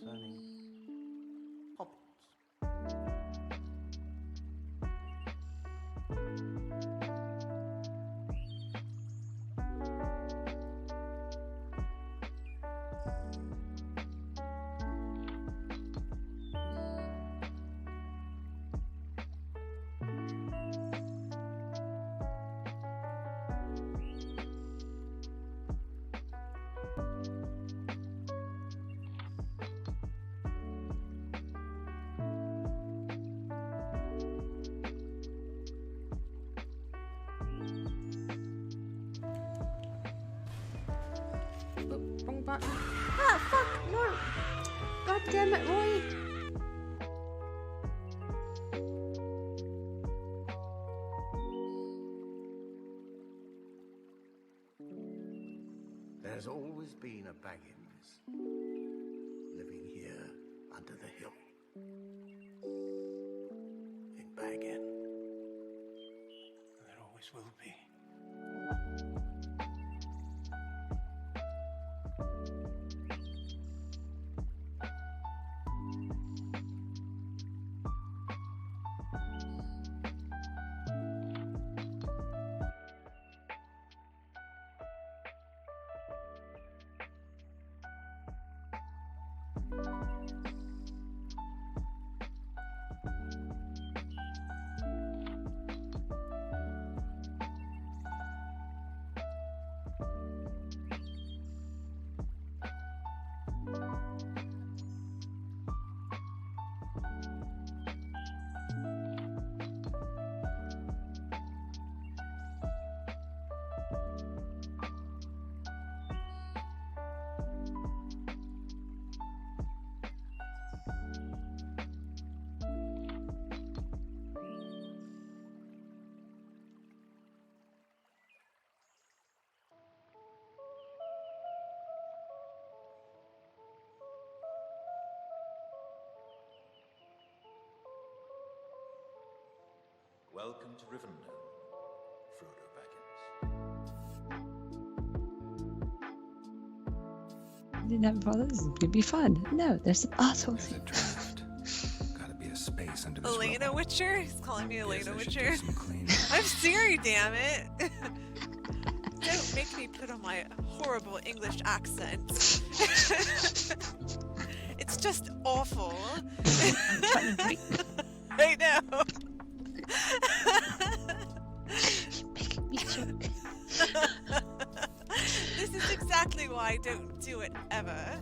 concerning hobbits. Oop, wrong button. Ah, fuck, no! God damn it, Roy! There's always been a Baggins living here under the hill. In Bag End. There always will be. Welcome to Rivendell, Frodo Baggins. Didn't have problems. This is gonna be fun. No, there's some assholes. There's a draft. Gotta be a space under this Elena rubble. Witcher? He's calling me Guess Elena I should Witcher. do some cleaning. I'm Siri, damn it! Don't make me put on my horrible English accent. It's just awful. I'm trying to break. I know. You're making me choke. This is exactly why I don't do it ever.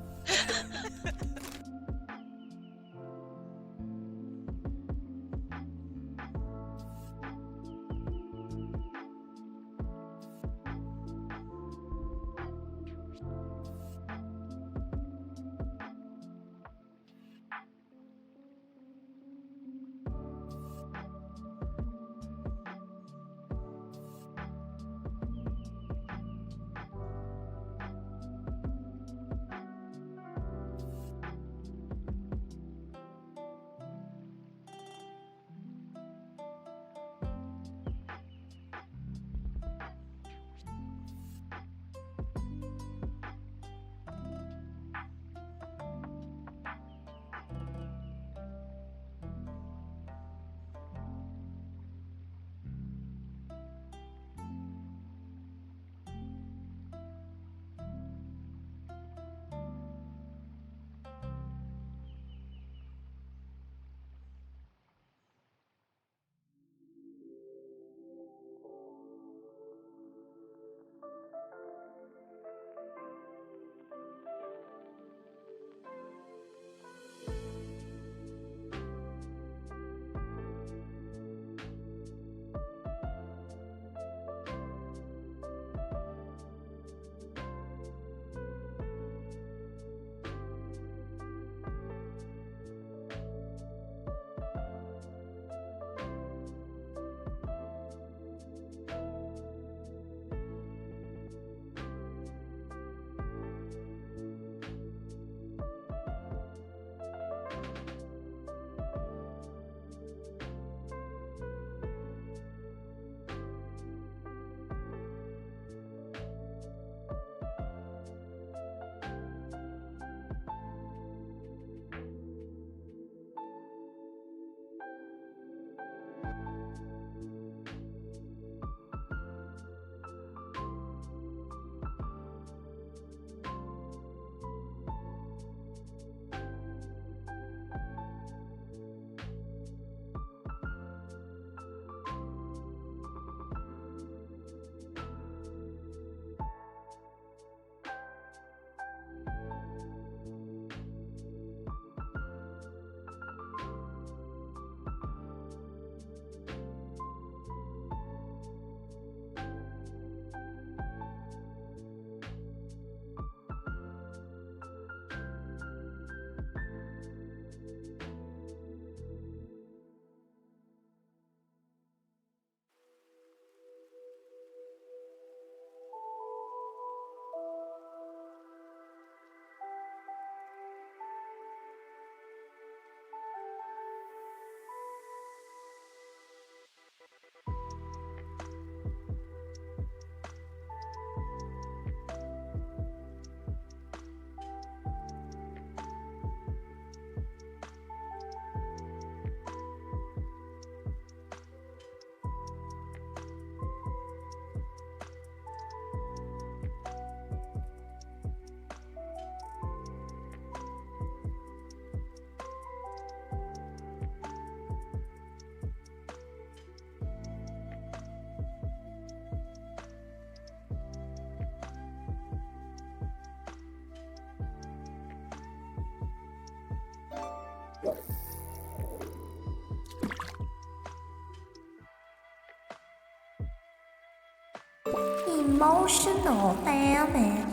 Emotional damage.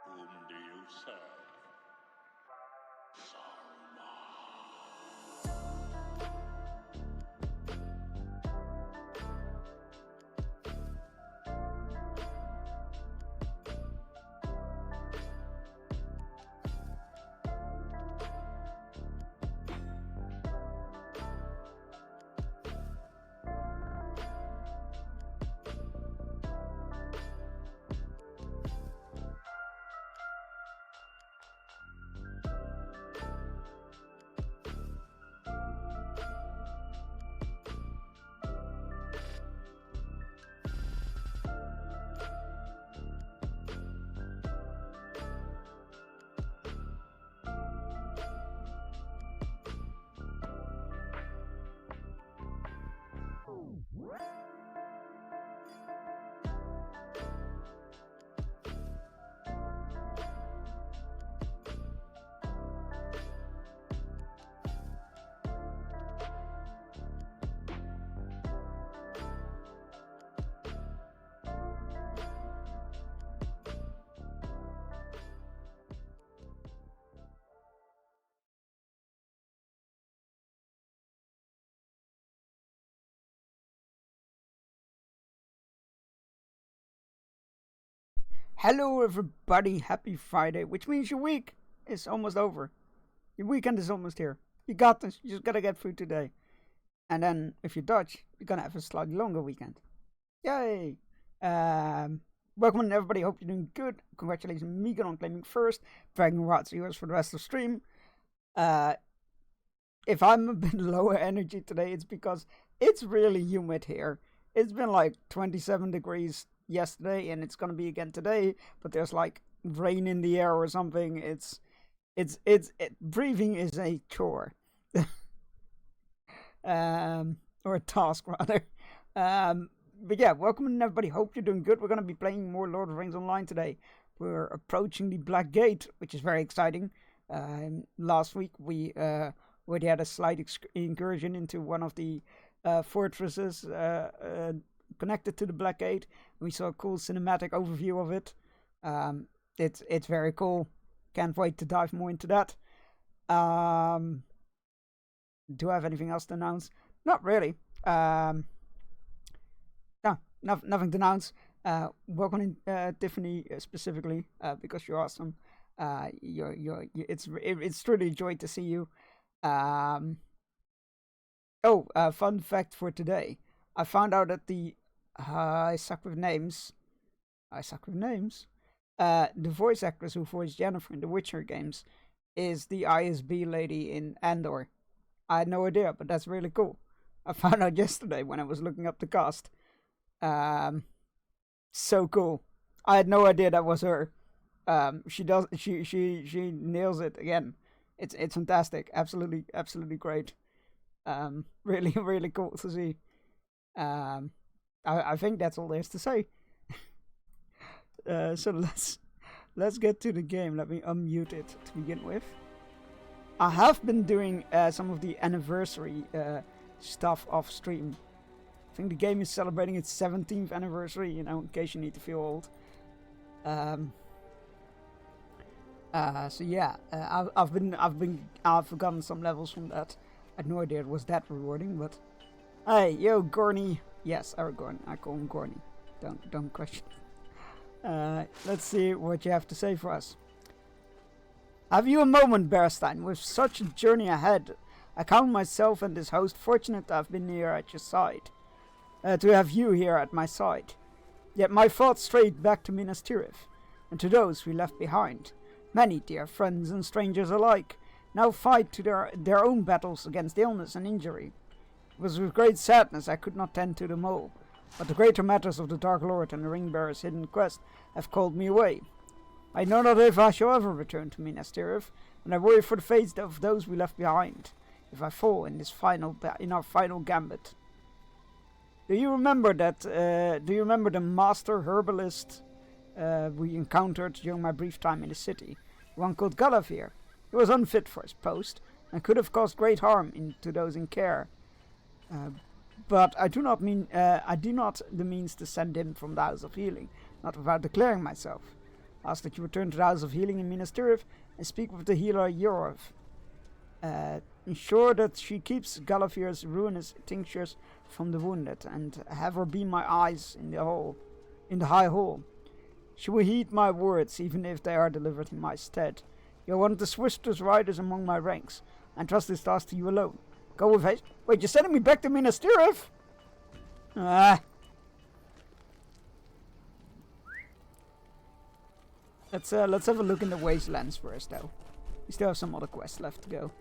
Whom do you serve? Hello everybody, happy Friday, which means your week is almost over. Your weekend is almost here. You got this, you just gotta get through today. And then, if you're Dutch, you're gonna have a slightly longer weekend. Yay! Welcome everybody, hope you're doing good. Congratulations Megan on claiming first. Dragon Rod's yours for the rest of the stream. If I'm a bit lower energy today, it's because it's really humid here. It's been like 27 degrees yesterday and it's gonna be again today, but there's like rain in the air or something. Breathing is a chore. Or a task rather. But yeah, welcome everybody, hope you're doing good. We're gonna be playing more Lord of the Rings Online today. We're approaching the Black Gate, which is very exciting. Last week we already had a slight incursion into one of the fortresses connected to the Black Gate. We saw a cool cinematic overview of it. It's very cool. Can't wait to dive more into that. Do I have anything else to announce? Not really. No, nothing to announce. Welcome in, Tiffany specifically because you're awesome. It's truly a joy to see you. Fun fact for today. I found out that the I suck with names. The voice actress who voiced Yennefer in the Witcher games is the ISB lady in Andor. I had no idea, but that's really cool. I found out yesterday when I was looking up the cast. So cool. I had no idea that was her. She nails it again. It's fantastic. Absolutely great. Really, really cool to see. I think that's all there is to say. So let's get to the game. Let me unmute it to begin with. I have been doing some of the anniversary stuff off stream. I think the game is celebrating its 17th anniversary, you know, in case you need to feel old. So yeah, I've forgotten some levels from that. I had no idea it was that rewarding, but hey, yo, Gorny, Yes, Aragorn. I call him Gorny. Don't question. Let's see what you have to say for us. Have you a moment, Bearstein? With such a journey ahead, I count myself and this host fortunate to have been here at your side. To have you here at my side. Yet my thoughts strayed back to Minas Tirith, and to those we left behind. Many dear friends and strangers alike now fight to their own battles against illness and injury. It was with great sadness I could not tend to them all, but the greater matters of the Dark Lord and the Ringbearer's hidden quest have called me away. I know not if I shall ever return to Minas Tirith, and I worry for the fate of those we left behind, if I fall in this in our final gambit. Do you remember that? Do you remember the master herbalist we encountered during my brief time in the city? One called Galavir. He was unfit for his post and could have caused great harm to those in care. But I do not the means to send him from the House of Healing, not without declaring myself. Ask that you return to the House of Healing in Minas Tirith and speak with the healer Yorov. Ensure that she keeps Galavir's ruinous tinctures from the wounded, and have her be my eyes in the high hall. She will heed my words, even if they are delivered in my stead. You are one of the swiftest riders among my ranks, and trust this task to you alone. Go with haste. Wait, you're sending me back to Minas Tirith? Let's have a look in the wastelands first, though. We still have some other quests left to go.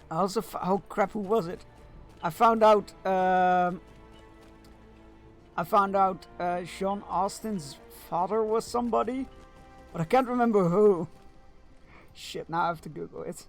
Also, oh crap, who was it? I found out Sean Austin's father was somebody, but I can't remember who. Shit, now I have to Google it.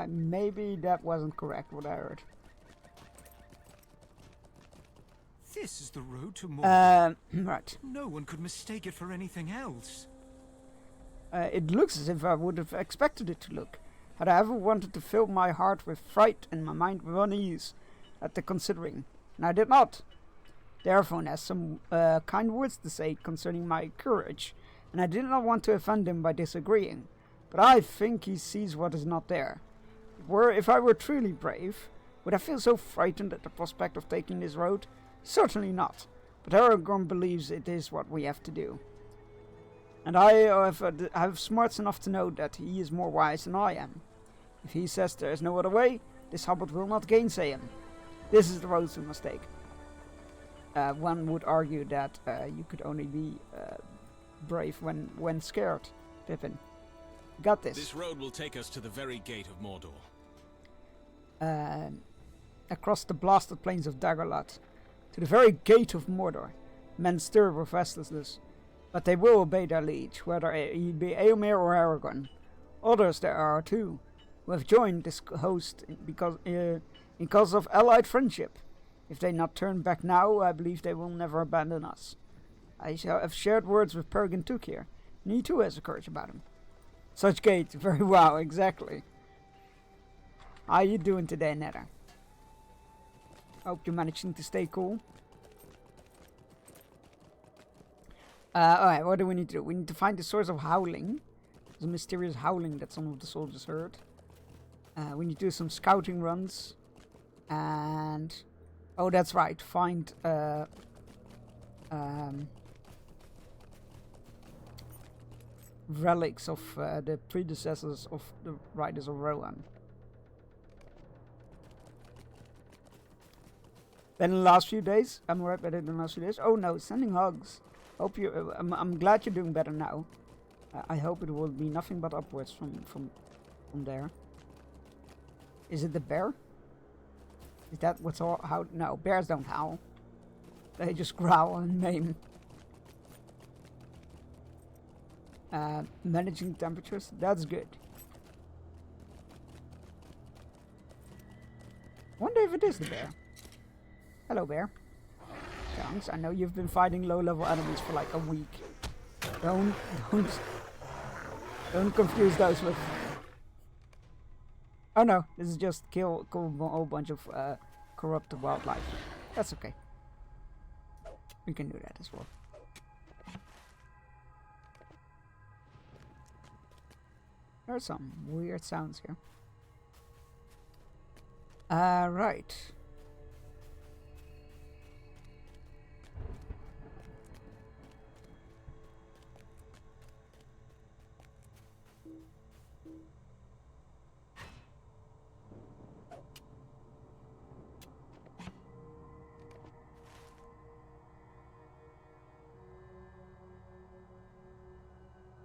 Maybe that wasn't correct, what I heard. This is the road to Mordor. Right. No one could mistake it for anything else. It looks as if I would have expected it to look, had I ever wanted to fill my heart with fright and my mind with unease at the considering, and I did not. Therefore, has some kind words to say concerning my courage, and I did not want to offend him by disagreeing, but I think he sees what is not there. If I were truly brave, would I feel so frightened at the prospect of taking this road? Certainly not, but Aragorn believes it is what we have to do. And I have smarts enough to know that he is more wise than I am. If he says there is no other way, this hobbit will not gainsay him. This is the road we must take. One would argue that you could only be brave when scared, Pippin. Got this. This road will take us to the very gate of Mordor. Across the blasted plains of Dagorlad, to the very gate of Mordor. Men stir with restlessness, but they will obey their liege, whether he be Eomer or Aragorn. Others there are too, who have joined this host because of allied friendship. If they not turn back now, I believe they will never abandon us. I shall have shared words with Peregrine Took here, and he too has a courage about him. Such gate, very well, exactly. How you doing today, Nether? Hope you're managing to stay cool. Alright, what do we need to do? We need to find the source of howling. There's a mysterious howling that some of the soldiers heard. We need to do some scouting runs. And... oh, that's right. Find... relics of the predecessors of the Riders of Rohan. Then in the last few days, I'm right better than the last few days. Oh no, sending hugs. Hope you. I'm glad you're doing better now. I hope it will be nothing but upwards from there. Is it the bear? Is that what's all? How? No, bears don't howl. They just growl and maim. Managing temperatures, that's good. it is the bear. Hello, bear. Chunks, I know you've been fighting low-level enemies for like a week. Don't confuse those with... Oh no, this is just kill a whole bunch of corrupt wildlife. That's okay. We can do that as well. There are some weird sounds here. Right.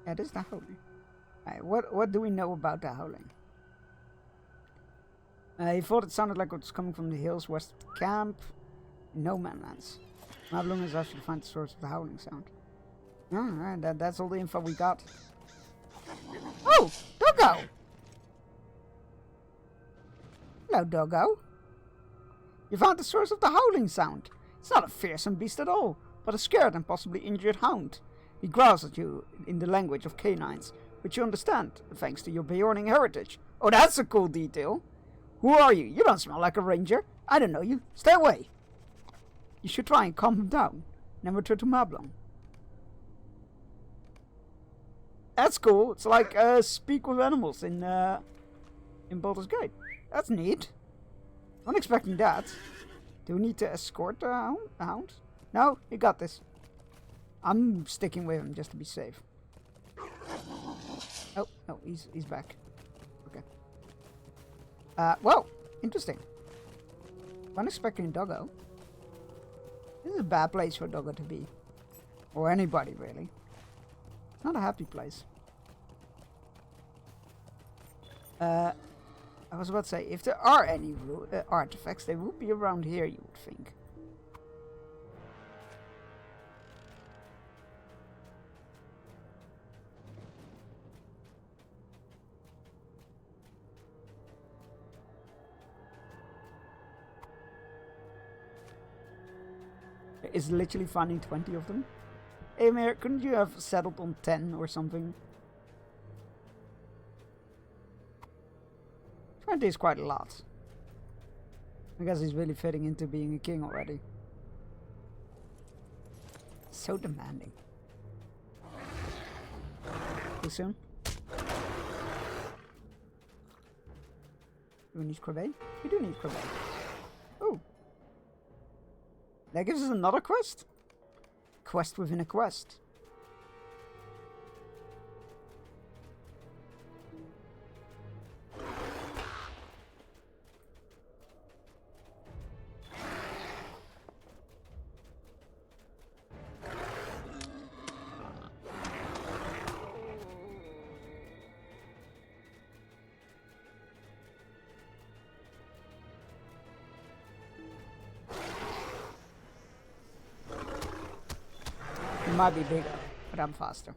Yeah, this is the howling. Alright, what do we know about the howling? He thought it sounded like it was coming from the hills west of the camp. No man lands. Mablung is actually to find the source of the howling sound. Alright, that's all the info we got. Oh! Doggo! Hello, Doggo. You found the source of the howling sound. It's not a fearsome beast at all, but a scared and possibly injured hound. He growls at you in the language of canines, which you understand, thanks to your Bjorning heritage. Oh, that's a cool detail. Who are you? You don't smell like a ranger. I don't know you. Stay away. You should try and calm him down. Then return to Mablung. That's cool. It's like speak with animals in Baldur's Gate. That's neat. Not expecting that. Do we need to escort the hound? No, you got this. I'm sticking with him just to be safe. Oh, no, he's back. Okay. Well, interesting. Wasn't expecting Doggo. This is a bad place for Doggo to be. Or anybody, really. Not a happy place. I was about to say, if there are any artifacts, they would be around here, you would think. It's literally finding 20 of them. Hey, Mayor, couldn't you have settled on 10 or something? 20 is quite a lot. I guess he's really fitting into being a king already. So demanding. Too soon? Do we need Crevet? We do need Crevet. Oh. That gives us another quest. Quest within a quest. Might be bigger, but I'm faster.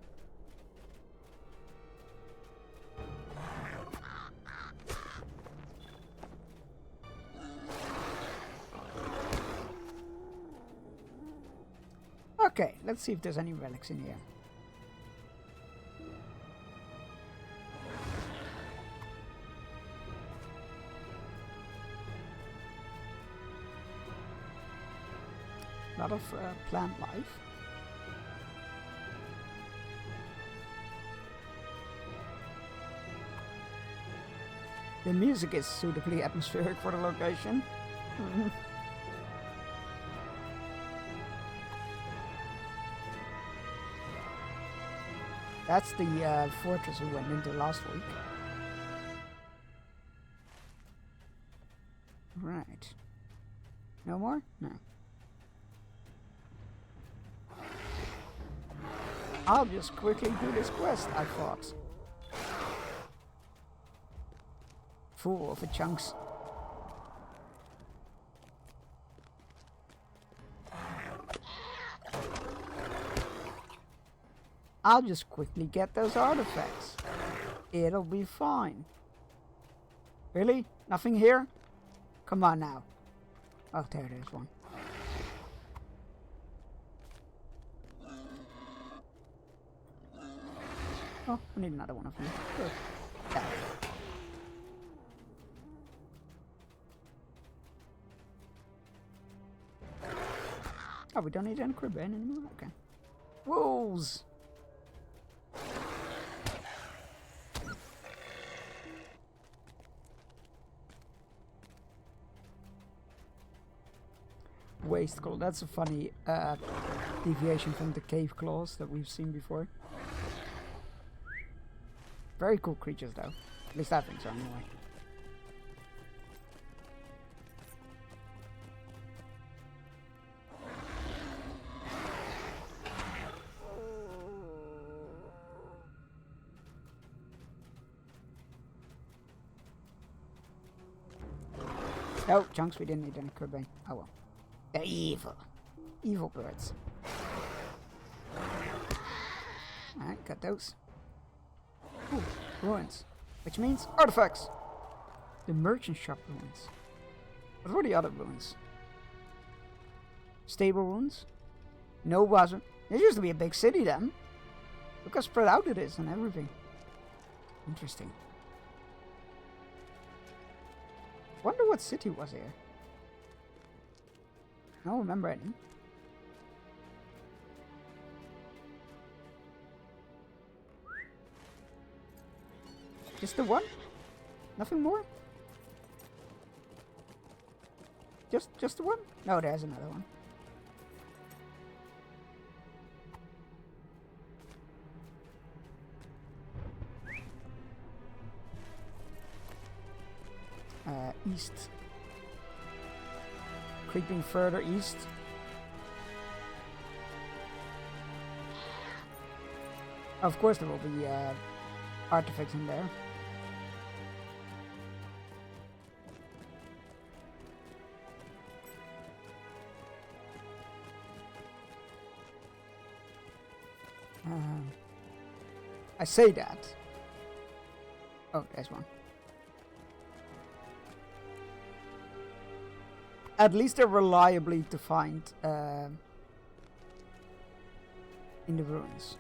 Okay, let's see if there's any relics in here. A lot of plant life. The music is suitably atmospheric for the location. That's the fortress we went into last week. Right. No more? No. I'll just quickly do this quest, I thought. Full of chunks. I'll just quickly get those artifacts. It'll be fine. Really? Nothing here? Come on now. Oh, there is one. Oh, I need another one of you. Good. Yeah. Oh, we don't need any crib anymore? Okay. Wolves! Waste claw. That's a funny deviation from the cave claws that we've seen before. Very cool creatures though. At least I think so anyway. No, chunks, we didn't need any cribbing. Oh well. They're evil. Evil birds. Alright, got those. Ooh, ruins. Which means artifacts. The merchant shop ruins. What were the other ruins? Stable ruins? No, it wasn't. There used to be a big city then. Look how spread out it is and everything. Interesting. Wonder what city was here. I don't remember any. Just the one? Nothing more? Just the one? No, there's another one. East. Creeping further east. Of course there will be artifacts in there. I say that. Oh, there's one. At least they're reliably to find in the ruins.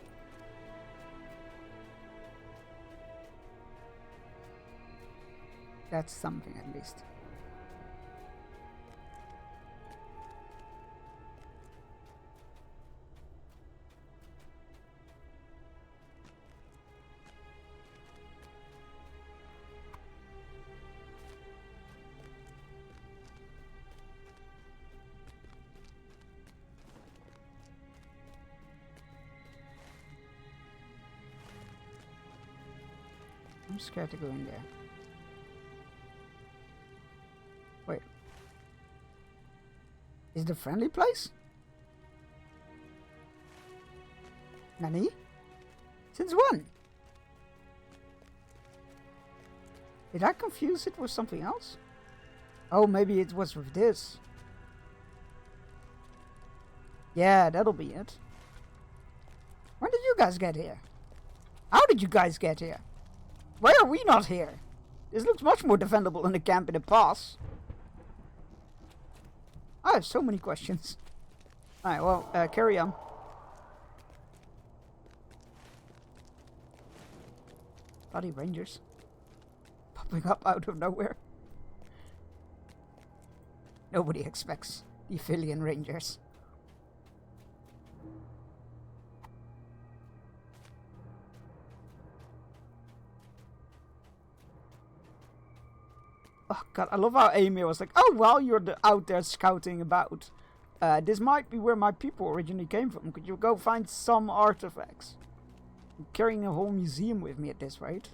That's something at least. I'm scared to go in there. Wait. Is it a friendly place? Nani? Since when? Did I confuse it with something else? Oh, maybe it was with this. Yeah, that'll be it. When did you guys get here? How did you guys get here? Why are we not here? This looks much more defendable than the camp in the pass. I have so many questions. Alright, well, carry on. Bloody rangers. Popping up out of nowhere. Nobody expects the Aphelion rangers. Oh god, I love how Amy was like, oh, well, you're out there scouting about. This might be where my people originally came from. Could you go find some artifacts? I'm carrying a whole museum with me at this rate.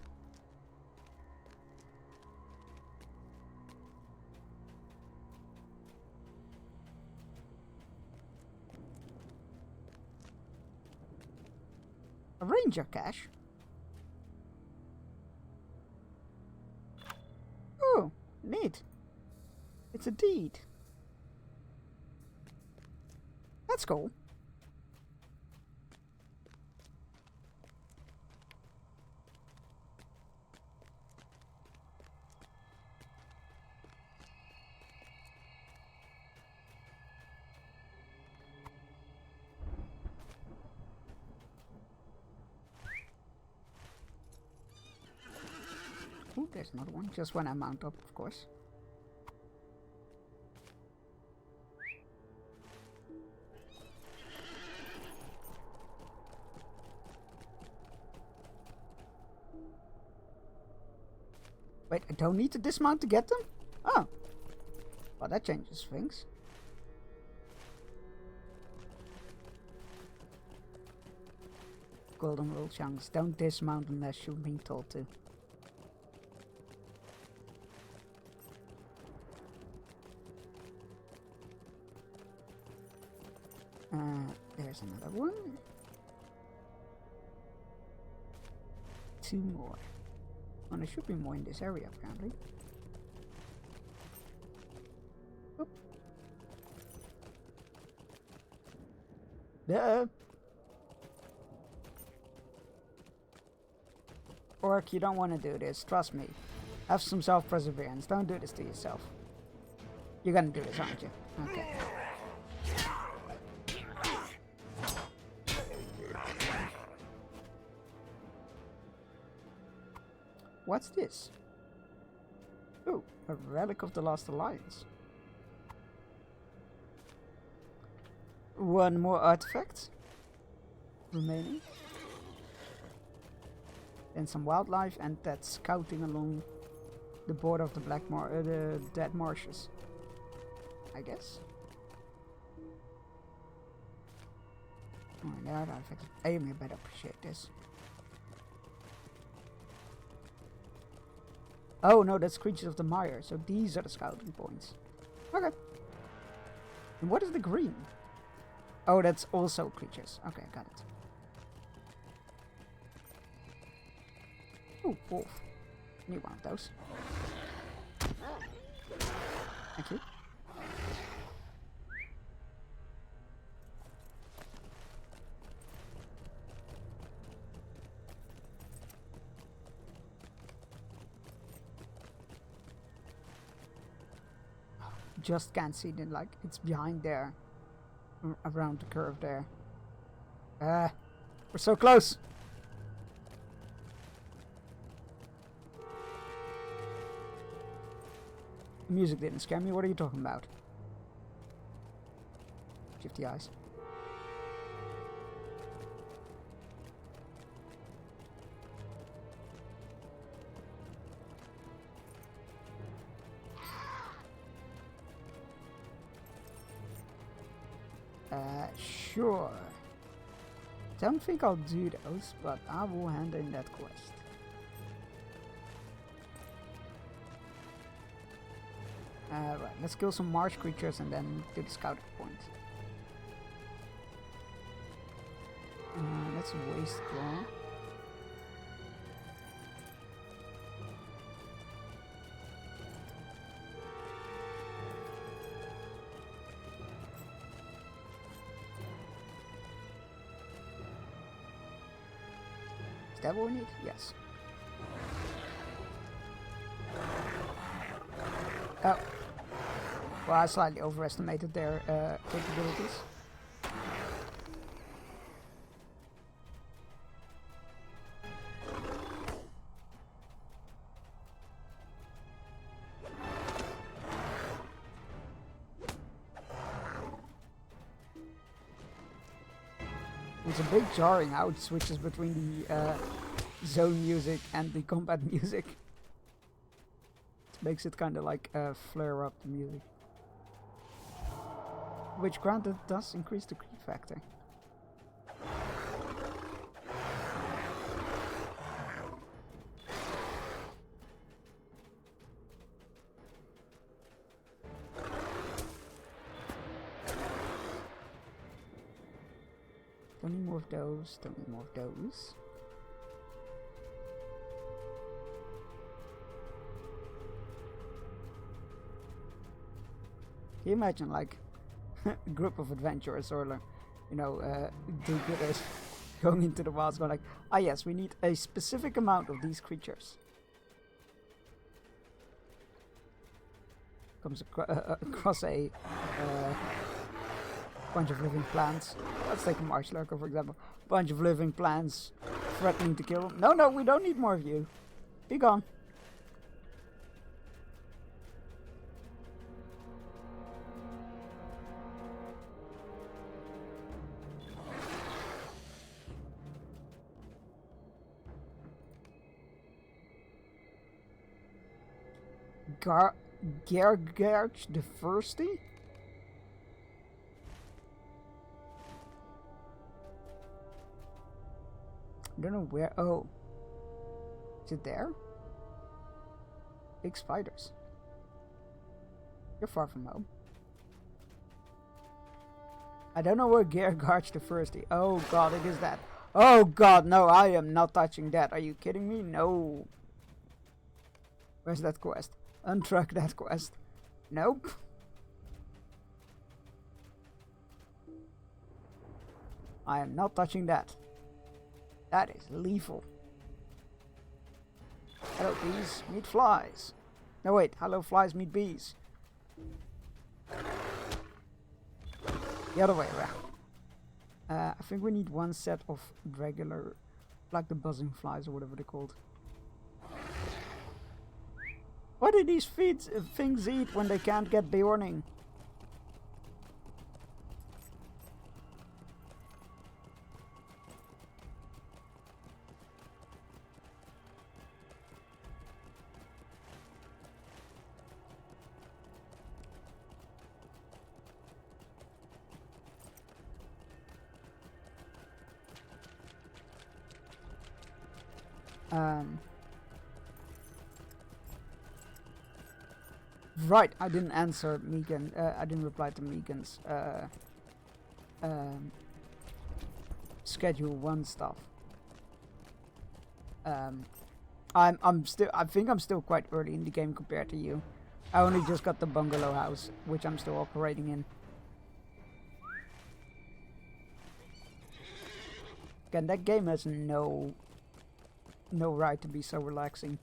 A ranger cache? Oh, neat. It's a deed. That's cool. there's another one. Just when I mount up, of course. Wait, I don't need to dismount to get them? Oh. Well, that changes things. Golden rule chunks. Don't dismount unless you're being told to. There's another one. 2 more. And there should be more in this area, apparently. Oop. Duh. Orc, you don't want to do this. Trust me. Have some self-perseverance. Don't do this to yourself. You're gonna do this, aren't you? Okay. What's this? Oh, a relic of the Lost Alliance. 1 more artifact remaining. And some wildlife, and that's scouting along the border of the dead marshes, I guess. Oh, that artifact. Amy better appreciate this. Oh no, that's Creatures of the Mire. So these are the scouting points. Okay. And what is the green? Oh, that's also creatures. Okay, got it. Ooh, wolf. Need one of those. Thank you. Just can't see it, like it's behind there, around the curve there. We're so close. The music didn't scare me. What are you talking about? Shifty eyes. Sure. Don't think I'll do those, but I will hand in that quest. Right, let's kill some marsh creatures and then do the scouting point. That's a waste draw. Is that what we need? Yes. Oh. Well, I slightly overestimated their capabilities. It's a big jarring out switches between the zone music and the combat music. It makes it kind of like flare up the music. Which granted does increase the creep factor. Don't need more of those, don't need more of those. Can you imagine like a group of adventurers or like, you know, do-gooders going into the wilds going like, ah yes, we need a specific amount of these creatures. Comes across a bunch of living plants. Let's take a marsh lurker for example. Bunch of living plants threatening to kill them. No, we don't need more of you. Be gone. Gergarch the Firsty? I don't know where. Oh. Is it there? Big spiders. You're far from home. I don't know where Gergarch the Firsty. Oh god, it is that. Oh god, no, I am not touching that. Are you kidding me? No. Where's that quest? Untrack that quest. Nope. I am not touching that. That is lethal. Hello bees, meet flies. No wait, hello flies, meet bees. The other way around. I think we need one set of regular, like the buzzing flies or whatever they're called. What do these things eat when they can't get Bjorning? Right, I didn't answer Megan. I didn't reply to Megan's schedule 1 stuff. I think I'm still quite early in the game compared to you. I only just got the bungalow house, which I'm still operating in. Again, that game has no right to be so relaxing.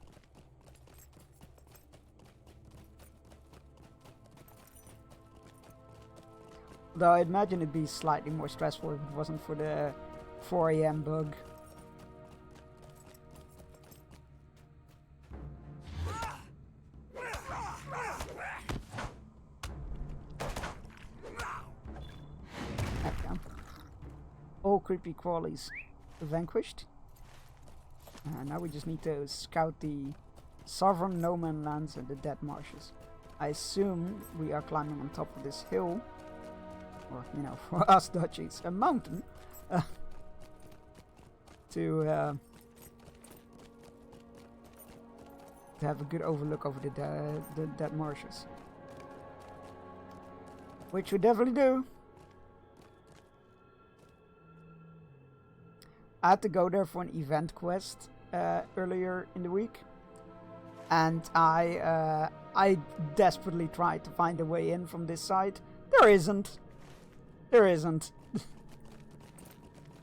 Though I imagine it'd be slightly more stressful if it wasn't for the 4 AM bug. All creepy crawlies vanquished. Now we just need to scout the Sovereign No Man Lands and the Dead Marshes. I assume we are climbing on top of this hill. Or, you know, for us Dutchies, a mountain. To have a good overlook over the Dead Marshes. Which we definitely do. I had to go there for an event quest earlier in the week, and I desperately tried to find a way in from this side. There isn't. There isn't.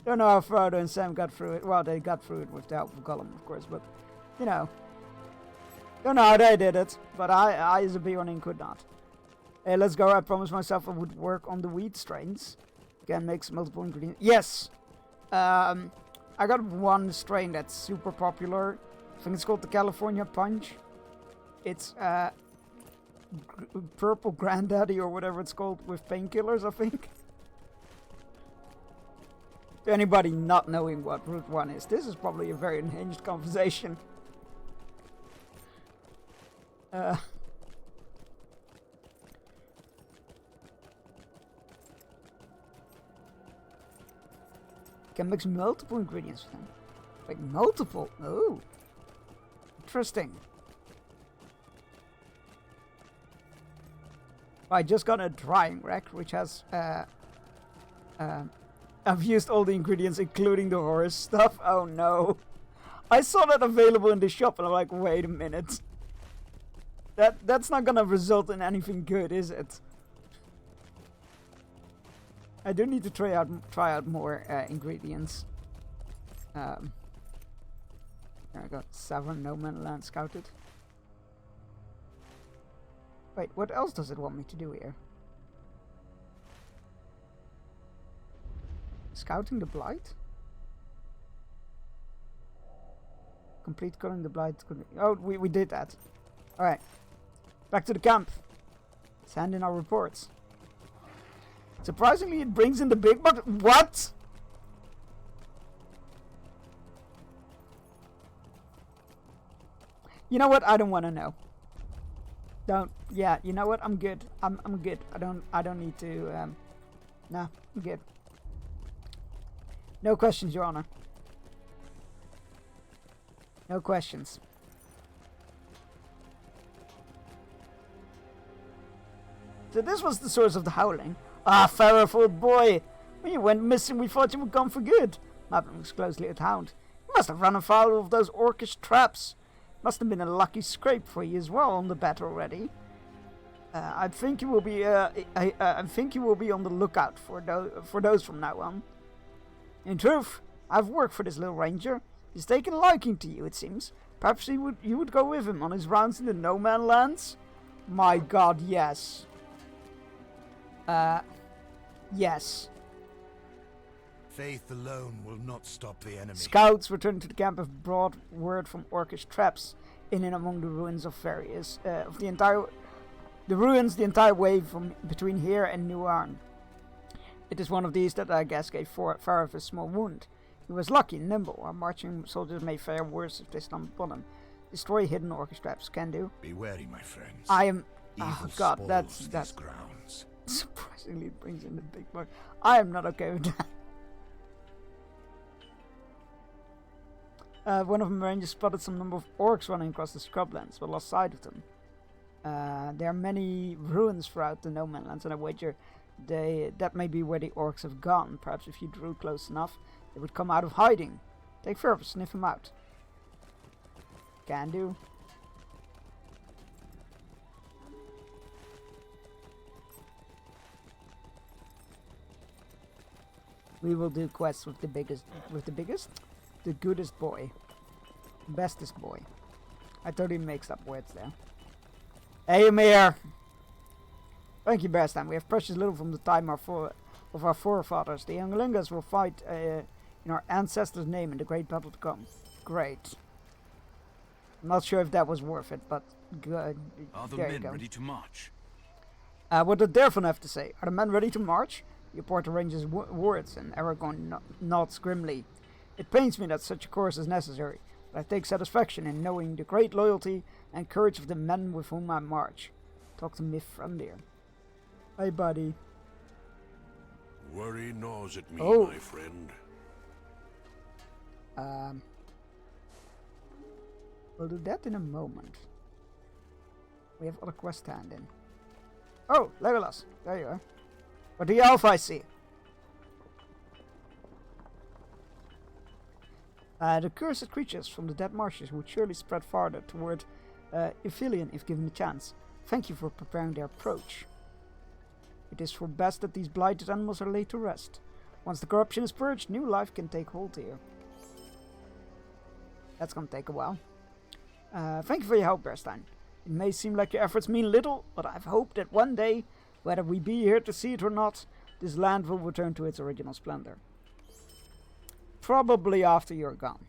Don't know how Frodo and Sam got through it. Well, they got through it with the help of Gollum, of course, but you know, don't know how they did it. But I as a Bjorning could not. Hey, let's go. I promised myself I would work on the wheat strains. Can mix multiple ingredients. Yes. I got one strain that's super popular. I think it's called the California Punch. It's Purple Granddaddy or whatever it's called with painkillers, I think. To anybody not knowing what Route 1 is, this is probably a very unhinged conversation. Can mix multiple ingredients with them. Wait, multiple? Oh. Interesting. I just got a drying rack, which has I've used all the ingredients, including the horse stuff. Oh no. I saw that available in the shop and I'm like, wait a minute. That's not gonna result in anything good, is it? I do need to try out more ingredients. There I got 7 No Man Land scouted. Wait, what else does it want me to do here? Scouting the Blight? Complete culling the Blight. Oh, we did that. Alright. Back to the camp. Let's hand in our reports. Surprisingly, it brings in the big bucket. What? You know what? I don't want to know. Don't. Yeah, you know what? I'm good. I'm good. I don't need to. Nah, I'm good. No questions, Your Honor. No questions. So this was the source of the howling. Ah, Farah, old boy. When you went missing, we thought you were gone for good. Maplin looks closely at Hound. You must have run afoul of those orcish traps. Must have been a lucky scrape for you as well on the bat already. I think you will be. I think you will be on the lookout for those from now on. In truth, I've worked for this little ranger. He's taken a liking to you, it seems. Perhaps you would go with him on his rounds in the No Man Lands. My God, yes. Yes. Faith alone will not stop the enemy. Scouts returning to the camp have brought word from orcish traps in and among the ruins of various the entire way from between here and New Arn. It is one of these that I guess gave Farah a small wound. He was lucky and nimble. Our marching soldiers may fare worse if they stumble upon him. Destroy hidden orcish traps, can do. Be wary, my friends. I am. Evil Oh God, spoils that's these grounds. surprisingly it brings in the big boy. I am not okay with that. One of the rangers spotted some number of orcs running across the scrublands, but lost sight of them. There are many ruins throughout the No Man Lands, and I wager that may be where the orcs have gone. Perhaps if you drew close enough, they would come out of hiding. Take further, sniff them out. Can do. We will do quests with the goodest boy. Bestest boy. I totally mixed up words there. Hey, Amir! Thank you, Bearstein. We have precious little from the time of our forefathers. The Younglingas will fight in our ancestors' name in the great battle to come. Great. I'm not sure if that was worth it, but good. Are the there you men go. ready to march? What did Derfan have to say? Are the men ready to march? You report the ranger's words, and Aragorn nods grimly. It pains me that such a course is necessary, but I take satisfaction in knowing the great loyalty and courage of the men with whom I march. Talk to me friendlier. Hey, buddy. Worry gnaws at me, Oh. my friend. We'll do that in a moment. We have other quests to hand in. Oh, Legolas. There you are. What do you elf I see? The cursed creatures from the dead marshes would surely spread farther toward Ithilien if given a chance. Thank you for preparing their approach. It is for best that these blighted animals are laid to rest. Once the corruption is purged, new life can take hold here. That's gonna take a while. Thank you for your help, Bearstein. It may seem like your efforts mean little, but I've hoped that one day, whether we be here to see it or not, this land will return to its original splendor. Probably after you're gone.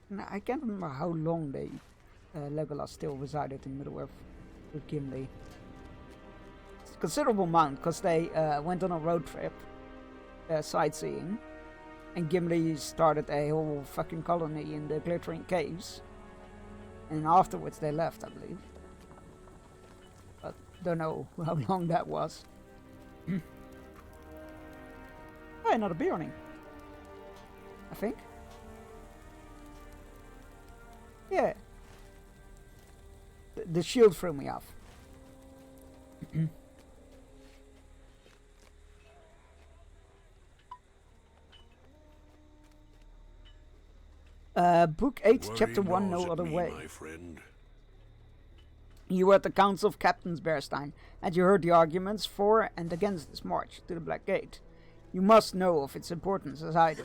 Now, I can't remember how long Legolas still resided in Middle-earth with Gimli. It's a considerable amount, because they went on a road trip, sightseeing, and Gimli started a whole fucking colony in the Glittering Caves. And afterwards they left, I believe. But don't know how long that was. Hey, another Bjorning. I think. Yeah. The shield threw me off. Book 8, Worry Chapter 1, gnaws No at Other me, Way. my friend. You were at the Council of Captains, Bearstein, and you heard the arguments for and against this march to the Black Gate. You must know of its importance as I do.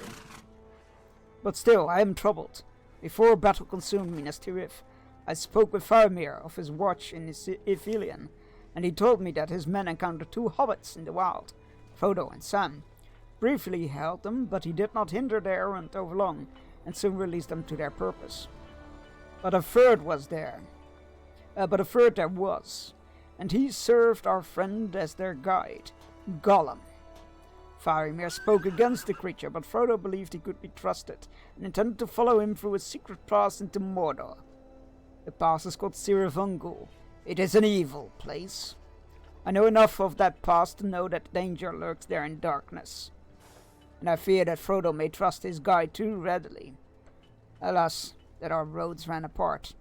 But still, I am troubled. Before battle consumed Minas Tirith, I spoke with Faramir of his watch in Ithilien, and he told me that his men encountered 2 hobbits in the wild, Frodo and Sam. Briefly he held them, but he did not hinder their errand over long, and soon released them to their purpose. But a third there was, and he served our friend as their guide, Gollum. Faramir spoke against the creature, but Frodo believed he could be trusted and intended to follow him through a secret path into Mordor. The path is called Cirith It is an evil place. I know enough of that path to know that danger lurks there in darkness, and I fear that Frodo may trust his guide too readily. Alas, that our roads ran apart.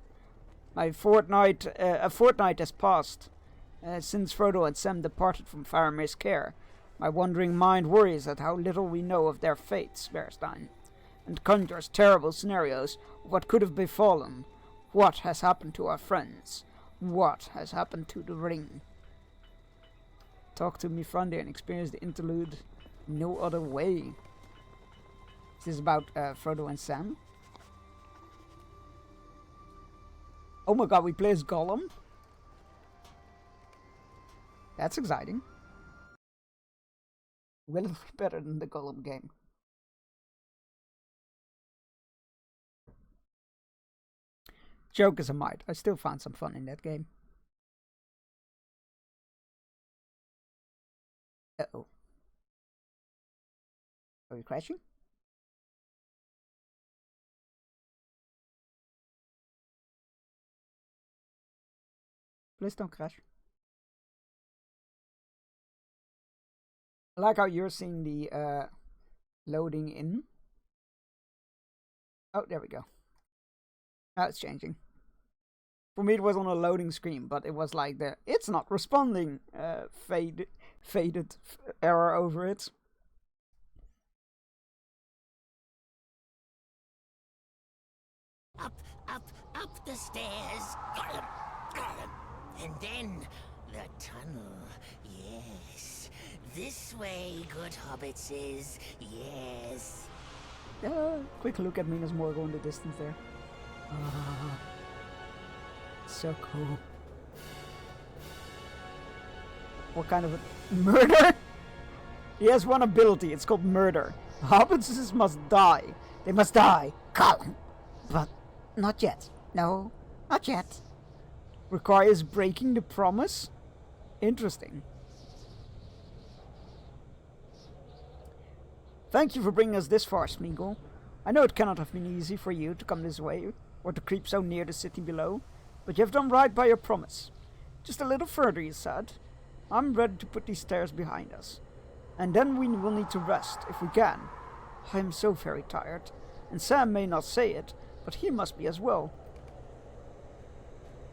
A fortnight has passed since Frodo and Sam departed from Faramir's care. My wandering mind worries at how little we know of their fates, Berstein, and conjures terrible scenarios of what could have befallen. What has happened to our friends? What has happened to the ring? Talk to Mithrandir and experience the interlude no other way. Is this about Frodo and Sam? Oh my god, we play as Gollum? That's exciting. Will it be better than the Gollum game? Joke as I might, I still found some fun in that game. Uh-oh. Are we crashing? Please don't crash. I like how you're seeing the loading in. Oh, there we go. Now it's changing. For me it was on a loading screen, but it was like the "it's not responding" faded error over it. Up the stairs. And then the tunnel. Yes. This way, good hobbitses. Yes. Quick look at Minas Morgul in the distance there. So cool. What kind of a murder? He has one ability, it's called murder. Hobbits must die. They must die. Gollum. But not yet. No, not yet. Requires breaking the promise? Interesting. Thank you for bringing us this far, Smeagol. I know it cannot have been easy for you to come this way, or to creep so near the city below, but you have done right by your promise. Just a little further, you said. I'm ready to put these stairs behind us. And then we will need to rest, if we can. I am so very tired, and Sam may not say it, but he must be as well.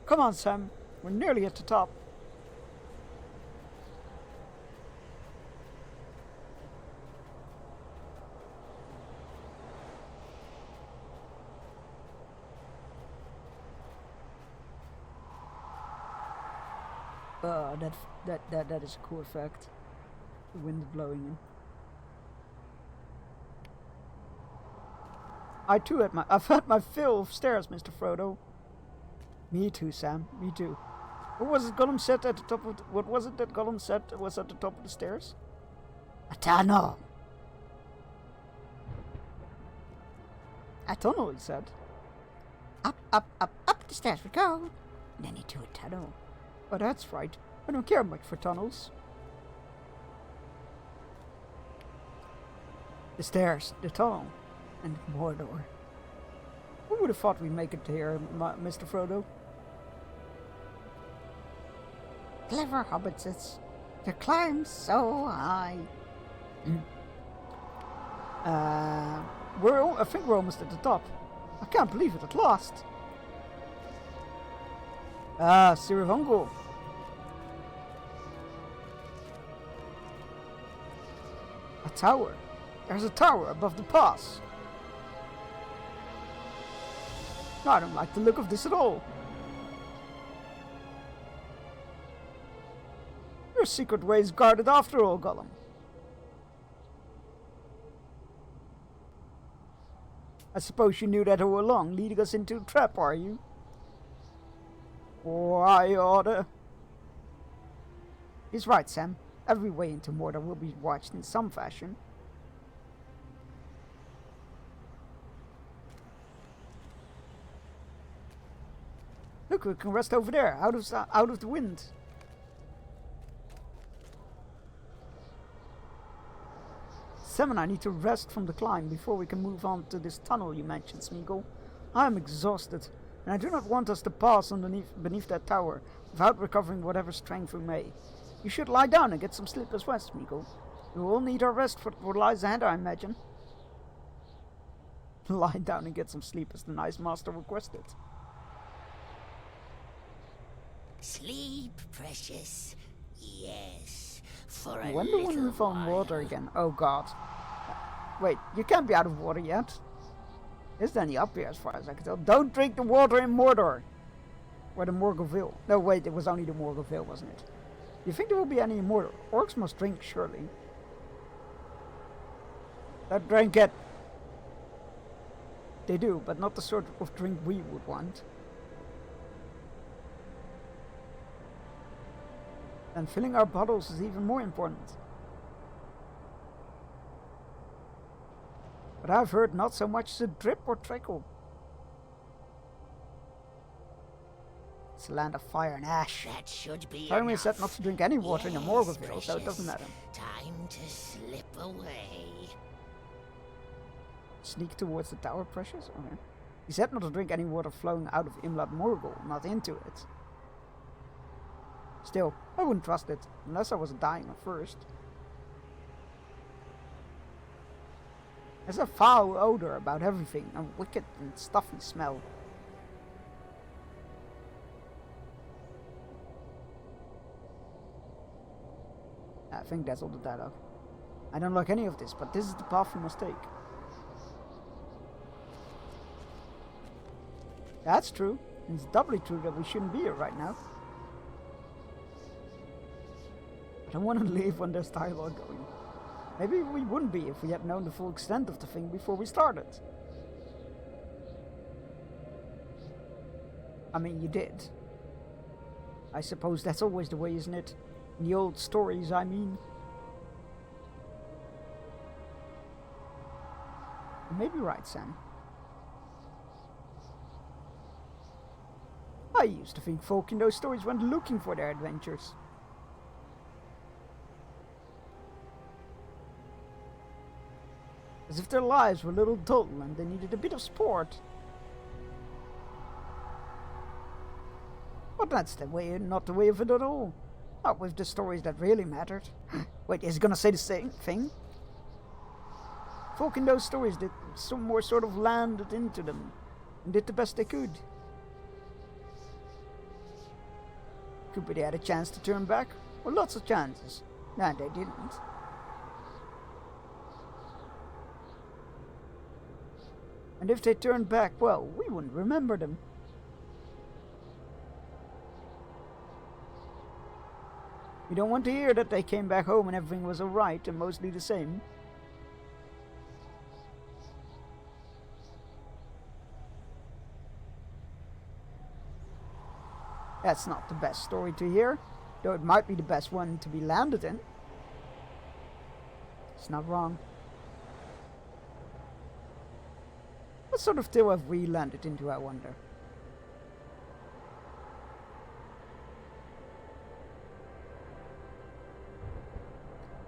Come on, Sam. We're nearly at the top. That is a cool effect. The wind blowing in. I've had my fill of stairs, Mr. Frodo. Me too, Sam. Me too. What was it Gollum said at the top of what was it that Gollum said was at the top of the stairs? A tunnel. A tunnel, he said. Up the stairs we go. And then into a tunnel. Oh, that's right. I don't care much for tunnels. The stairs, the tunnel, and Mordor. Who would have thought we'd make it here, Mr. Frodo? Clever hobbits. To climb so high. I think we're almost at the top. I can't believe it at last. Cirith Ungol. A tower. There's a tower above the pass. I don't like the look of this at all. Your secret way is guarded after all, Gollum. I suppose you knew that all along, leading us into a trap, are you? Why order? He's right, Sam. Every way into Mordor will be watched in some fashion. Look, we can rest over there, out of the wind. Sam and I need to rest from the climb before we can move on to this tunnel you mentioned, Smeagol. I am exhausted, and I do not want us to pass beneath that tower without recovering whatever strength we may. You should lie down and get some sleep as well, Smeagol. We will all need our rest for what lies ahead, I imagine. Lie down and get some sleep, as the nice master requested. Sleep, precious. Yes, for a When do we move on water again? Oh god. Wait, you can't be out of water yet. Is there any up here as far as I can tell? Don't drink the water in Mordor! Or the Morgulville. No, wait, it was only the Morgulville, wasn't it? Do you think there will be any in Mordor? Orcs must drink, surely. Don't drink it! They do, but not the sort of drink we would want. And filling our bottles is even more important. But I've heard not so much as a drip or trickle. It's a land of fire and ash. That should be Faramir said not to drink any water in the Morgulville, so it doesn't matter. Time to slip away. Sneak towards the tower, precious? Okay. He said not to drink any water flowing out of Imlad Morgul, not into it. Still, I wouldn't trust it, unless I was dying at first. There's a foul odor about everything, a wicked and stuffy smell. I think that's all the dialogue. I don't like any of this, but this is the path we must take. That's true. It's doubly true that we shouldn't be here right now. I don't want to leave when there's dialogue going. Maybe we wouldn't be if we had known the full extent of the thing before we started. I mean, you did. I suppose that's always the way, isn't it? In the old stories, I mean. You may be right, Sam. I used to think folk in those stories went looking for their adventures. As if their lives were a little dull and they needed a bit of sport. But that's the way, not the way of it at all. Not with the stories that really mattered. Wait, is he gonna say the same thing? Folk in those stories did some more sort of landed into them and did the best they could. Could be they had a chance to turn back, or lots of chances. No, they didn't. And if they turned back, well, we wouldn't remember them. You don't want to hear that they came back home and everything was alright and mostly the same. That's not the best story to hear, though it might be the best one to be landed in. It's not wrong. What sort of tale have we landed into, I wonder?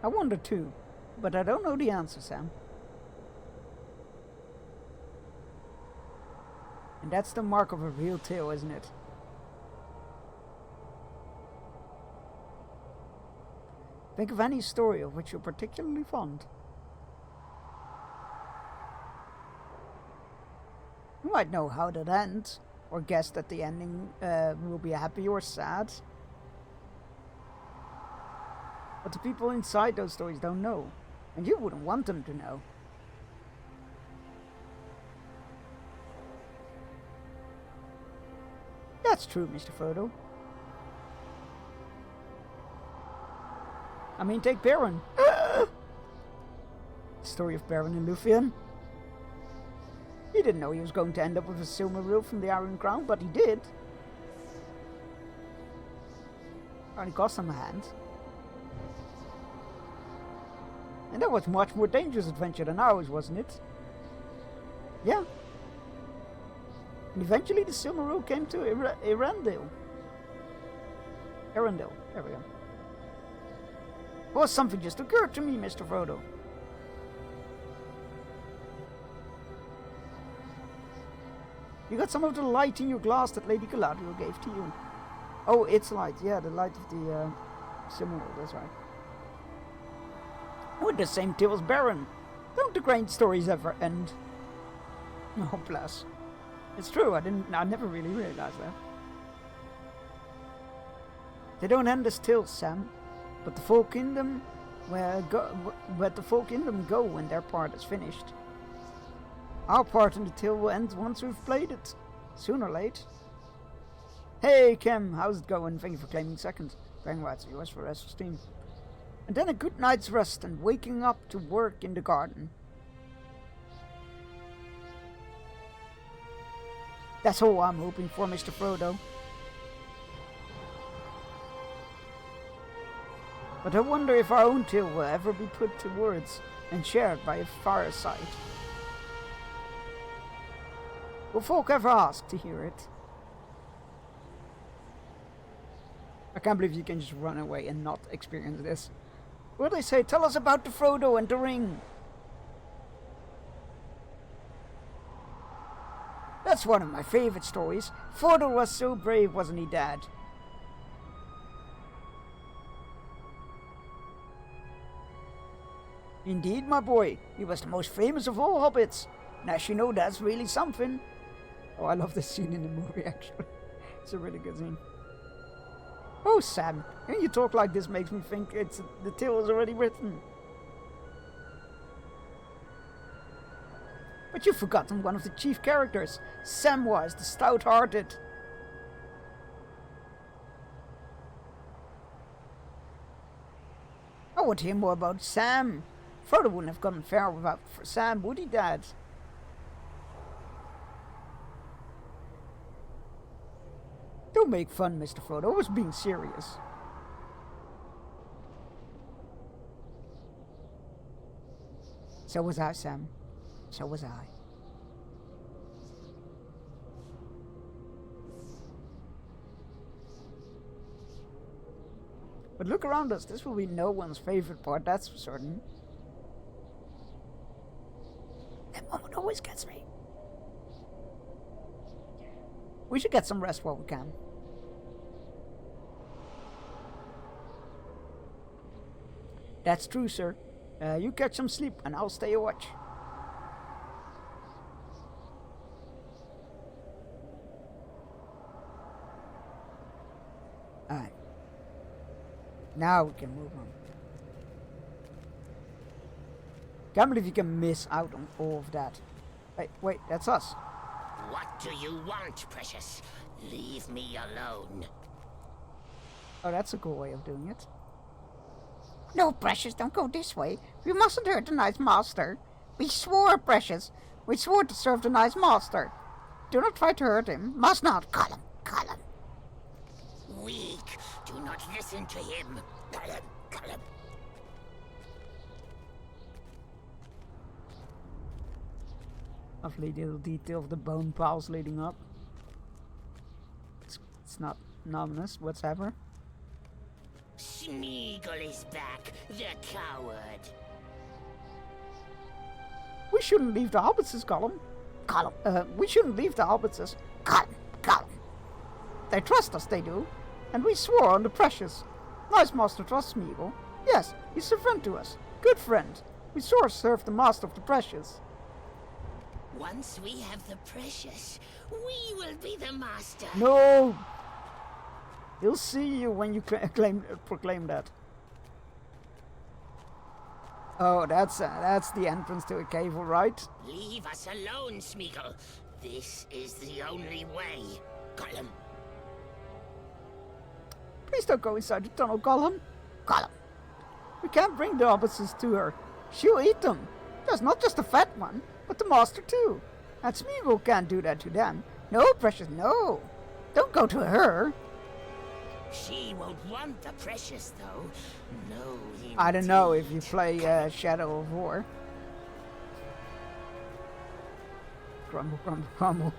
I wonder too, but I don't know the answer, Sam. And that's the mark of a real tale, isn't it? Think of any story of which you're particularly fond. You might know how that ends, or guess that the ending will be happy or sad. But the people inside those stories don't know, and you wouldn't want them to know. That's true, Mr. Frodo. I mean, take Beren. The story of Beren and Lúthien. He didn't know he was going to end up with a Silmaril from the Iron Crown, but he did. Only cost him a hand. And that was a much more dangerous adventure than ours, wasn't it? Yeah. And eventually the Silmaril came to Erendil. Erendil, there we go. Well, something just occurred to me, Mr. Frodo. You got some of the light in your glass that Lady Galadriel gave to you. Oh, it's light. Yeah, the light of the Simurgh, that's right. With the same tale as Baron. Don't the great stories ever end? Oh, bless. It's true, I never really realized that. They don't end as tales, Sam. But the folk kingdom where the folk kingdom go when their part is finished. Our part in the tale will end once we've played it. Sooner or late. Hey Kim, how's it going? Thank you for claiming second. Very much, yours for rest of steam. And then a good night's rest and waking up to work in the garden. That's all I'm hoping for, Mr. Frodo. But I wonder if our own tale will ever be put to words and shared by a fireside. Will folk ever ask to hear it? I can't believe you can just run away and not experience this. What do they say? Tell us about the Frodo and the ring. That's one of my favorite stories. Frodo was so brave, wasn't he, Dad? Indeed, my boy. He was the most famous of all hobbits. And as you know, that's really something. Oh, I love this scene in the movie, actually. It's a really good scene. Oh, Sam, hearing you talk like this makes me think the tale is already written. But you've forgotten one of the chief characters, Samwise the Stout-Hearted. I want to hear more about Sam. Frodo wouldn't have gone fair without Sam, would he, Dad? Don't make fun, Mr. Frodo. I was being serious. So was I, Sam. So was I. But look around us. This will be no one's favorite part, that's for certain. That moment always gets me. We should get some rest while we can. That's true, sir. You catch some sleep and I'll stay a watch. Alright. Now we can move on. Can't believe you can miss out on all of that. Hey, wait, that's us. What do you want, Precious? Leave me alone. Oh, that's a cool way of doing it. No, Precious, don't go this way. We mustn't hurt the nice master. We swore, Precious. We swore to serve the nice master. Do not try to hurt him. Must not. Call him. Call him. Weak. Do not listen to him. Call him. Call him. Lovely little detail of the bone piles leading up. It's not ominous whatsoever. Smeagol is back, the coward. We shouldn't leave the hobbitses, Gollum. Gollum. We shouldn't leave the hobbitses. Gollum. Gollum. They trust us, they do. And we swore on the Precious. Nice master trusts Smeagol. Yes, he's a friend to us. Good friend. We swore to serve the master of the Precious. Once we have the Precious, we will be the master. No! He'll see you when you proclaim that. Oh, that's the entrance to a cave, all right? Leave us alone, Smeagol. This is the only way. Gollum. Please don't go inside the tunnel, Gollum. Gollum. We can't bring the hobbitses to her. She'll eat them. There's not just the fat one, but the master too. And Smeagol can't do that to them. No, Precious, no. Don't go to her. She won't want the Precious, though. No, I don't know if you play Shadow of War. Crumble, crumble, crumble.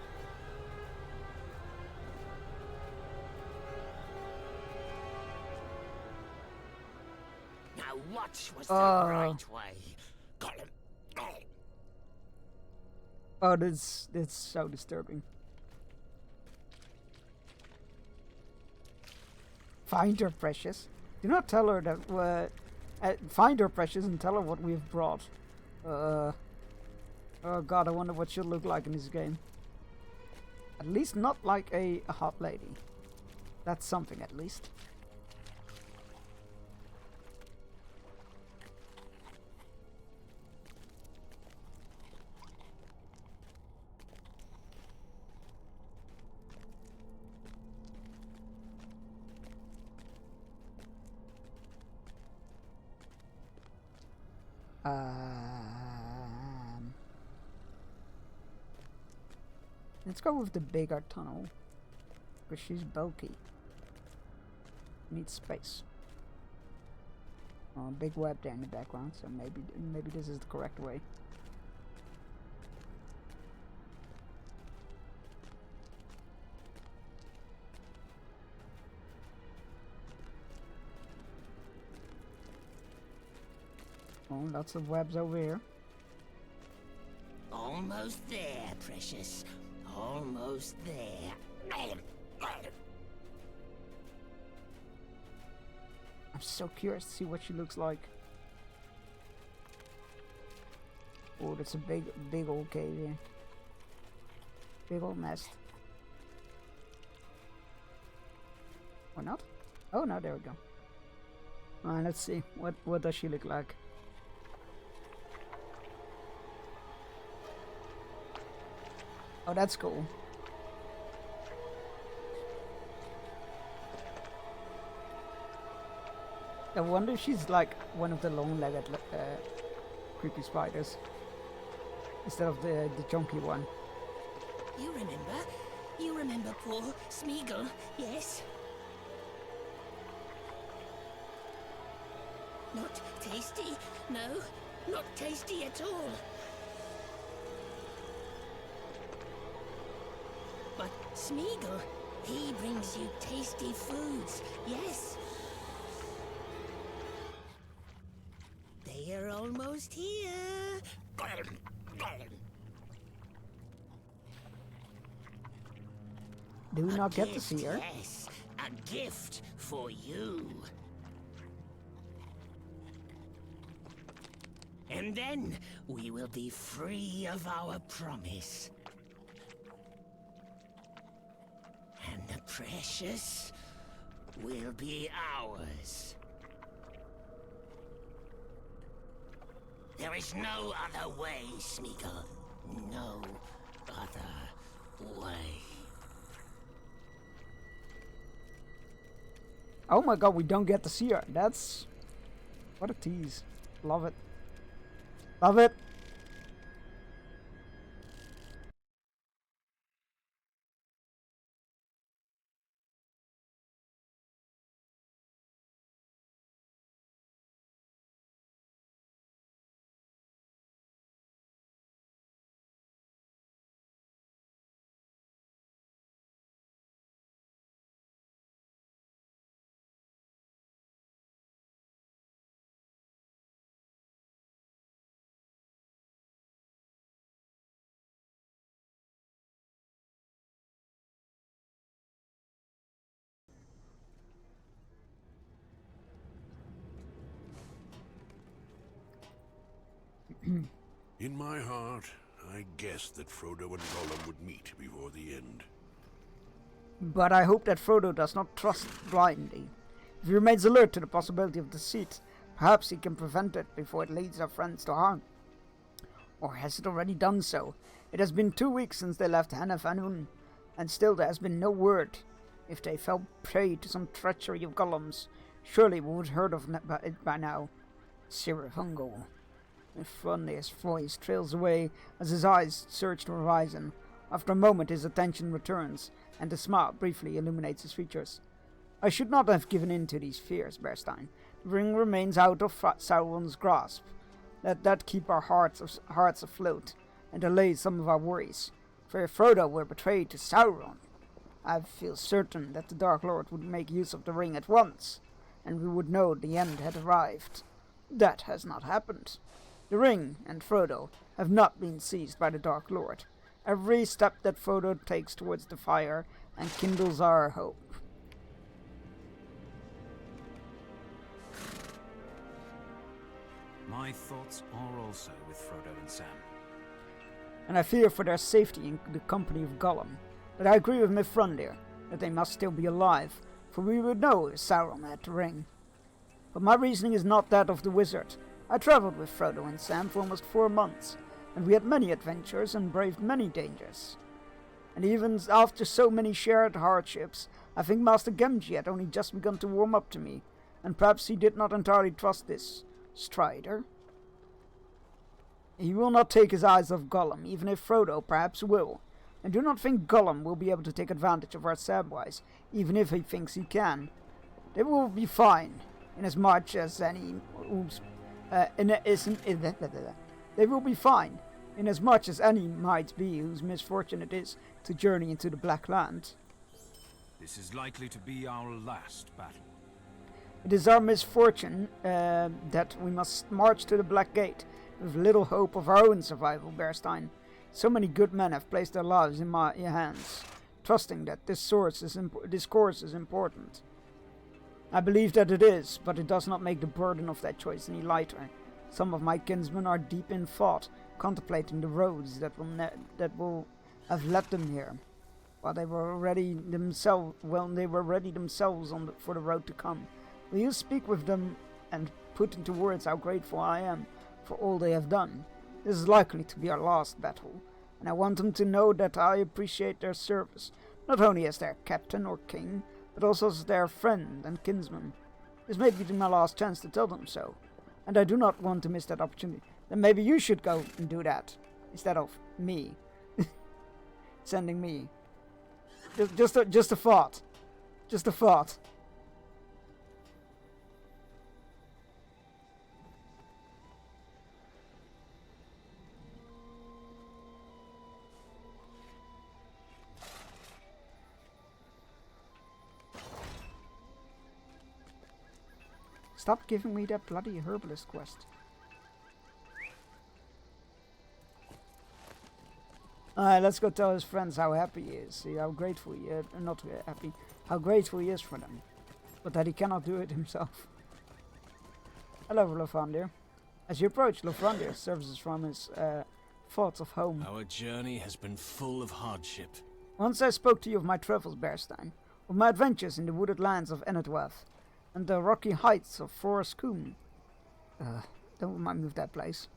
Now what was the right way? Gollum. Oh, that's so disturbing. Find her, precious. Do not tell her that. Find her, precious, and tell her what we've brought. Oh god, I wonder what she'll look like in this game. At least not like a hot lady. That's something, at least. Let's go with the bigger tunnel, because she's bulky. Needs space. Oh, big web there in the background, so maybe this is the correct way. Oh, lots of webs over here. Almost there, precious. Almost there. I'm so curious to see what she looks like. Oh, that's a big old cave here. Big old nest. Or not? Oh no, there we go. Alright, let's see. What does she look like? Oh, that's cool. I wonder if she's like one of the long-legged creepy spiders instead of the chunky one. You remember poor Smeagol, yes? Not tasty, no, not tasty at all. But Smeagol, he brings you tasty foods, yes? They are almost here. Do we not get to see her? Yes, a gift for you. And then we will be free of our promise. And the precious will be ours. There is no other way, Smeagol. No other way. Oh my god, we don't get to see her. That's... what a tease. Love it. Love it. In my heart, I guessed that Frodo and Gollum would meet before the end. But I hope that Frodo does not trust blindly. If he remains alert to the possibility of deceit, perhaps he can prevent it before it leads our friends to harm. Or has it already done so? It has been 2 weeks since they left Hanafanun, and still there has been no word. If they fell prey to some treachery of Gollum's, surely we would have heard of it by now. Cirith Ungol. Frondia's voice trails away as his eyes search the horizon. After a moment his attention returns, and a smile briefly illuminates his features. I should not have given in to these fears, Bearstein. The ring remains out of Sauron's grasp. Let that keep our hearts afloat, and allay some of our worries. For if Frodo were betrayed to Sauron, I feel certain that the Dark Lord would make use of the ring at once, and we would know the end had arrived. That has not happened. The ring and Frodo have not been seized by the Dark Lord. Every step that Frodo takes towards the fire and kindles our hope. My thoughts are also with Frodo and Sam. And I fear for their safety in the company of Gollum. But I agree with Mithrandir that they must still be alive, for we would know if Sauron had the ring. But my reasoning is not that of the wizard. I travelled with Frodo and Sam for almost 4 months, and we had many adventures and braved many dangers. And even after so many shared hardships, I think Master Gamgee had only just begun to warm up to me, and perhaps he did not entirely trust this Strider. He will not take his eyes off Gollum, even if Frodo perhaps will. I do not think Gollum will be able to take advantage of our Samwise, even if he thinks he can. They will be fine, inasmuch as any whose they will be fine, inasmuch as any might be whose misfortune it is to journey into the Black Land. This is likely to be our last battle. It is our misfortune that we must march to the Black Gate with little hope of our own survival, Bearstein. So many good men have placed their lives in my hands, trusting that this course is important. I believe that it is, but it does not make the burden of that choice any lighter. Some of my kinsmen are deep in thought, contemplating the roads that will have led them here, while they were ready themselves for the road to come. Will you speak with them and put into words how grateful I am for all they have done? This is likely to be our last battle, and I want them to know that I appreciate their service, not only as their captain or king, but also as their friend and kinsman. This may be my last chance to tell them so, and I do not want to miss that opportunity. Then maybe you should go and do that, instead of me. Sending me. Just a thought. Just a thought. Stop giving me that bloody herbalist quest. Let's go tell his friends how happy he is. See how grateful he is. Not happy. How grateful he is for them. But that he cannot do it himself. Hello, Lotharindir. As you approach, Lotharindir surfaces from his thoughts of home. Our journey has been full of hardship. Once I spoke to you of my travels, Bearstein. Of my adventures in the wooded lands of Enedwath. And the rocky heights of Forest Coombe. Don't remind me of that place.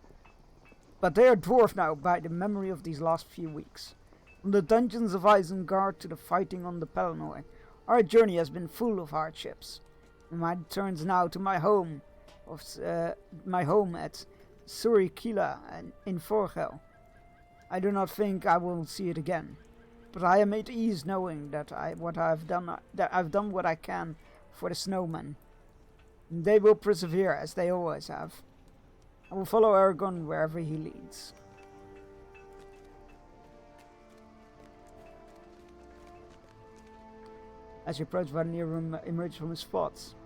But they are dwarfed now by the memory of these last few weeks. From the dungeons of Isengard to the fighting on the Pelennor, our journey has been full of hardships. And my turns now to my home at Surikila and in Forgel. I do not think I will see it again, but I am at ease knowing that I've done what I can for the snowmen. And they will persevere as they always have. I will follow Aragorn wherever he leads. As you approach Vanir emerges from his thoughts.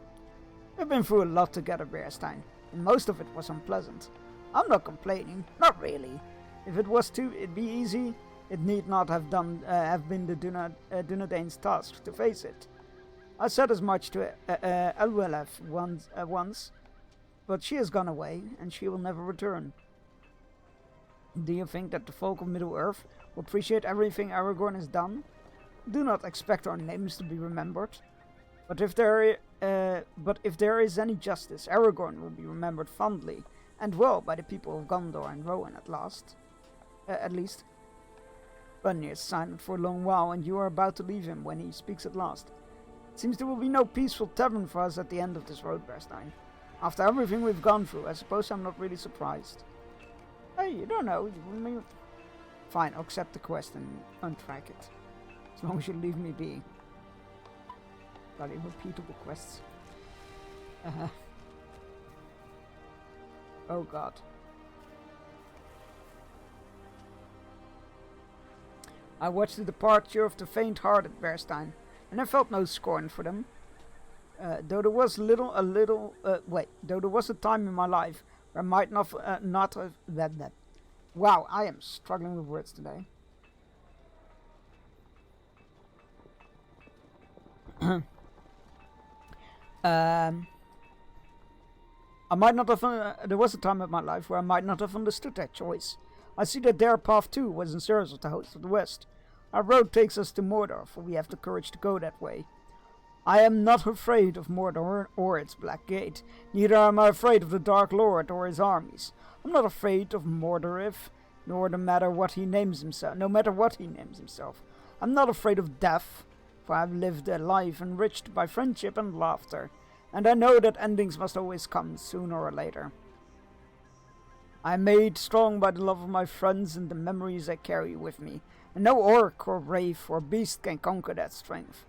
We've been through a lot together, Bearstein, and most of it was unpleasant. I'm not complaining, not really. If it was it'd be easy, it need not have been the Dunedain's task to face it. I said as much to Elweleth once, but she has gone away, and she will never return. Do you think that the folk of Middle-earth will appreciate everything Aragorn has done? Do not expect our names to be remembered. But if there is any justice, Aragorn will be remembered fondly, and well by the people of Gondor and Rohan at least. Vanir is silent for a long while, and you are about to leave him when he speaks at last. It seems there will be no peaceful tavern for us at the end of this road, Bearstein. After everything we've gone through, I suppose I'm not really surprised. Hey, you don't know. Fine, I'll accept the quest and untrack it. As long as you leave me be. Bloody repeatable quests. Oh god. I watched the departure of the faint-hearted, Bearstein, and I felt no scorn for them. Though there was a time in my life where I might not have that. Wow, I am struggling with words today. I might not have. There was a time in my life where I might not have understood that choice. I see that their path too was in service of the host of the West. Our road takes us to Mordor, for we have the courage to go that way. I am not afraid of Mordor or its Black Gate. Neither am I afraid of the Dark Lord or his armies. I'm not afraid of Mordorith, nor no matter what he names himself. I'm not afraid of death, for I've lived a life enriched by friendship and laughter, and I know that endings must always come sooner or later. I am made strong by the love of my friends and the memories I carry with me, and no orc or wraith or beast can conquer that strength.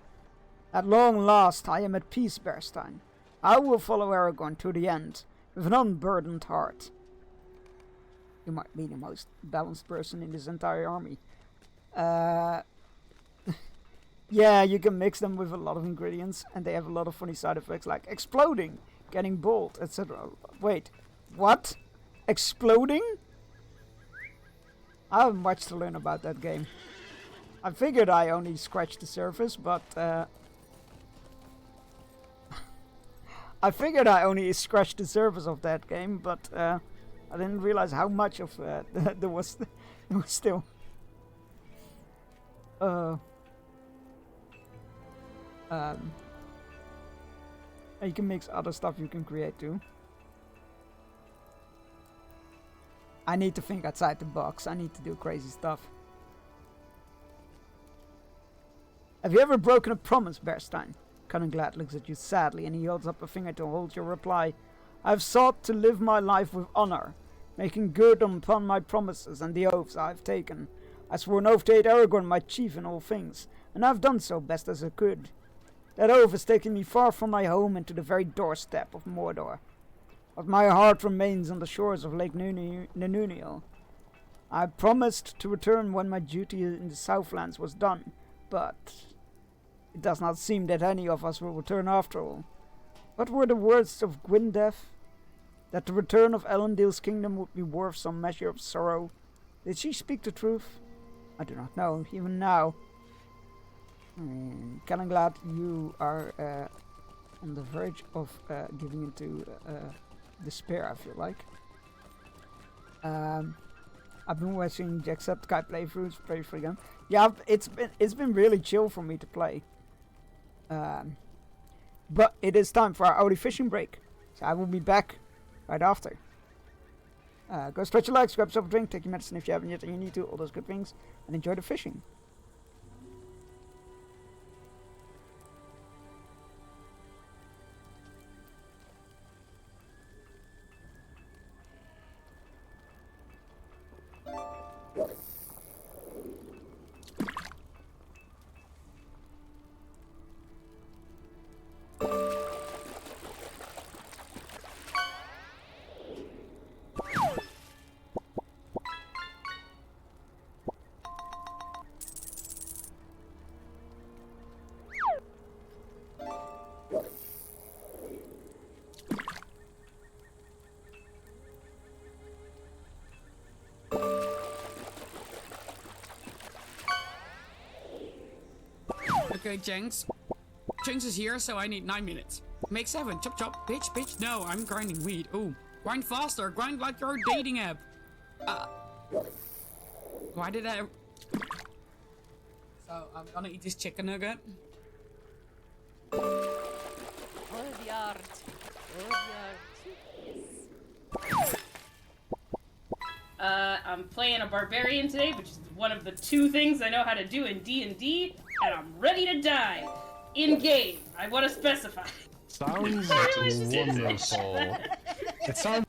At long last I am at peace, Berstein. I will follow Aragorn to the end, with an unburdened heart. You might be the most balanced person in this entire army. Yeah, you can mix them with a lot of ingredients, and they have a lot of funny side effects like exploding, getting bold, etc. Wait, what? Exploding? I have much to learn about that game. I figured I only scratched the surface, but I figured I only scratched the surface of that game, but I didn't realize how much of there was still. You can mix other stuff you can create too. I need to think outside the box. I need to do crazy stuff. Have you ever broken a promise, Berstein? Cunninglad looks at you sadly, and he holds up a finger to hold your reply. I have sought to live my life with honor, making good upon my promises and the oaths I have taken. I swore an oath to aid Aragorn, my chief in all things, and I have done so best as I could. That oath has taken me far from my home and to the very doorstep of Mordor. But my heart remains on the shores of Lake Nununiel. I promised to return when my duty in the Southlands was done, but it does not seem that any of us will return after all. What were the words of Gwyndef? That the return of Elendil's kingdom would be worth some measure of sorrow. Did she speak the truth? I do not know, even now. Cunninglad, you are on the verge of giving into despair, I feel like. I've been watching Jacksepticeye playthroughs again. Yeah, it's been really chill for me to play. But it is time for our Audi fishing break. So I will be back right after. Go stretch your legs, grab yourself a drink, take your medicine if you haven't yet and you need to, all those good things, and enjoy the fishing. Okay, Jenks. Jenks is here, so I need 9 minutes. Make 7. Chop chop. Bitch. No, I'm grinding weed. Ooh. Grind faster. Grind like your dating app. Why did I... So, I'm gonna eat this chicken nugget. Olbjart. I'm playing a barbarian today, which is one of the 2 things I know how to do in D&D, and I'm ready to die. In game, I want to specify. Sounds wonderful. It sounds.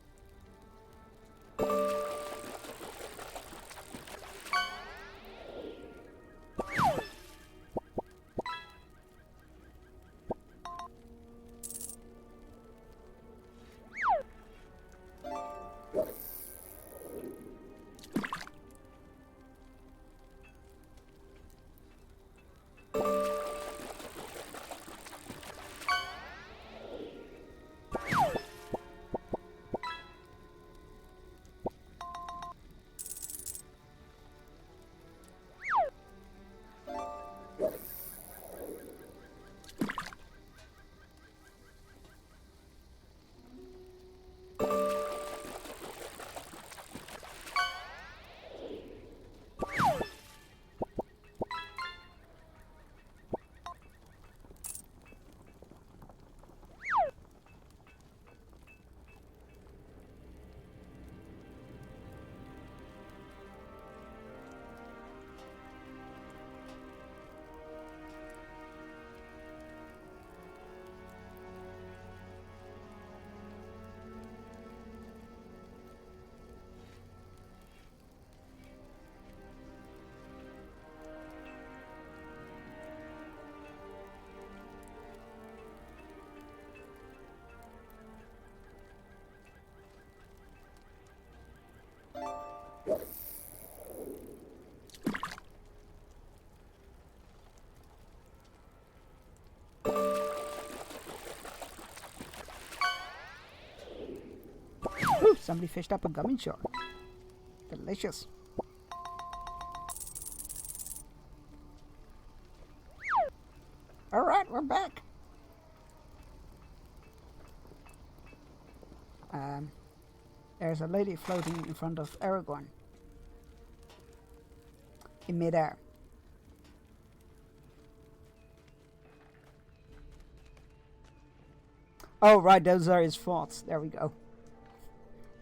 Somebody fished up a gummy shark. Delicious. Alright, we're back. There's a lady floating in front of Aragorn. In midair. Oh, right, those are his thoughts. There we go.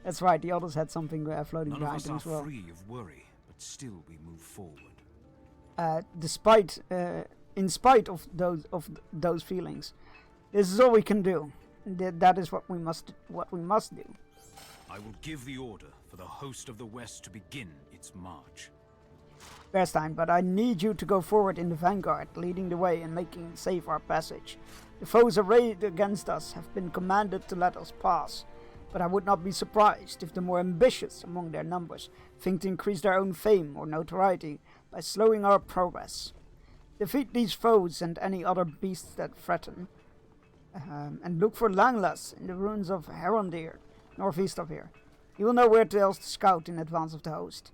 That's right, the others had something floating None of behind us them are as well. free of worry, but still we move forward. In spite of those feelings, this is all we can do. That is what we must do. I will give the order for the host of the West to begin its march. Bearstein, but I need you to go forward in the vanguard, leading the way and making safe our passage. The foes arrayed against us have been commanded to let us pass, but I would not be surprised if the more ambitious among their numbers think to increase their own fame or notoriety by slowing our progress. Defeat these foes and any other beasts that threaten, and look for Langlas in the ruins of Herondir, northeast of here. You will know where else to scout in advance of the host.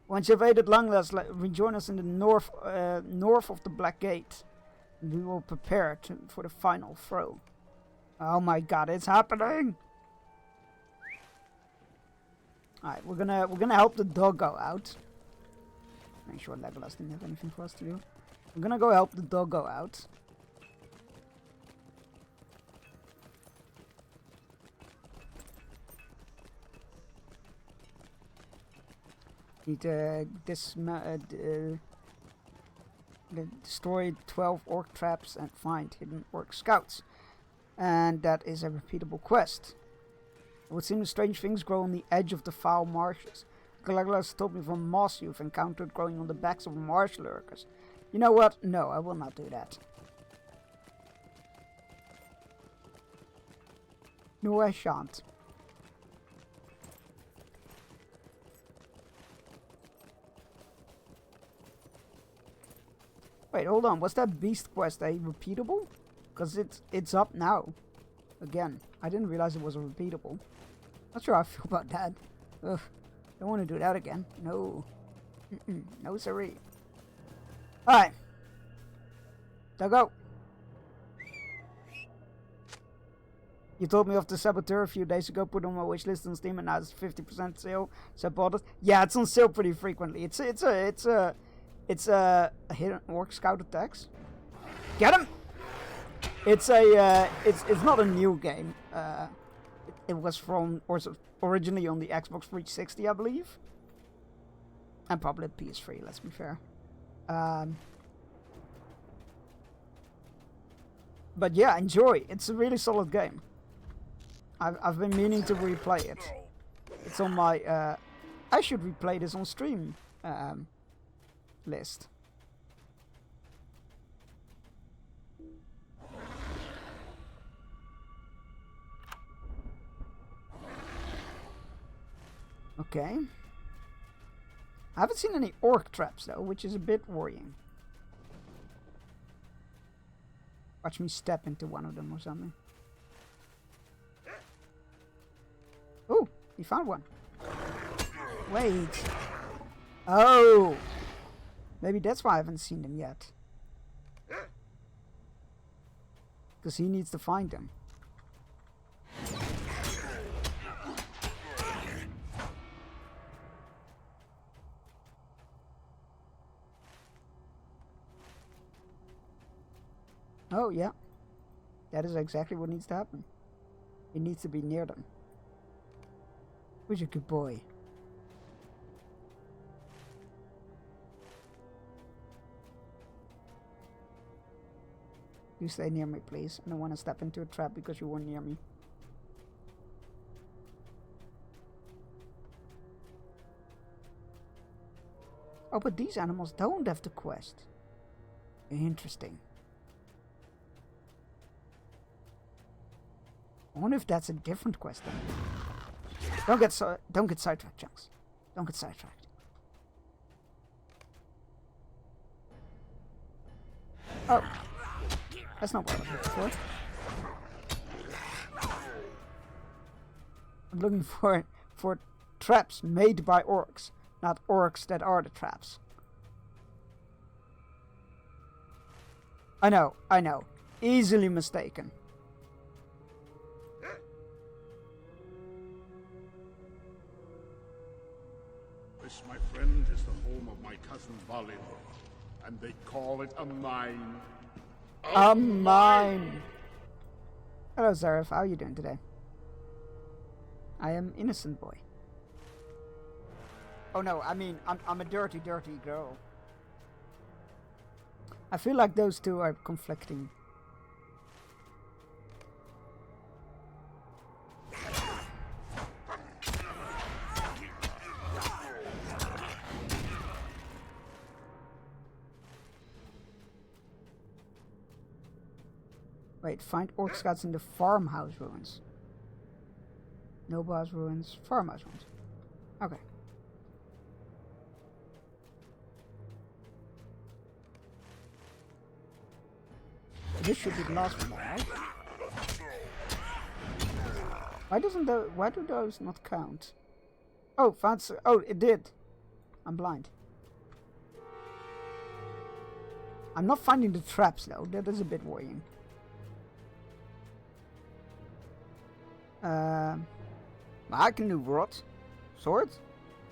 Once you've aided Langlas, rejoin us in the north of the Black Gate, and we will prepare for the final throw. Oh my god, it's happening! Alright, we're gonna help the doggo out. Make sure Legolas didn't have anything for us to do. We're gonna go help the doggo out. Need to destroy 12 orc traps and find hidden orc scouts. And that is a repeatable quest. It would seem strange things grow on the edge of the foul marshes. Legolas told me from moss you've encountered growing on the backs of marsh lurkers. You know what? No, I will not do that. No, I shan't. Wait, hold on. Was that beast quest a repeatable? Because it's up now. Again, I didn't realize it was a repeatable. Not sure how I feel about that. Ugh. Don't want to do that again. No. No, siree. Alright. Doggo. You told me of the Saboteur a few days ago, put on my wish list on Steam, and now it's 50% sale. So I bought it. Yeah, it's on sale pretty frequently. It's a hidden orc scout attacks. Get him! It's not a new game. It was originally on the Xbox 360, I believe, and probably PS3. Let's be fair. But yeah, enjoy. It's a really solid game. I've been meaning to replay it. It's on my I should replay this on stream list. Okay. I haven't seen any orc traps though, which is a bit worrying. Watch me step into one of them or something. Oh, he found one. Wait. Oh. Maybe that's why I haven't seen them yet. Because he needs to find them. Oh, yeah. That is exactly what needs to happen. It needs to be near them. Who's a good boy? You stay near me, please. I don't want to step into a trap because you weren't near me. Oh, but these animals don't have the quest. Interesting. I wonder if that's a different quest then. Don't get sidetracked, Chunks. Don't get sidetracked. Oh. That's not what I was looking for. I'm looking for traps made by orcs, not orcs that are the traps. I know. Easily mistaken. This, my friend, is the home of my cousin Balin, and they call it a mine. A mine! Hello, Zareth. How are you doing today? I am innocent boy. Oh no, I mean, I'm a dirty, dirty girl. I feel like those two are conflicting. Wait, find orc scouts in the farmhouse ruins. Nobles ruins, farmhouse ruins. Okay. This should be the last one, right? Why do those not count? Oh, fancy. Oh, it did. I'm blind. I'm not finding the traps though. That is a bit worrying. I can do words, swords,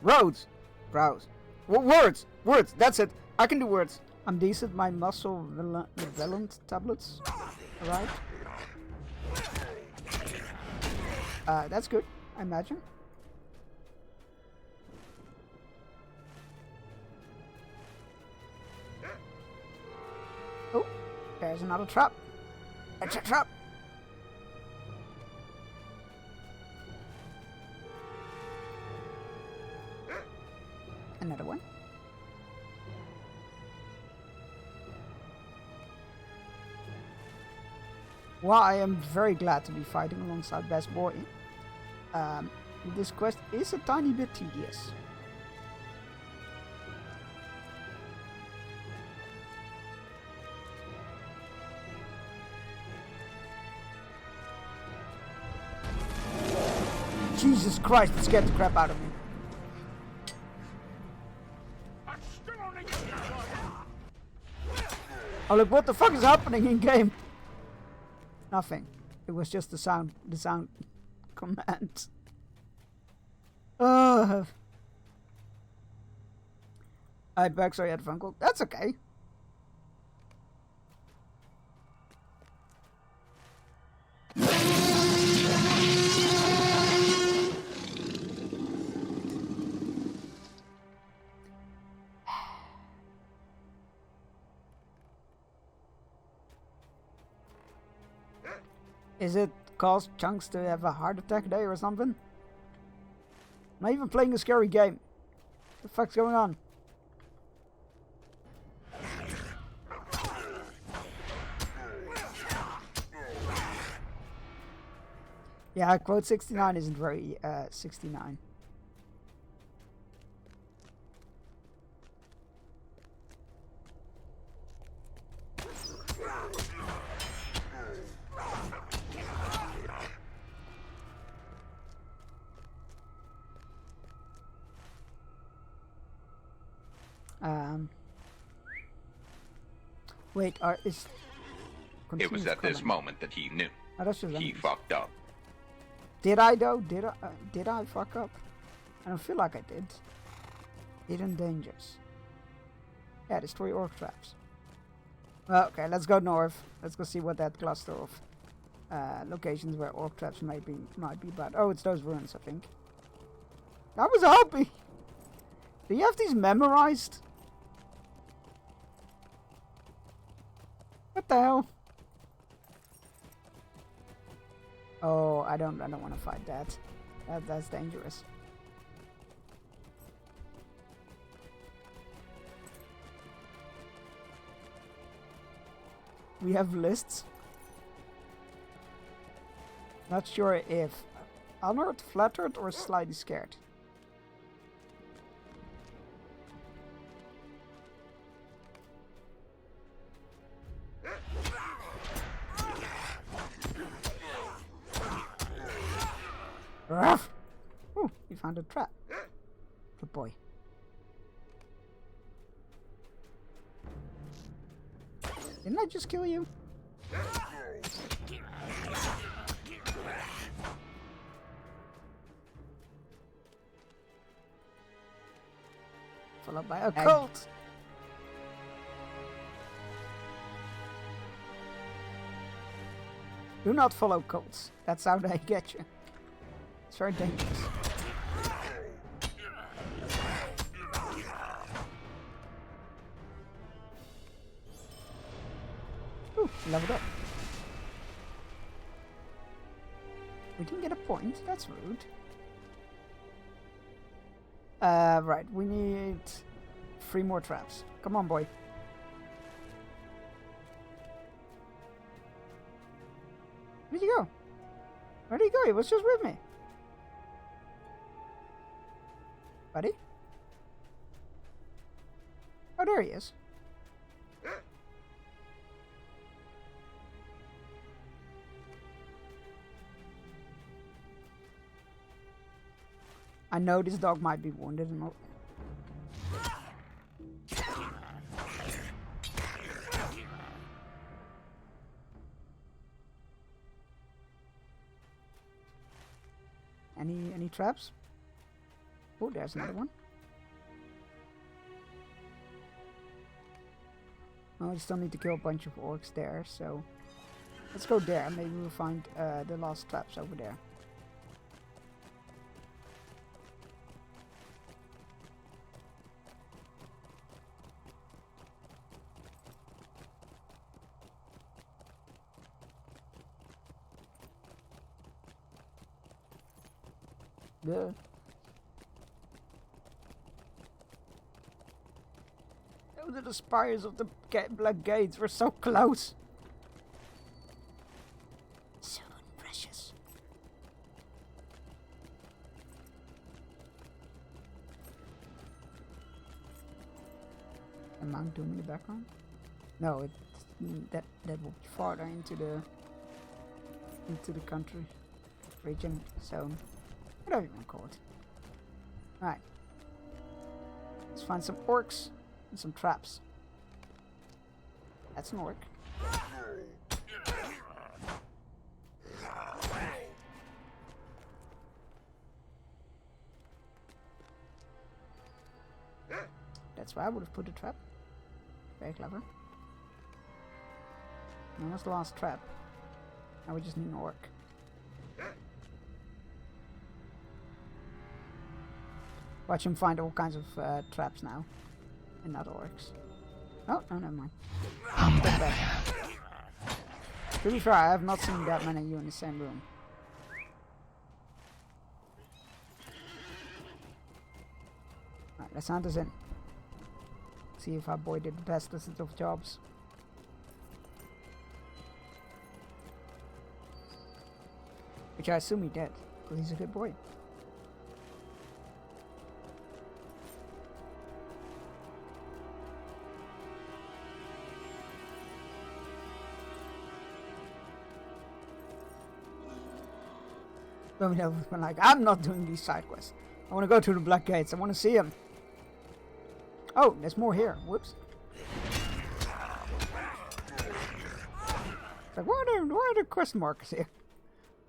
roads, brows, words. That's it. I can do words. I'm decent. My muscle relevant tablets. Alright. That's good, I imagine. Oh, there's another trap. It's a trap. Another one. Well, I am very glad to be fighting alongside Best Boy. This quest is a tiny bit tedious. Jesus Christ, it scared the crap out of me. Oh look, what the fuck is happening in game? Nothing. It was just the sound command. I backstory had a phone call. That's okay. Is it cause Chunks to have a heart attack day or something? I'm not even playing a scary game. What the fuck's going on? Yeah, quote 69 isn't very 69. Wait, is... It was at this moment that he knew. He fucked up. Did I though? Did I fuck up? I don't feel like I did. Hidden dangers. Yeah, destroy orc traps. Well, okay, let's go north. Let's go see what that cluster of locations where orc traps might be bad. Oh, it's those ruins, I think. I was happy. Do you have these memorized? What the hell? Oh, I don't want to fight that. That's dangerous. We have lists. Not sure if honored, flattered, or slightly scared. Ruff! Ooh, he We found a trap. Good boy. Didn't I just kill you? Followed by a cult. Do not follow cults. That's how they get you. It's very dangerous. Ooh, leveled up. We didn't get a point. That's rude. Right. We need 3 more traps. Come on, boy. Where'd you go? Where'd he go? He was just with me. Buddy? Oh, there he is. I know this dog might be wounded and all. Any traps? Oh, there's another one. Oh, we still need to kill a bunch of orcs there, so let's go there. Maybe we'll find the last traps over there. Yeah. Those are the spires of the Black Gates. We're so close. Soon, precious. A Mount Doom in the background? No, that will be farther into the country, region, zone. Whatever you want to call it. Alright. Let's find some orcs and some traps. That's an orc. That's where I would have put a trap. Very clever. And that's the last trap. Now we just need an orc. Watch him find all kinds of traps now. And not orcs. Oh, no, never mind. Back. To be fair, I have not seen that many of you in the same room. Alright, let's hunt us in. See if our boy did the bestest of jobs. Which I assume he did, because he's a good boy. Let me know when like, I'm not doing these side quests. I want to go to the Black Gates. I want to see him. Oh, there's more here. Whoops. It's like, why are there quest markers here?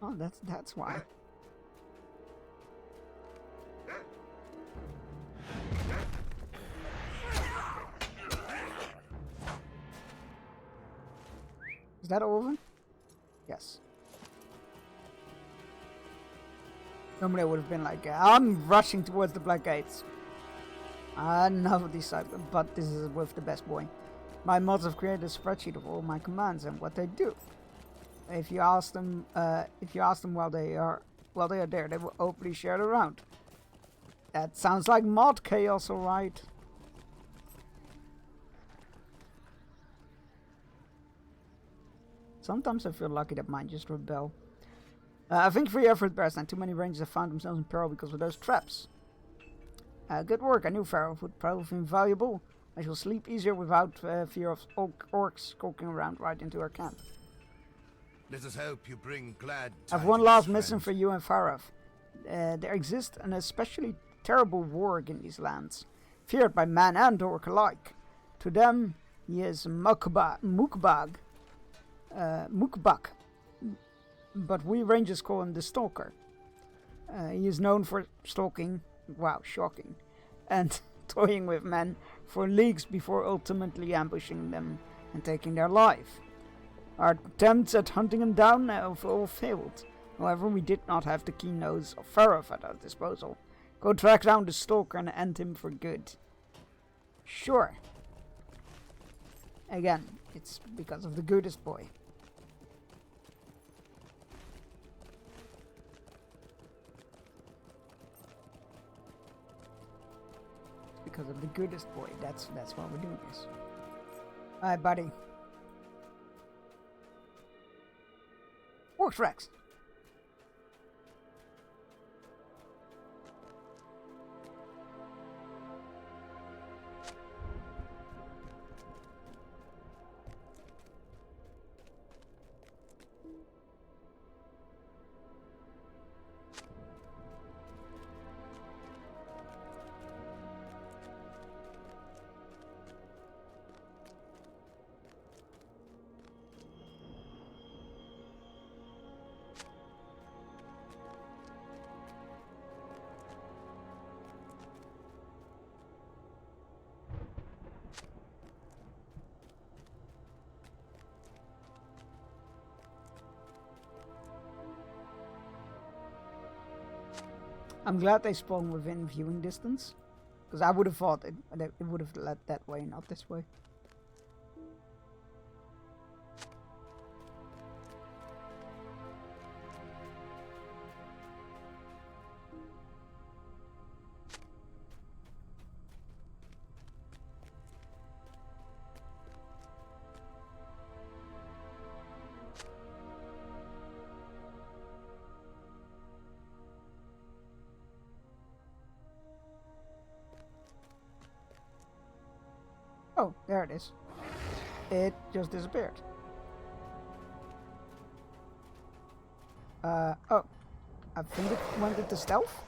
Oh, that's why. Is that all of them? Yes. Normally I would have been like, I'm rushing towards the Black Gates. I know this side, but this is with the best boy. My mods have created a spreadsheet of all my commands and what they do. If you ask them while they are there, they will openly share it around. That sounds like mod chaos, alright. Sometimes I feel lucky that mine just rebel. I think free effort bears and too many rangers have found themselves in peril because of those traps. Good work, I knew Pharaoh would prove invaluable. I shall sleep easier without fear of orcs skulking around right into our camp. Let us hope you bring glad tidings, I've one last friend. mission for you and Pharaoh. there exists an especially terrible warg in these lands, feared by man and orc alike. To them, he is Mukbak, but we rangers call him the Stalker. He is known for stalking, wow, shocking, and toying with men for leagues before ultimately ambushing them and taking their life. Our attempts at hunting him down have all failed. However, we did not have the keen nose of Ferroth at our disposal. Go track down the Stalker and end him for good. Sure. Again, it's because of the goodest boy. Because of the goodest boy. That's why we're doing this. Alright, buddy. Works, Rex. I'm glad they spawn within viewing distance, because I would have thought it would have led that way, not this way. Oh, there it is. It just disappeared. Oh. I think it went into stealth.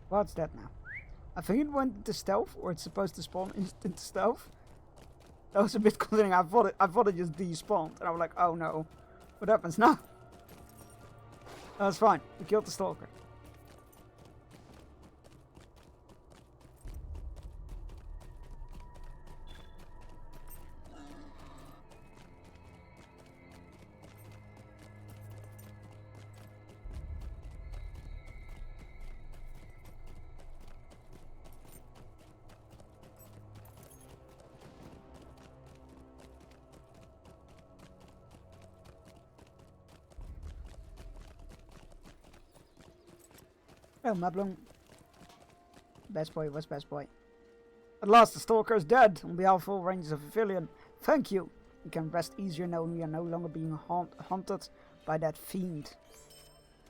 What's that now? I think it went into stealth, or it's supposed to spawn into stealth. That was a bit concerning. I thought it just despawned, and I was like, oh no. What happens now? That's fine. We killed the Stalker. Oh, Mablung. Best boy, what's best boy? At last the Stalker is dead. On behalf of all Rangers of Aphelion, thank you. You can rest easier knowing we are no longer being haunted by that fiend.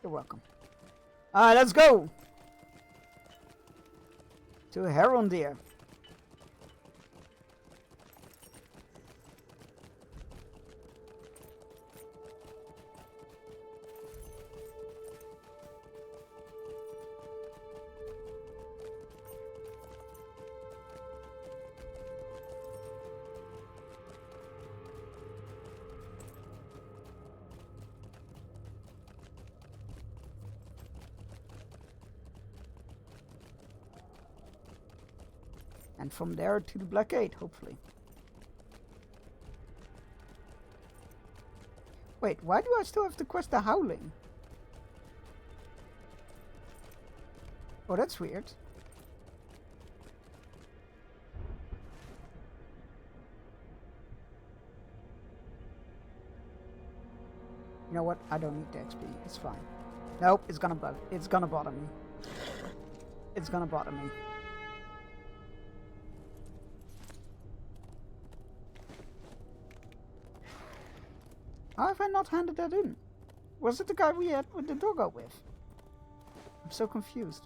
You're welcome. Alright, let's go! To Herondir. And from there to the Black Gate, hopefully. Wait, why do I still have to quest the Howling? Oh, that's weird. You know what? I don't need the XP. It's fine. Nope, it's gonna bug. It's gonna bother me. It's gonna bother me. How have I not handed that in? Was it the guy we had with the doggo with? I'm so confused.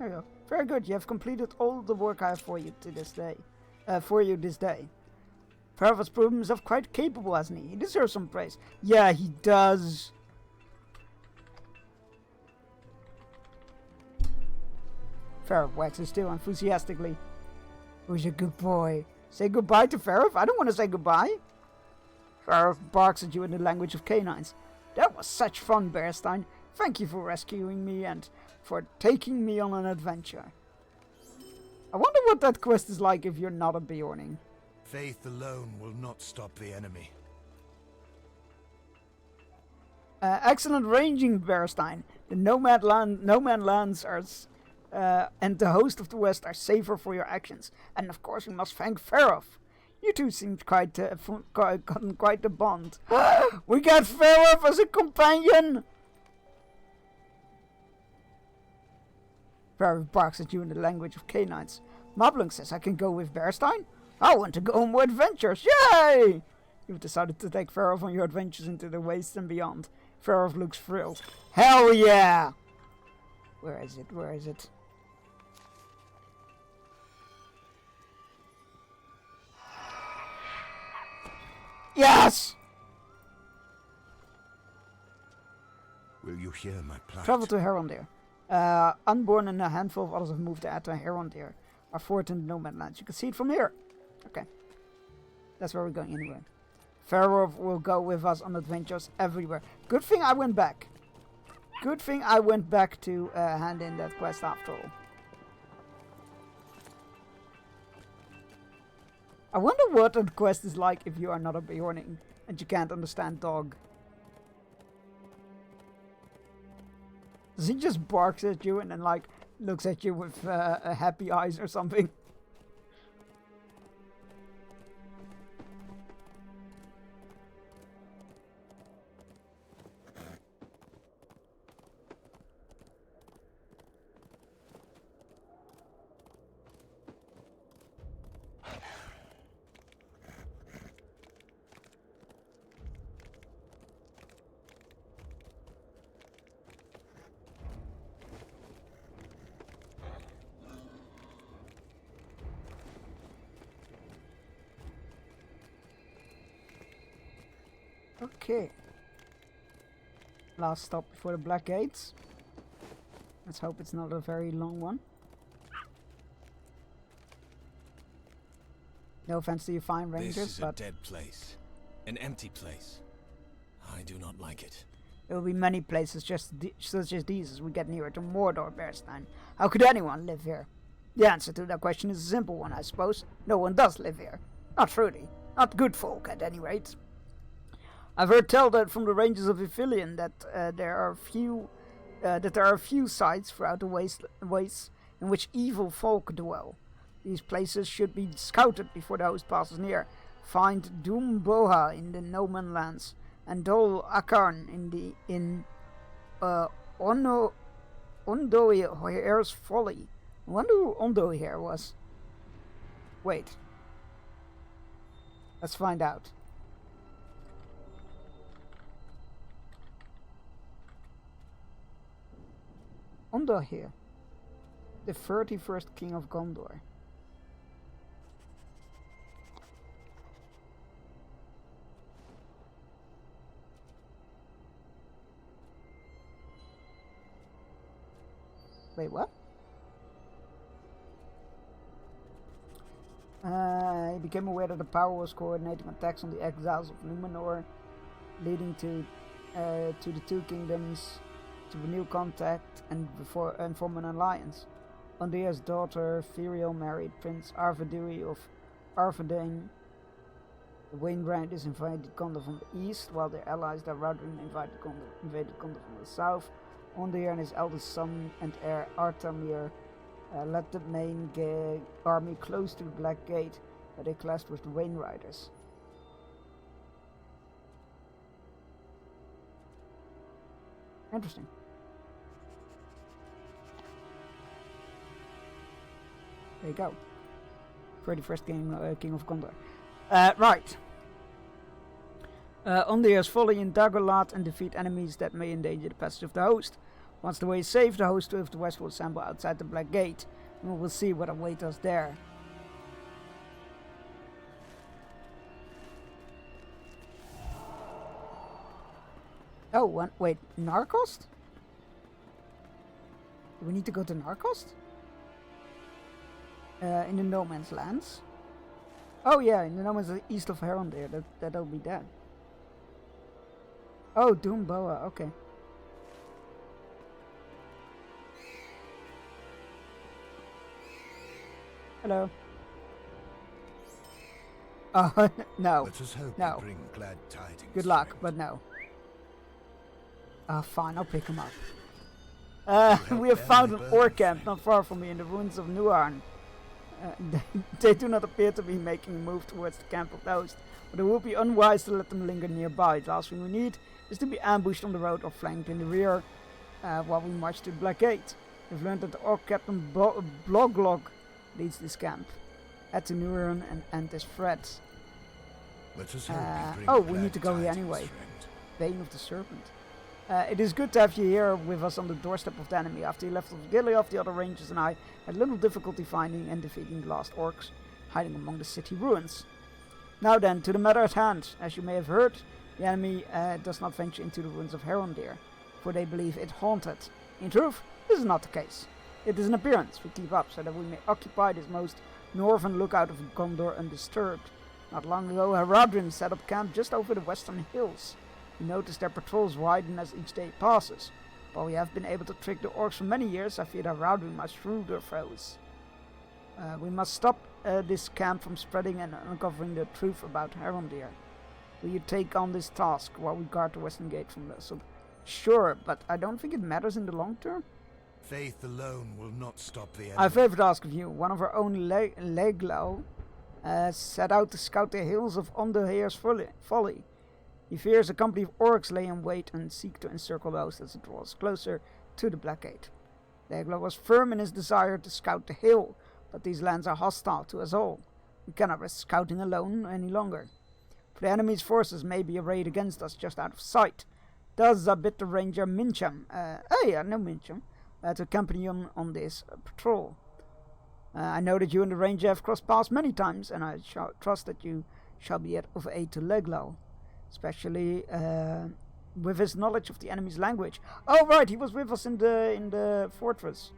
There you go. Very good. You have completed all the work I have for you to this day. This day. Ferov has proven himself quite capable, hasn't he? He deserves some praise. Yeah, he does. Ferov wags his tail enthusiastically. Who's a good boy? Say goodbye to Ferov? I don't want to say goodbye. Ferov barks at you in the language of canines. That was such fun, Bearstein. Thank you for rescuing me and for taking me on an adventure. I wonder what that quest is like if you're not a Bjorning. Faith alone will not stop the enemy. Excellent ranging, Bearstein. The Nomad lands are, and the host of the West are safer for your actions. And of course, we must thank Ferov. You two seemed gotten quite a bond. We got Ferov as a companion. Ferov barks at you in the language of canines. Moblung says I can go with Bearstein. I want to go on more adventures. Yay! You've decided to take Ferov on your adventures into the wastes and beyond. Ferov looks thrilled. Hell yeah! Where is it? Where is it? Yes! Will you hear my plight? Travel to Herondir. Unborn and a handful of others have moved to Herondir. Our fort in the Nomad lands. You can see it from here. Okay. That's where we're going anyway. Ferov will go with us on adventures everywhere. Good thing I went back. Good thing I went back to hand in that quest after all. I wonder what that quest is like if you are not a Bjorning and you can't understand dog. Does he just barks at you and then like looks at you with happy eyes or something? Okay. Last stop before the Black Gates. Let's hope it's not a very long one. No offense to you fine rangers, This is but a dead place. An empty place. I do not like it. there will be many places such as these as we get nearer to Mordor, Bearstein. How could anyone live here? The answer to that question is a simple one, I suppose. No one does live here. Not truly. Not good folk, at any rate. I've heard tell that from the ranges of Ithilien that there are a few sites throughout the wastes in which evil folk dwell. These places should be scouted before the host passes near. Find Doom Boha in the Noman lands, and Dol Akarn in Ondohir's Folly. I wonder who Ondohir was. Wait. Let's find out. Ondohir, the 31st king of Gondor. Wait, what? He became aware that the power was coordinating attacks on the exiles of Numenor, leading to the two kingdoms to renew contact and form an alliance. Ondir's daughter Firiel married Prince Arvedui of Arvedane. The Wainriders invaded Gondor from the east, while their allies Daradrin invaded Gondor from the south. Ondir and his eldest son and heir Artamir led the main army close to the Black Gate, where they clashed with the Wainriders. Interesting. There you go. 31st king of Gondor. Right. Ondir's folly in Dagorlad and defeat enemies that may endanger the passage of the host. Once the way is safe, the host of the West will assemble outside the Black Gate, and we will see what awaits us there. Oh, wait, Narcost? Do we need to go to Narcost? In the No Man's Lands? Oh yeah, in the No Man's east of Herondir, that'll be that. Oh, Doomboa, okay. Hello. No. Let us hope No. you bring glad tidings. Good luck, but no. Fine, I'll pick him up. We have found an orc camp not far from me in the ruins of Nuarn. They do not appear to be making a move towards the camp of the host, but it would be unwise to let them linger nearby. The last thing we need is to be ambushed on the road or flanked in the rear while we march to the Black Gate. We've learned that the orc captain Bloglog leads this camp. Head to Nuarn and end this threat. Let us hope you bring we need to go here tidings, anyway. friend. Bane of the Serpent. It is good to have you here with us on the doorstep of the enemy. After you left of Gilead, the other rangers and I had little difficulty finding and defeating the last orcs hiding among the city ruins. Now then, to the matter at hand. As you may have heard, the enemy does not venture into the ruins of Herondir, for they believe it haunted. In truth, this is not the case. It is an appearance we keep up so that we may occupy this most northern lookout of Gondor undisturbed. Not long ago, Haradrim set up camp just over the western hills. We noticed their patrols widen as each day passes. While we have been able to trick the orcs for many years, I fear that Haradrim must shrewd their foes. We must stop this camp from spreading and uncovering the truth about Herondir. Will you take on this task while we guard the western gate from the sub? Sure, but I don't think it matters in the long term. Faith alone will not stop the enemy. I favor to ask of you. One of our own Leglau set out to scout the hills of Onderheer's Folly. He fears a company of orcs lay in wait and seek to encircle the host as it draws closer to the Black Gate. Leglau was firm in his desire to scout the hill, but these lands are hostile to us all. We cannot risk scouting alone any longer. For the enemy's forces may be arrayed against us just out of sight. Thus I bid the ranger Mincham, Mincham, to accompany you on this patrol. I know that you and the ranger have crossed paths many times, and I trust that you shall be of aid to Leglau, especially with his knowledge of the enemy's language. Oh right, he was with us in the fortress.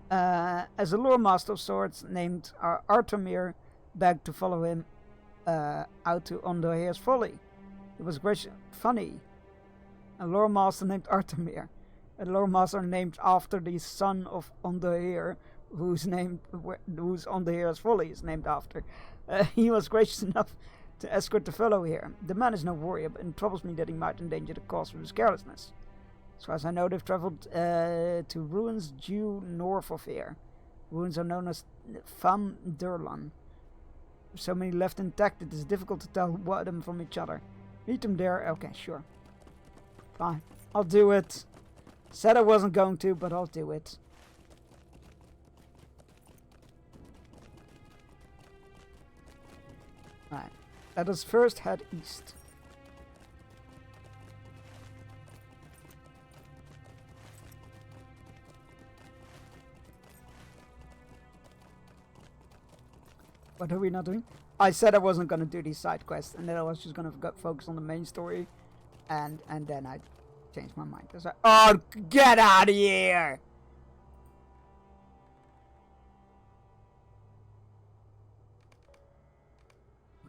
As a lore master of swords named Artemir begged to follow him out to Onderheer's Folly. It was funny. A lore master named Artemir. A lore master named after the son of Onderheer, whose Onderheer's Folly is named after. He was gracious enough to escort the fellow here. The man is no warrior, but it troubles me that he might endanger the cause with his carelessness. As far as I know, they've traveled to ruins due north of here. Ruins are known as Fam Durlan. With so many left intact, it is difficult to tell them from each other. Meet them there? Okay, sure. Fine. I'll do it. Said I wasn't going to, but I'll do it. Right. Let us first head east. What are we not doing? I said I wasn't going to do these side quests, and then I was just going to focus on the main story, and then I changed my mind. I was like, oh, get out of here!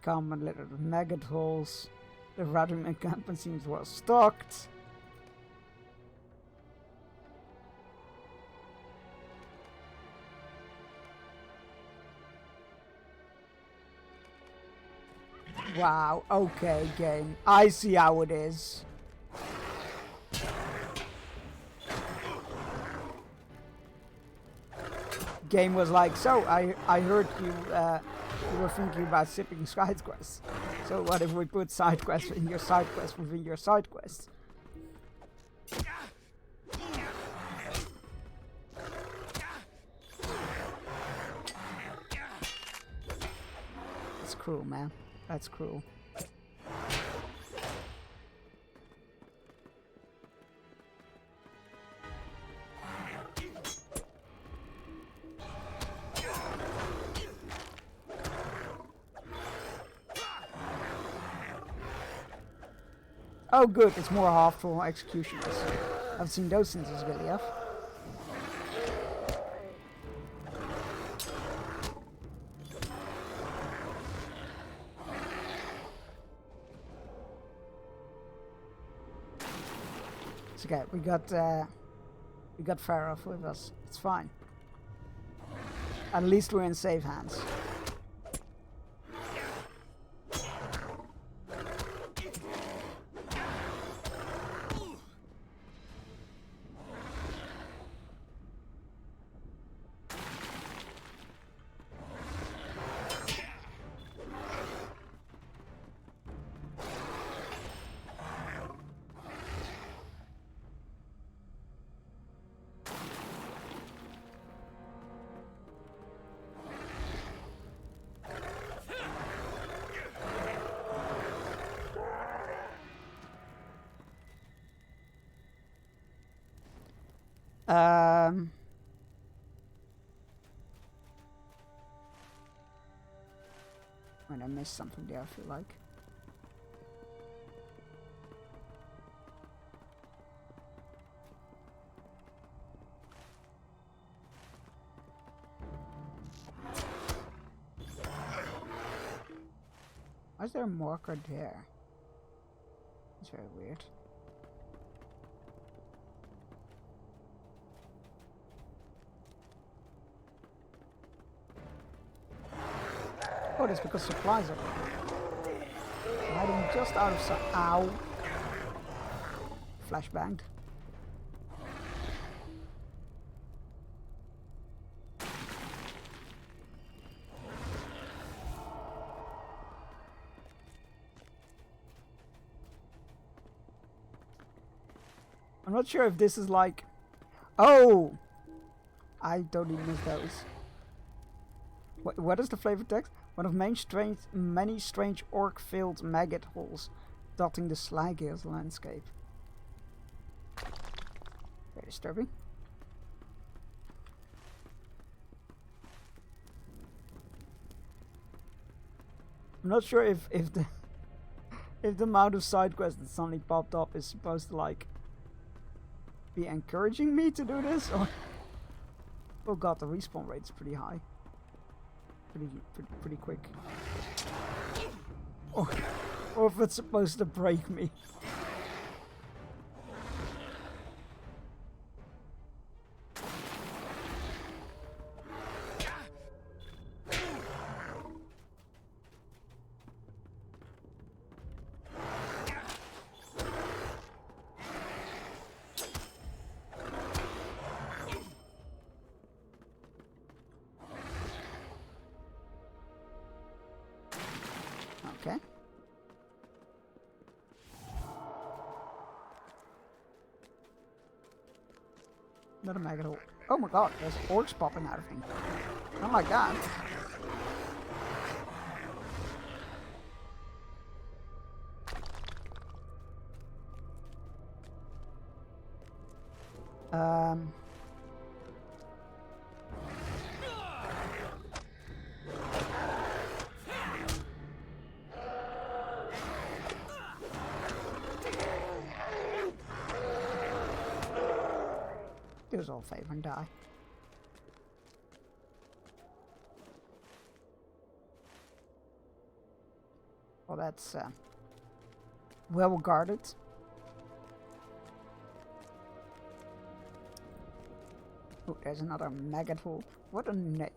Common littered with maggot holes. The Radrim encampment seems well stocked. Wow, okay, game. I see how it is. Game was like, so I heard you were thinking about skipping side quests. So what if we put side quests in your side quests within your side quests? That's cruel, man. That's cruel. Oh good, it's more half-full executioners. I've seen those since this video. It's okay, we got Farah with us. It's fine. At least we're in safe hands. When I missed something there, I feel like. Why is there a marker there? It's very weird. Oh, that's because supplies are hiding just out of sight. Ow. Flashbanged. I'm not sure if this is like... Oh! I totally missed those. What is the flavor text? One of many strange orc-filled maggot holes dotting the Slagales landscape. Very disturbing. I'm not sure if the amount of side quests that suddenly popped up is supposed to like be encouraging me to do this, or oh god, the respawn rate is pretty high. Pretty quick. Or if it's supposed to break me. Okay. Another maggot hole. Oh my god, there's orcs popping out of him. Oh my god. Do us all a favor and die. Well, that's well guarded. Oh, there's another maggot hole. What a net.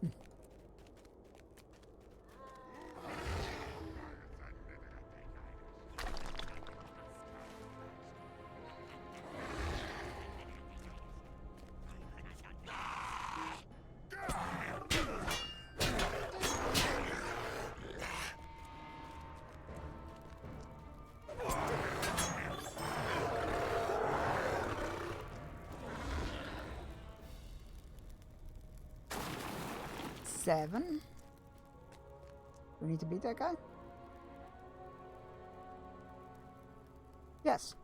Seven. We need to beat that guy? Yes.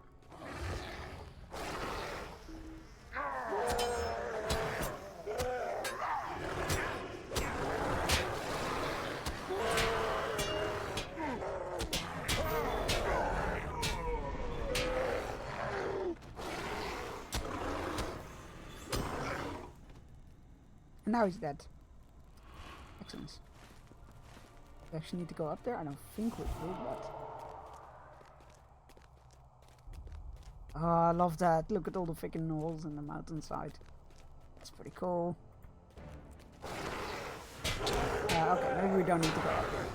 Now he's dead. Excellent. We actually need to go up there? I don't think we do, but... Oh, I love that. Look at all the freaking holes in the mountainside. That's pretty cool. Okay, maybe we don't need to go up there.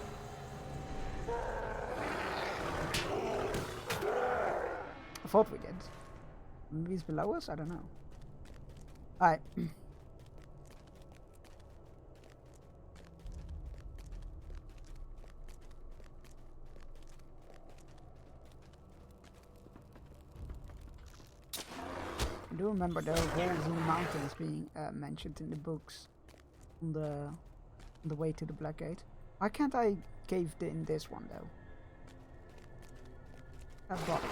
I thought we did. Maybe he's below us? I don't know. Alright. I do remember those holes in the mountains being mentioned in the books on the way to the Black Gate. Why can't I cave in this one though? I've got it.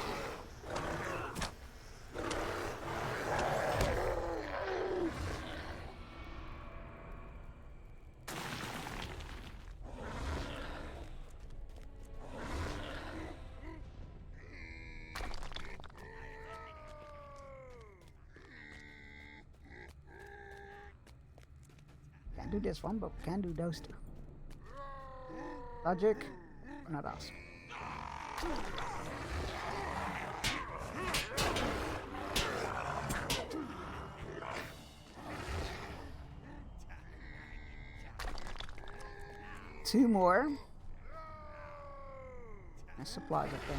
Can't do this one, but we can do those two. Logic, or not us. Two more. There's supplies up there.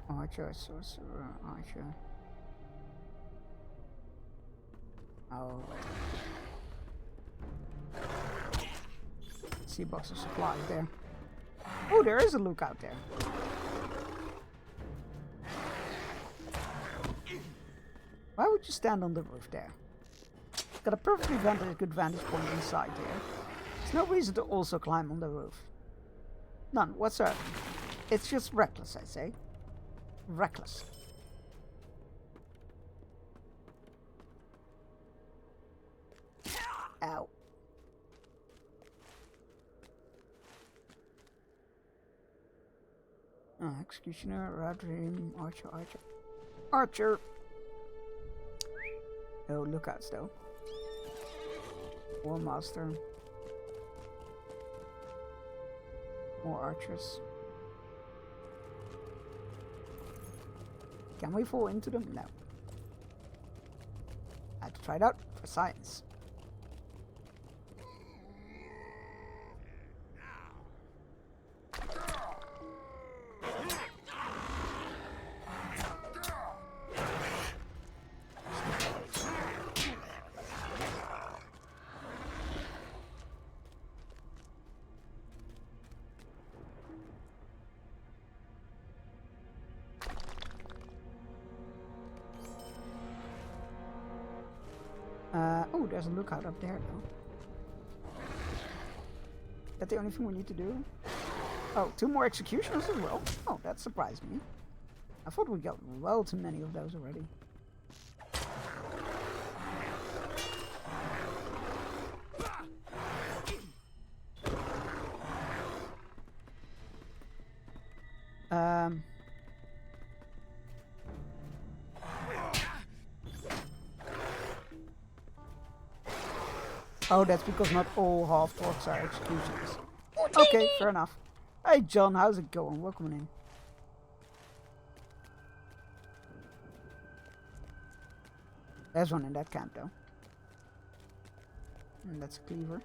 Archer, sorcerer, archer. Oh, wait. See a box of supplies there. Oh, there is a lookout there. Why would you stand on the roof there? Got a perfectly good vantage point inside here. There's no reason to also climb on the roof. None whatsoever. It's just reckless, I say. Reckless. Ow. Executioner, Radrim, Archer, Archer. Archer! Oh, lookouts though. War Master. More archers. Can we fall into them? No. I had to try it out for science. Oh, there's a lookout up there though. Is that the only thing we need to do? Oh, 2 more executioners as well? Oh, that surprised me. I thought we got well too many of those already. Oh, that's because not all half-orcs are executions. Okay, fair enough. Hey John, how's it going? Welcome in. There's one in that camp though. And that's a cleaver.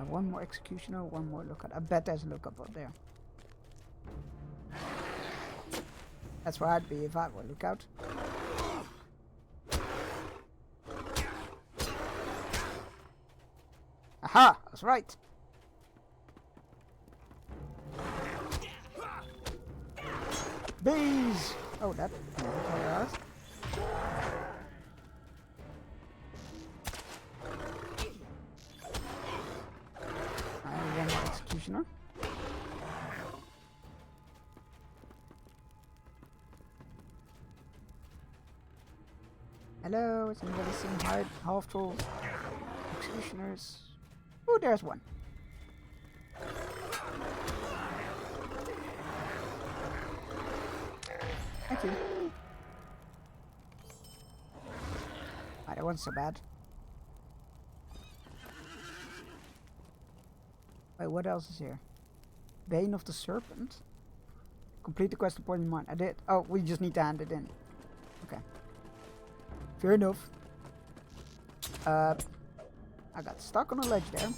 One more executioner, one more lookout. I bet there's a lookout up there. That's where I'd be if I were a lookout. Aha! I was right. Bees! Oh, that. executioner. Hello, is anybody seeing half trolls? Executioners. Oh, there's one. Thank you. Ah, that wasn't so bad. Wait, what else is here? Bane of the Serpent. Complete the quest according to mine. I did. Oh, we just need to hand it in. Okay. Fair enough. I got stuck on a ledge there.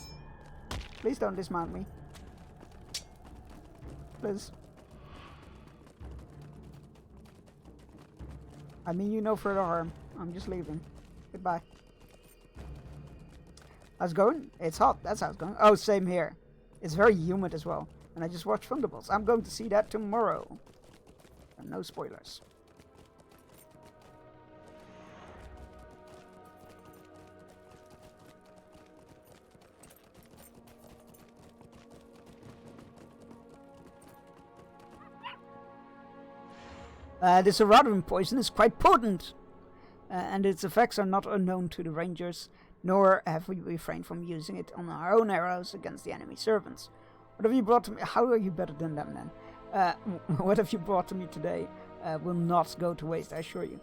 Please don't dismount me. Please. I mean you no further harm. I'm just leaving. Goodbye. How's it going? It's hot. That's how it's going. Oh, same here. It's very humid as well. And I just watched Thunderbolts. I'm going to see that tomorrow. And no spoilers. This Aradrin poison is quite potent, and its effects are not unknown to the Rangers, nor have we refrained from using it on our own arrows against the enemy servants. What have you brought to me? How are you better than them then? What have you brought to me today will not go to waste, I assure you.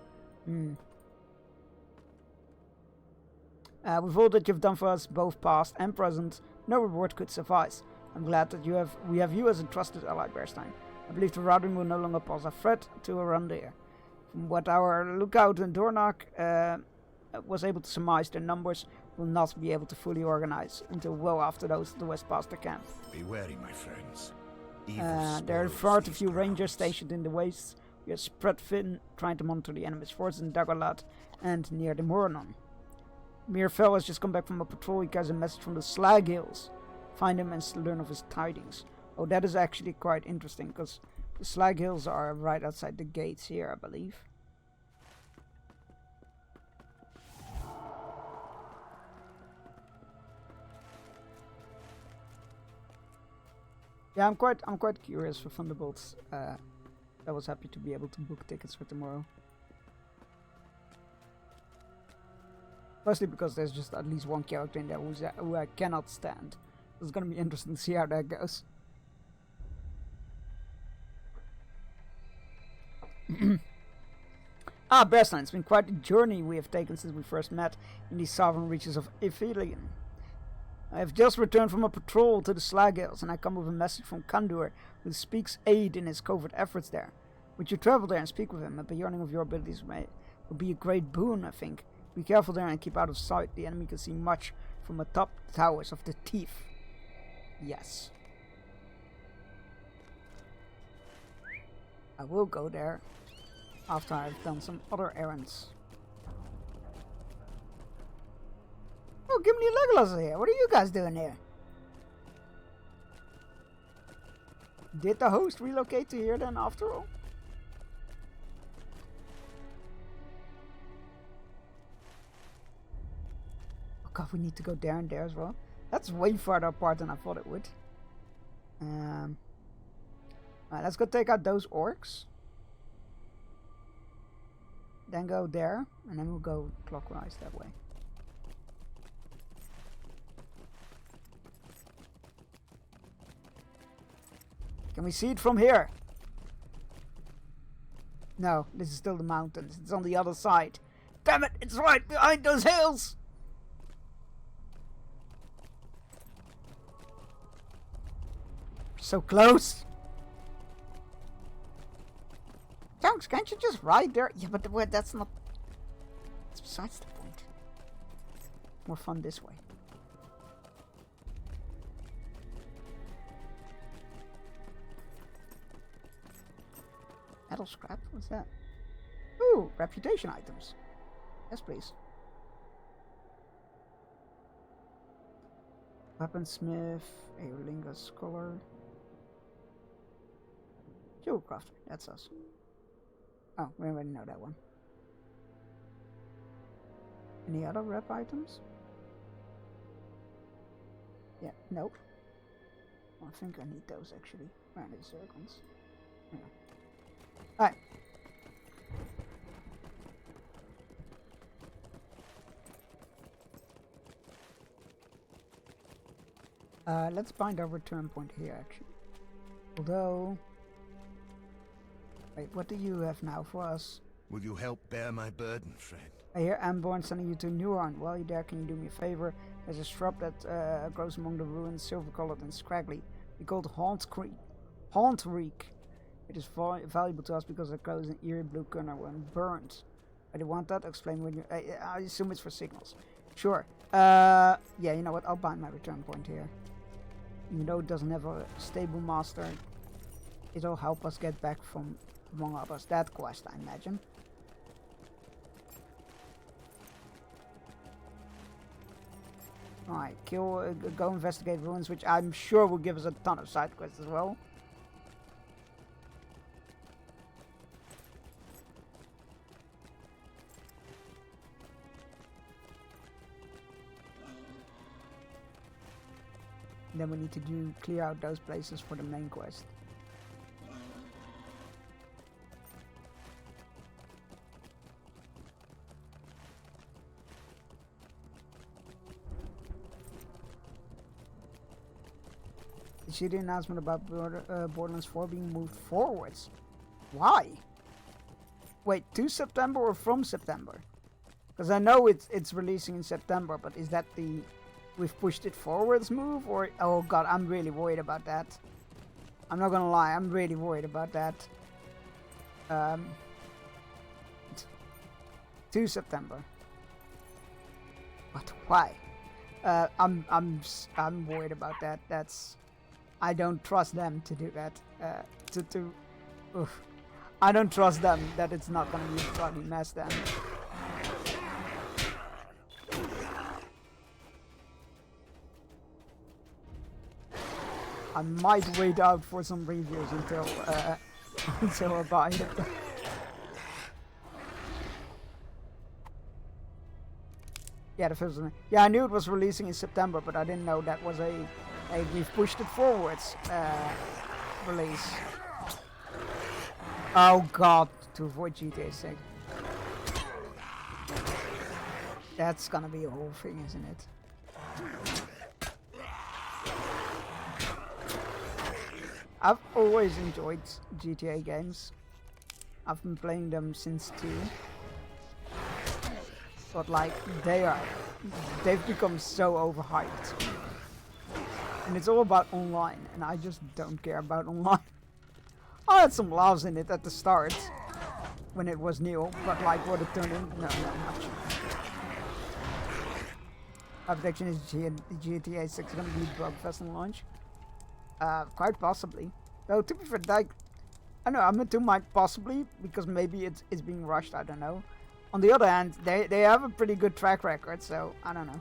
With all that you've done for us, both past and present, no reward could suffice. I'm glad that we have you as a trusted ally, Bearstein. I believe the Radwin will no longer pose a threat to Arandir. From what our lookout in Dornoch was able to surmise, their numbers will not be able to fully organize until well after those the west past their camp. Be wary, my friends. There are far too few rangers stationed in the wastes. We are spread thin, trying to monitor the enemy's forces in Dagorlad and near the Moranon. Mirfell has just come back from a patrol. He carries a message from the Slag Hills. Find him and learn of his tidings. Oh, that is actually quite interesting, because the Slag Hills are right outside the gates here, I believe. Yeah, I'm quite curious for Thunderbolts. I was happy to be able to book tickets for tomorrow. Mostly because there's just at least one character in there who I cannot stand. It's gonna be interesting to see how that goes. Bearstein, it's been quite a journey we have taken since we first met in the southern reaches of Ithilien. I have just returned from a patrol to the Slag Hills, and I come with a message from Kandur, who speaks aid in his covert efforts there. Would you travel there and speak with him? A yearning of your abilities would be a great boon, I think. Be careful there and keep out of sight. The enemy can see much from atop the towers of the Teeth. Yes. I will go there after I've done some other errands. Oh, Gimli and Legolas are here. What are you guys doing here? Did the host relocate to here then after all? Oh god, we need to go there and there as well. That's way farther apart than I thought it would. Alright, let's go take out those orcs. Then go there, and then we'll go clockwise that way. Can we see it from here? No, this is still the mountains. It's on the other side. Damn it, it's right behind those hills! So close! Junks, can't you just ride there? Yeah, but that's not... That's besides the point. More fun this way. Metal scrap? What's that? Ooh, reputation items. Yes, please. Weaponsmith, Eolinga Scholar. Jewel Crafter, that's us. Oh, we already know that one. Any other rep items? Yeah, nope. Well, don't think I need those actually. Where are the circles? Yeah. Alright. Let's find our return point here actually. Although... Wait, what do you have now for us? Will you help bear my burden, friend? I hear Amborn sending you to Neuron. While you're there, can you do me a favor? There's a shrub that grows among the ruins, silver-colored and scraggly. We call it Hauntreek. It is valuable to us because it grows in eerie blue color when burned. I do want that. Explain when you... I assume it's for signals. Sure. Yeah, you know what? I'll bind my return point here. Even though it doesn't have a stable master, it'll help us get back from, among others, that quest, I imagine. Alright, go investigate ruins, which I'm sure will give us a ton of side quests as well. Then we need to clear out those places for the main quest. Did you see the announcement about Borderlands 4 being moved forwards? Why? Wait, to September or from September? Because I know it's releasing in September, but is that the we've pushed it forwards move, or oh god, I'm really worried about that. I'm not gonna lie, I'm really worried about that. 2 September. But why? I'm worried about that. That's I don't trust them to do that. I don't trust them that it's not gonna be a bloody mess then. I might wait out for some reviews until I buy it. Yeah, the first one. Yeah, I knew it was releasing in September, but I didn't know that was a we've pushed it forwards release. Oh god, to avoid GTA 6. That's gonna be a whole thing, isn't it? I've always enjoyed GTA games. I've been playing them since 2. But like, they've become so overhyped. And it's all about online, and I just don't care about online. I had some laughs in it at the start, when it was new, but like what it turned into, no, not much. My prediction is GTA 6 is going to be Bugfest on launch. Quite possibly. Though to be fair, like, I know I'm might possibly, because maybe it's being rushed, I don't know. On the other hand, they have a pretty good track record, so I don't know.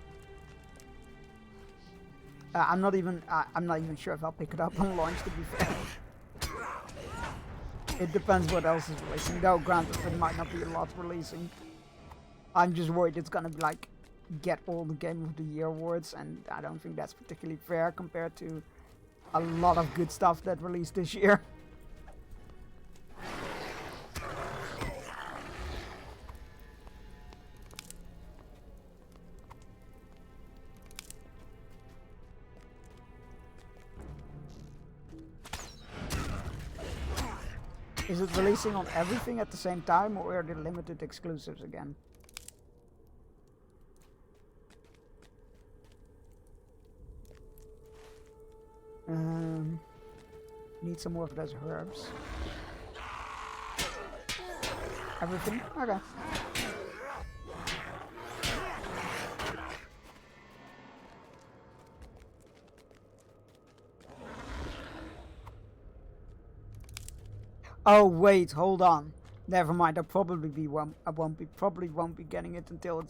I'm not even sure if I'll pick it up on launch, to be fair. It depends what else is releasing. Though granted, there might not be a lot releasing. I'm just worried it's gonna be like get all the Game of the Year awards, and I don't think that's particularly fair compared to a lot of good stuff that released this year. Is it releasing on everything at the same time, or are there limited exclusives again? Need some more of those herbs. Everything? Okay. Oh wait, hold on. Never mind. I'll probably be probably won't be getting it until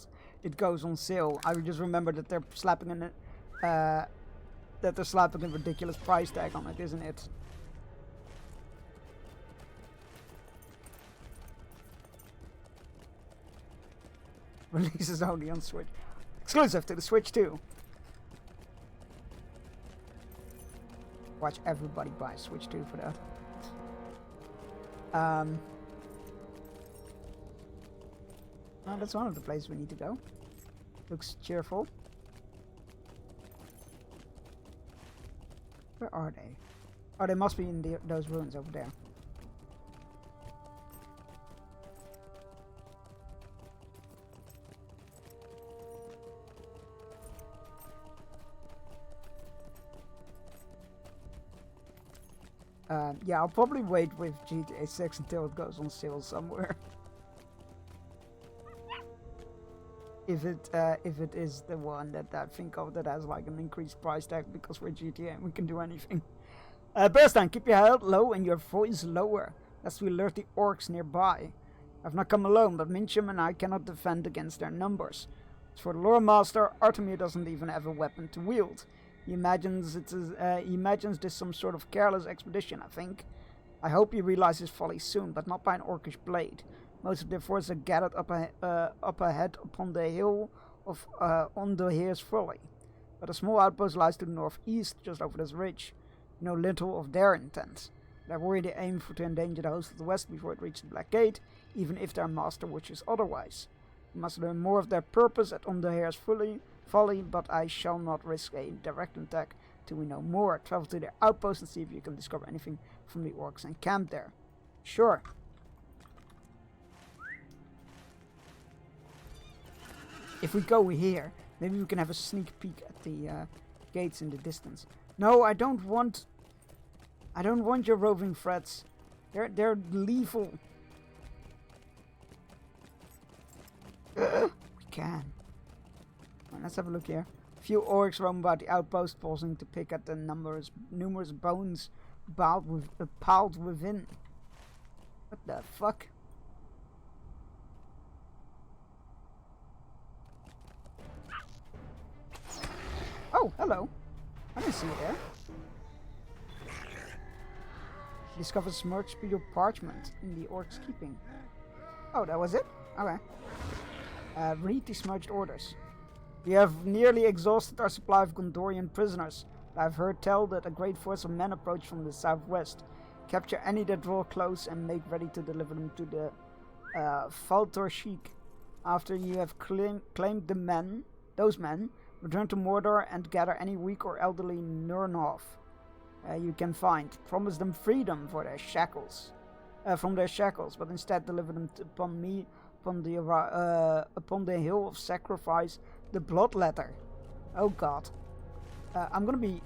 it goes on sale. I just remember that they're slapping a ridiculous price tag on it, isn't it? Releases only on Switch. Exclusive to the Switch too. Watch everybody buy Switch 2 for that. Oh, that's one of the places we need to go. Looks cheerful. Where are they? Oh, they must be in those ruins over there. Yeah, I'll probably wait with GTA 6 until it goes on sale somewhere. If it is the one that I think of that has like an increased price tag because we're GTA and we can do anything. Bearstein, keep your head low and your voice lower, lest we alert the orcs nearby. I've not come alone, but Mincham and I cannot defend against their numbers. As for the Lore Master, Artemir doesn't even have a weapon to wield. He imagines this some sort of careless expedition, I think. I hope he realizes his folly soon, but not by an orcish blade. Most of their forces are gathered up ahead upon the hill of Onderheer's Folly. But a small outpost lies to the northeast, just over this ridge. You know little of their intent. They're worried they aim to endanger the host of the west before it reaches the Black Gate, even if their master wishes otherwise. We must learn more of their purpose at Onderheer's Folly, but I shall not risk a direct attack till we know more. Travel to their outpost and see if you can discover anything from the orcs encamped there. Sure. If we go here, maybe we can have a sneak peek at the gates in the distance. No, I don't want your roving threats. They're lethal. We can. Well, let's have a look here. A few orcs roam about the outpost, pausing to pick at the numerous bones piled within. What the fuck? Oh, hello. I didn't see you there. Discovered smudged spear parchment in the orc's keeping. Oh, that was it? Okay. Read the smudged orders. We have nearly exhausted our supply of Gondorian prisoners. I've heard tell that a great force of men approach from the southwest. Capture any that draw close and make ready to deliver them to the Faltor Sheik. After you have claimed those men, return to Mordor and gather any weak or elderly Nurnhoff you can find. Promise them freedom for their shackles, from their shackles, but instead deliver them upon me upon the hill of sacrifice, the Bloodletter. Oh God, I'm gonna be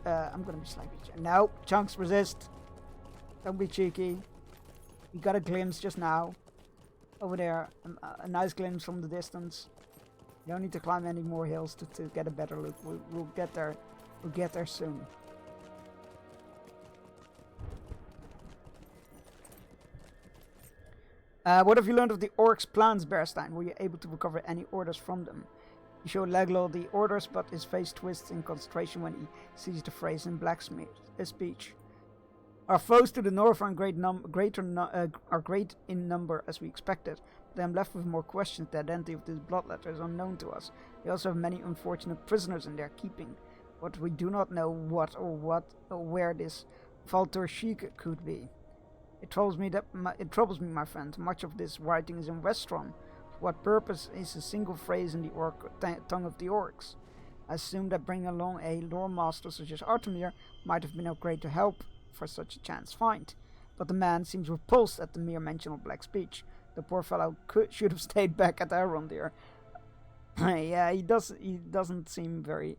slightly. No, Chunks, resist. Don't be cheeky. We got a glimpse just now. Over there, a nice glimpse from the distance. You don't need to climb any more hills to get a better look. We'll get there. We'll get there soon. What have you learned of the orcs' plans, Bearstein? Were you able to recover any orders from them? You show Leglor the orders, but his face twists in concentration when he sees the phrase in Blacksmith's speech. Our foes to the north are great in number as we expected, but I am left with more questions. The identity of this Bloodletter is unknown to us. They also have many unfortunate prisoners in their keeping, but we do not know what or where this Faltor Sheik could be. It troubles me, my friend. Much of this writing is in Westron. For what purpose is a single phrase in the tongue of the orcs? I assume that bringing along a lore master such as Artemir might have been of great help for such a chance find, but the man seems repulsed at the mere mention of black speech. The poor fellow should have stayed back at Arondir. Yeah, he doesn't seem very.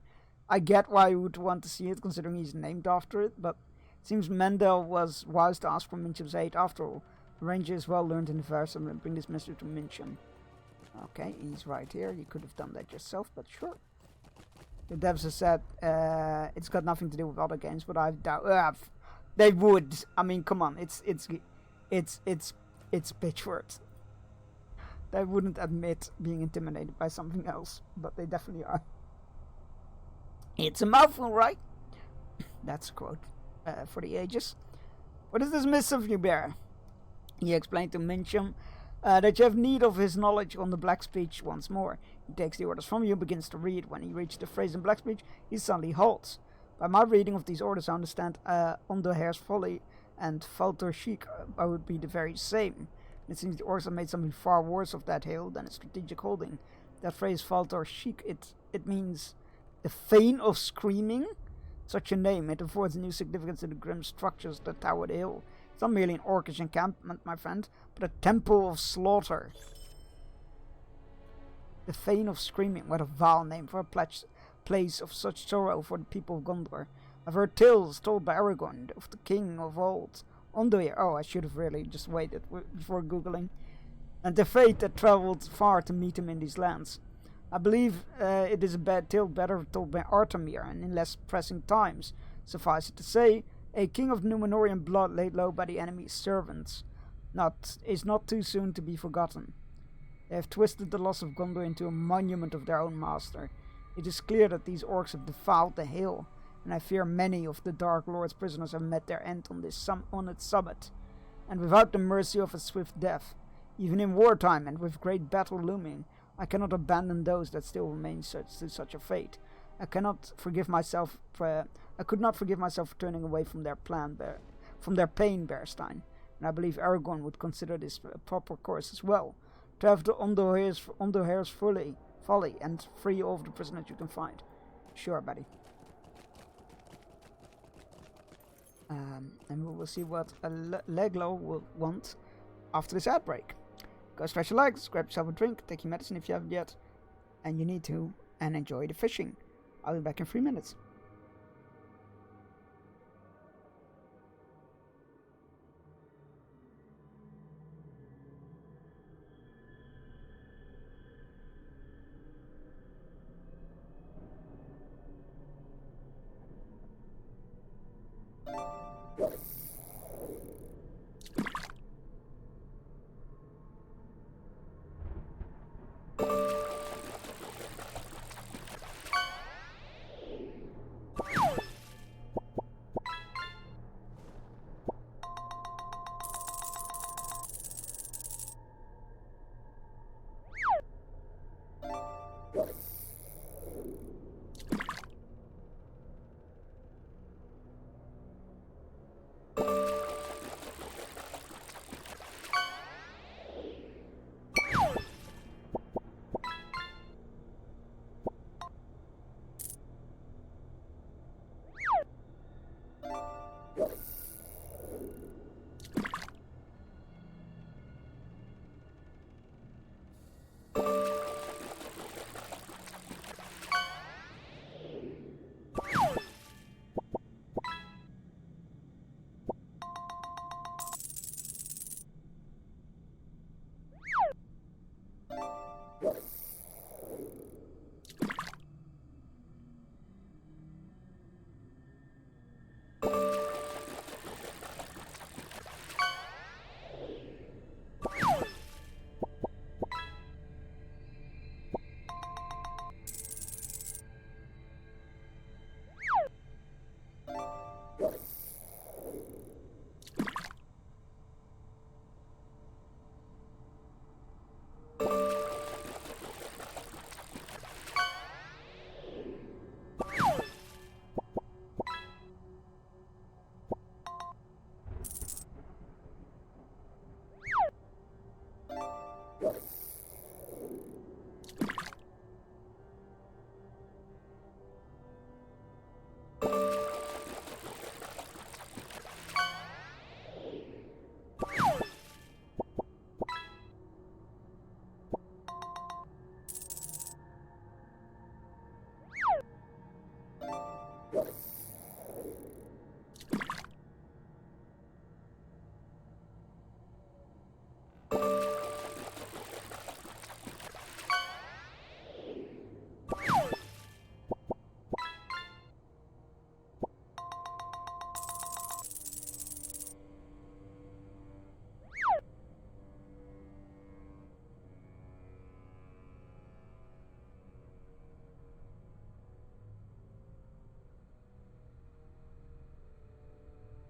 I get why you would want to see it, considering he's named after it, but it seems Mendel was wise to ask for Mincham's aid after all. The ranger is well learned in the verse and will bring this message to Mincham. Okay, he's right here. You could have done that yourself, but sure. The devs have said it's got nothing to do with other games, but I doubt. They would. I mean, come on. It's Pitchford. They wouldn't admit being intimidated by something else, but they definitely are. It's a mouthful, right? That's a quote for the ages. What is this missive you bear? He explained to Mincham that you have need of his knowledge on the black speech once more. He takes the orders from you, begins to read. When he reaches the phrase in black speech, he suddenly halts. By my reading of these orders, I understand Onderheer's Folly and Valtor Chic would be the very same. It seems the orcs have made something far worse of that hill than a strategic holding. That phrase Valtor Chic, it means the Fane of Screaming? Such a name, it affords new significance to the grim structures that tower the hill. It's not merely an orcish encampment, my friend, but a temple of slaughter. The Fane of Screaming, what a vile name for a place of such sorrow for the people of Gondor. I've heard tales told by Aragorn of the king of old. Onderheer, oh, I should have really just waited before googling. And the fate that travelled far to meet him in these lands. I believe it is a bad tale better told by Artamir and in less pressing times. Suffice it to say, a king of Númenorian blood laid low by the enemy's servants is not too soon to be forgotten. They have twisted the loss of Gondor into a monument of their own master. It is clear that these orcs have defiled the hill, and I fear many of the Dark Lord's prisoners have met their end on its summit, and without the mercy of a swift death. Even in wartime and with great battle looming, I cannot abandon those that still remain to such a fate. I could not forgive myself for turning away from their pain, Bearstein, and I believe Aragorn would consider this a proper course as well. To have the Onderheer's folly and free all of the prisoners you can find. Sure, buddy. And we will see what Leglo will want after this outbreak. Go stretch your legs, grab yourself a drink, take your medicine if you haven't yet, and you need to, and enjoy the fishing. I'll be back in 3 minutes.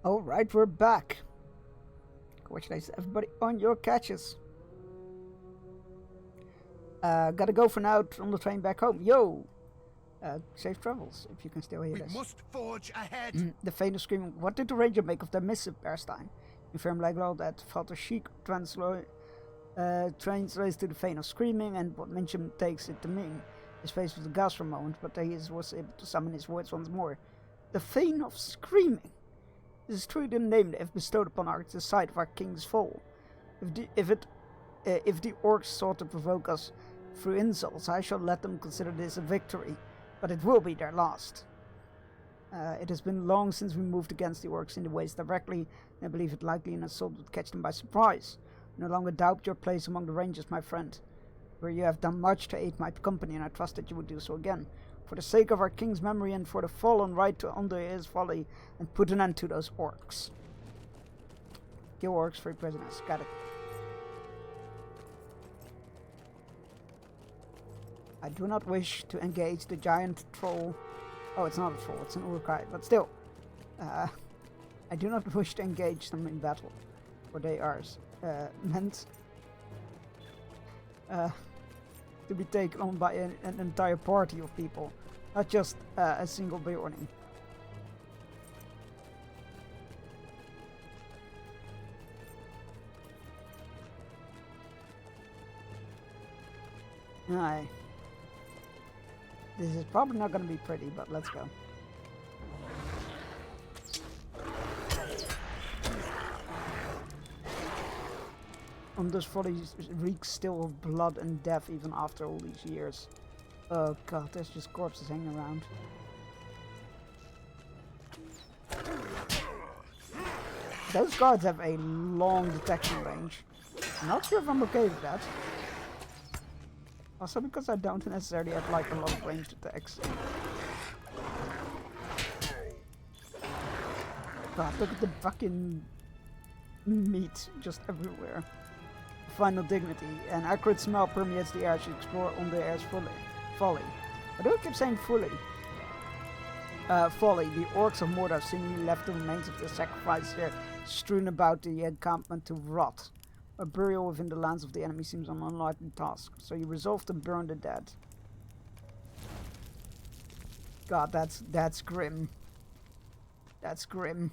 Alright, we're back. Congratulations everybody on your catches. Gotta go for now on the train back home. Yo! Safe travels, if you can still hear We this. must forge ahead. The Fane of Screaming. What did the Ranger make of their missive, Bearstein? Inform Leglaw that Father Sheik translates to the Fane of Screaming, and what Mincham takes it to mean. His face was aghast for a moment, but he was able to summon his words once more. The Fane of Screaming. This is truly the name they have bestowed upon our the site of our king's fall. If the orcs sought to provoke us through insults, I shall let them consider this a victory, but it will be their last. It has been long since we moved against the orcs in the ways directly, and I believe it likely an assault would catch them by surprise. No longer doubt your place among the Rangers, my friend, where you have done much to aid my company, and I trust that you will do so again. For the sake of our king's memory and for the fallen right to undo his folly, and put an end to those orcs. Kill orcs, free prisoners. Got it. I do not wish to engage the giant troll. Oh, it's not a troll, it's an Uruk-hai, but still. I do not wish to engage them in battle, for they are meant to be taken on by an entire party of people, not just a single Bjorning. Aye. This is probably not going to be pretty, but let's go. This folly reeks still of blood and death even after all these years. Oh god, there's just corpses hanging around. Those guards have a long detection range. I'm not sure if I'm okay with that. Also because I don't necessarily have like a lot of ranged attacks. God, look at the fucking meat just everywhere. Final dignity. An accurate smell permeates the air as you explore on the air's folly. Why do I keep saying fully? Folly. The orcs of Mordor seemingly left the remains of their sacrifice here, strewn about the encampment to rot. A burial within the lands of the enemy seems an unlikely task, so you resolve to burn the dead. God, that's grim. That's grim.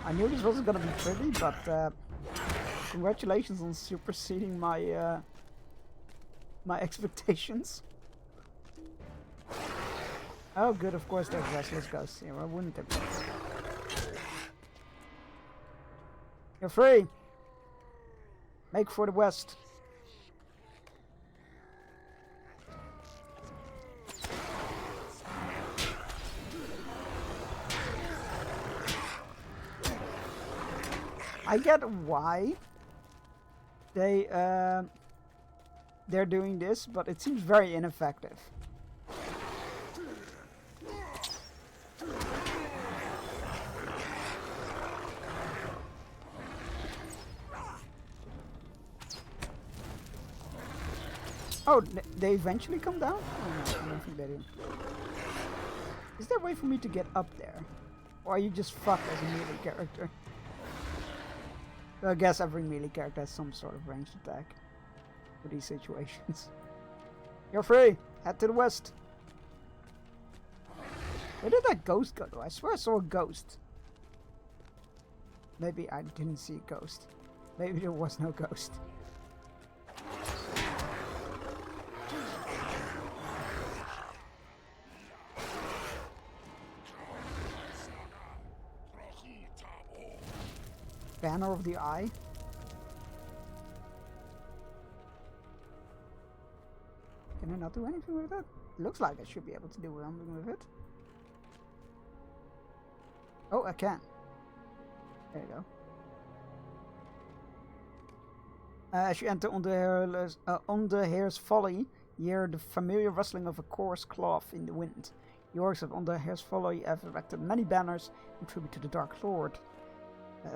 I knew this wasn't gonna be pretty, but congratulations on superseding my my expectations. Oh good, of course there's restless ghosts here. Why wouldn't there be? You're free! Make for the west. I get why they're doing this, but it seems very ineffective. Oh, they eventually come down? Oh, no, I don't think they do. Is there a way for me to get up there? Or are you just fucked as a melee character? I guess every melee character has some sort of ranged attack for these situations. You're free! Head to the west! Where did that ghost go though? I swear I saw a ghost. Maybe I didn't see a ghost. Maybe there was no ghost. Banner of the Eye. Can I not do anything with it? Looks like I should be able to do something with it. Oh, I can. There you go. As you enter on the Hare's Folly, you hear the familiar rustling of a coarse cloth in the wind. The orcs of On the Hare's Folly have erected many banners in tribute to the Dark Lord.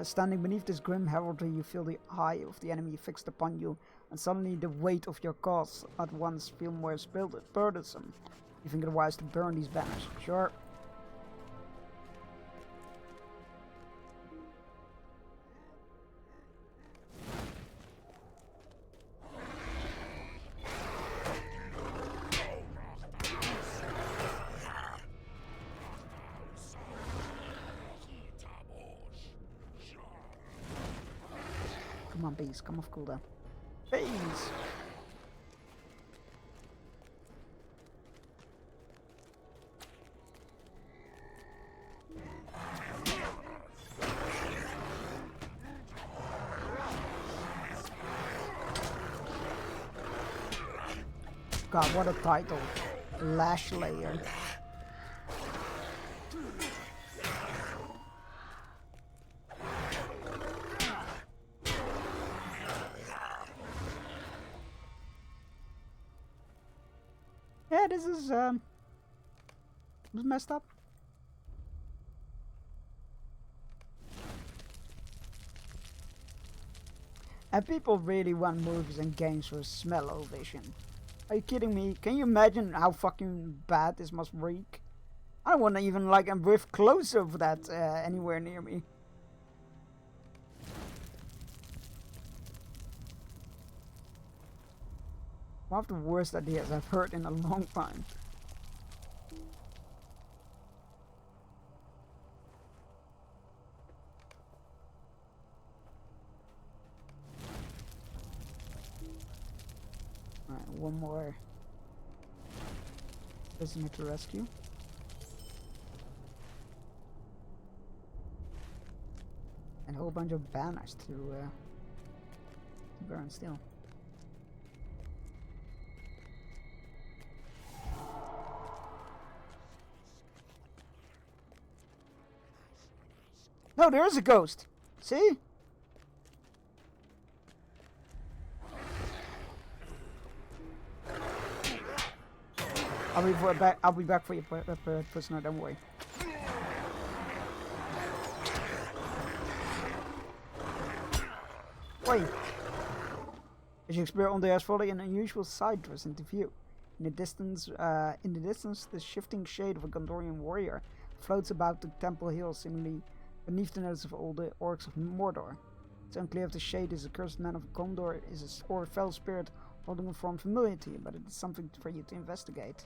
Standing beneath this grim heraldry, you feel the eye of the enemy fixed upon you and suddenly the weight of your cause at once feel more burdensome. You think it wise to burn these banners. Sure. Come on, bees, come off cooldown. Bees! God, what a title. Lash Layer. Yeah, this is messed up. And people really want movies and games with smell-o-vision. Are you kidding me? Can you imagine how fucking bad this must reek? I don't want to even like a whiff close of that anywhere near me. One of the worst ideas I've heard in a long time. Alright, one more prisoner to rescue. And a whole bunch of banners to burn still. No, there is a ghost. See? I'll be back for you, prisoner. Don't worry. Wait. As you explore on the asphalt, an unusual sight was into view. In the distance, the shifting shade of a Gondorian warrior floats about the temple hill, seemingly beneath the notice of all the orcs of Mordor. It's unclear if the shade is a cursed man of Gondor, or a fell spirit holding a form familiar to you, but it is something for you to investigate.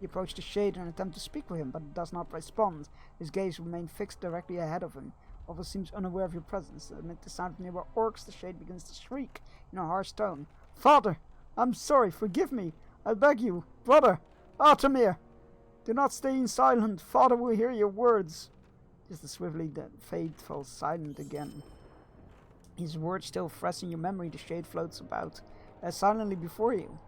You approach the shade and attempt to speak with him, but it does not respond. His gaze remains fixed directly ahead of him. Almost seems unaware of your presence. Amid the sound of nearby orcs, the shade begins to shriek in a harsh tone. Father! I'm sorry, forgive me! I beg you! Brother! Artemir! Do not stay silent! Father will hear your words! Just as swiftly the fade falls silent again. His words still fresh in your memory, the shade floats about silently before you.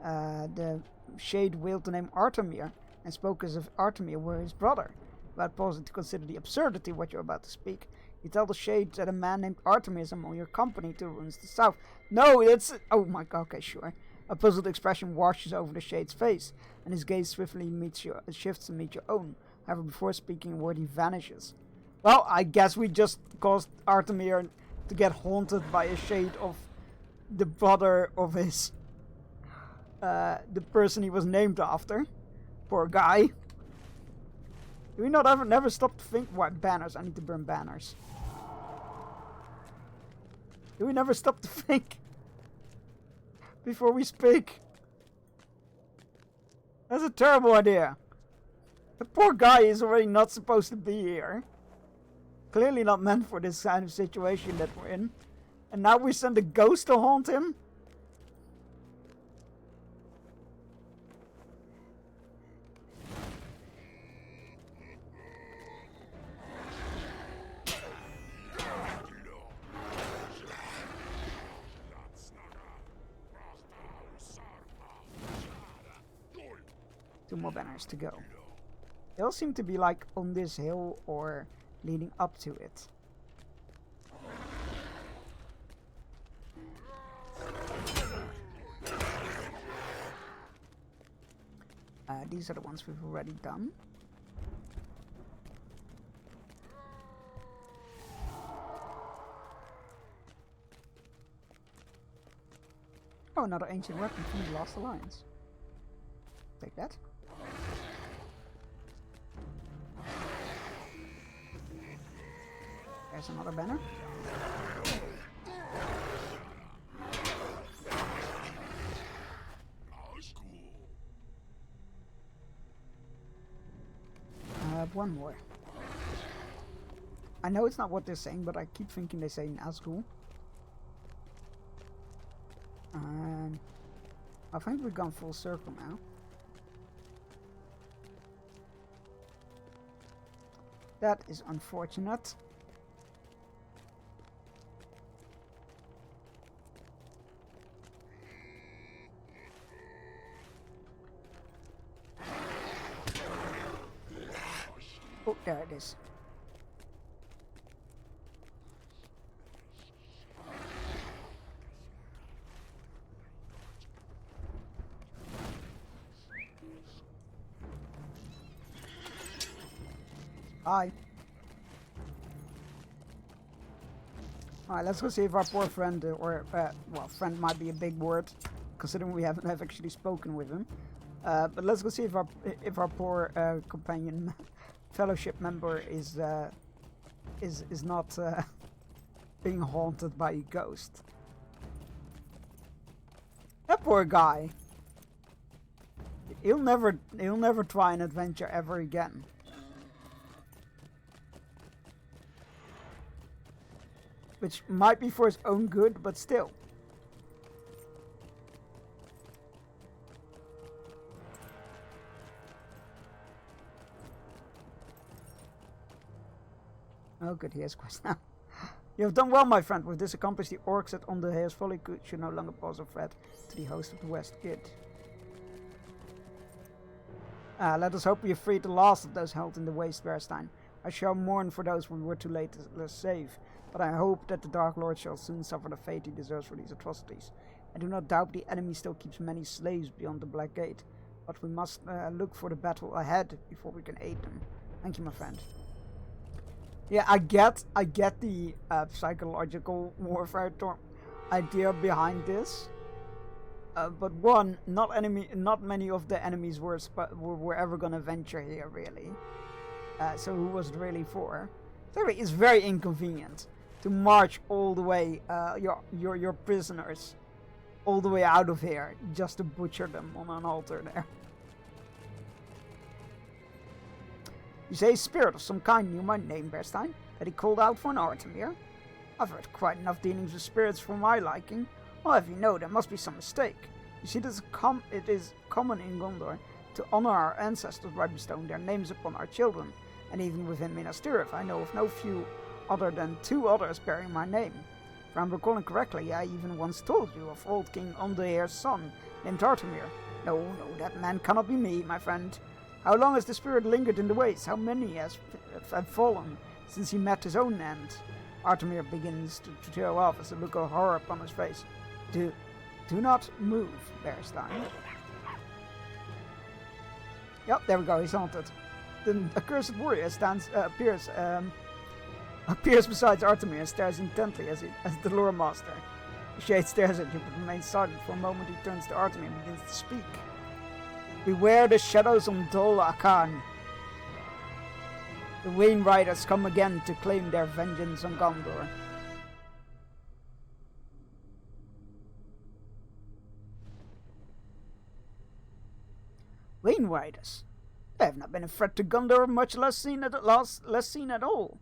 The shade wailed the name Artemir and spoke as if Artemir were his brother. Without pausing to consider the absurdity of what you're about to speak, you tell the shade that a man named Artemir is among your company to ruins the south. No, it's... Oh my god, okay, sure. A puzzled expression washes over the shade's face, and his gaze swiftly shifts to meet your own. However, before speaking a word, he vanishes. Well, I guess we just caused Artemir to get haunted by a shade of the brother of his... the person he was named after. Poor guy. Do we not never stop to think... What? Banners. I need to burn banners. Do we never stop to think? Before we speak? That's a terrible idea. The poor guy is already not supposed to be here. Clearly not meant for this kind of situation that we're in. And now we send a ghost to haunt him? Two more banners to go. They all seem to be like on this hill or leading up to it. These are the ones we've already done. Oh, another ancient weapon from the Lost Alliance. Take that. There's another banner. One more. I know it's not what they're saying, but I keep thinking they're saying Nazgul. I think we've gone full circle now. That is unfortunate. Oh, there it is. Hi. Alright, let's go see if our poor friend, well, friend might be a big word, considering we haven't actually spoken with him. But let's go see if our poor companion, fellowship member is not being haunted by a ghost. That poor guy. He'll never try an adventure ever again. Which might be for his own good, but still. Oh good, he has quest now. You have done well, my friend. With this accomplished, the orcs at On the Hayes Folly should no longer pose a threat to the host of the West Kid. Let us hope we have freed the last of those held in the waste Verstein. I shall mourn for those we were too late to save, but I hope that the Dark Lord shall soon suffer the fate he deserves for these atrocities. I do not doubt the enemy still keeps many slaves beyond the Black Gate, but we must look for the battle ahead before we can aid them. Thank you, my friend. Yeah, I get the psychological warfare idea behind this. But one, not many of the enemies were ever gonna venture here, really. So who was it really for? Thirdly, it's very inconvenient to march all the way your prisoners all the way out of here just to butcher them on an altar there. You say a spirit of some kind knew my name, Berstein, that he called out for an Artemir? I've heard quite enough dealings with spirits for my liking. Well, if you know, there must be some mistake. You see, it is common in Gondor to honor our ancestors by bestowing their names upon our children, and even within Minas Tirith I know of no few other than 2 others bearing my name. If I'm recalling correctly, I even once told you of old King Ondeir's son, named Artemir. No, that man cannot be me, my friend. How long has the spirit lingered in the waste? How many have fallen since he met his own end? Artemir begins to tear off as a look of horror upon his face. Do not move, Berstein. Yep, there we go, he's haunted. The accursed warrior appears beside Artemir and stares intently as the lore master. The shade stares at you but remains silent. For a moment he turns to Artemir and begins to speak. Beware the shadows on Dol Akan. The Wayne Riders come again to claim their vengeance on Gondor. Wayne Riders? They have not been a threat to Gondor, much less seen at all.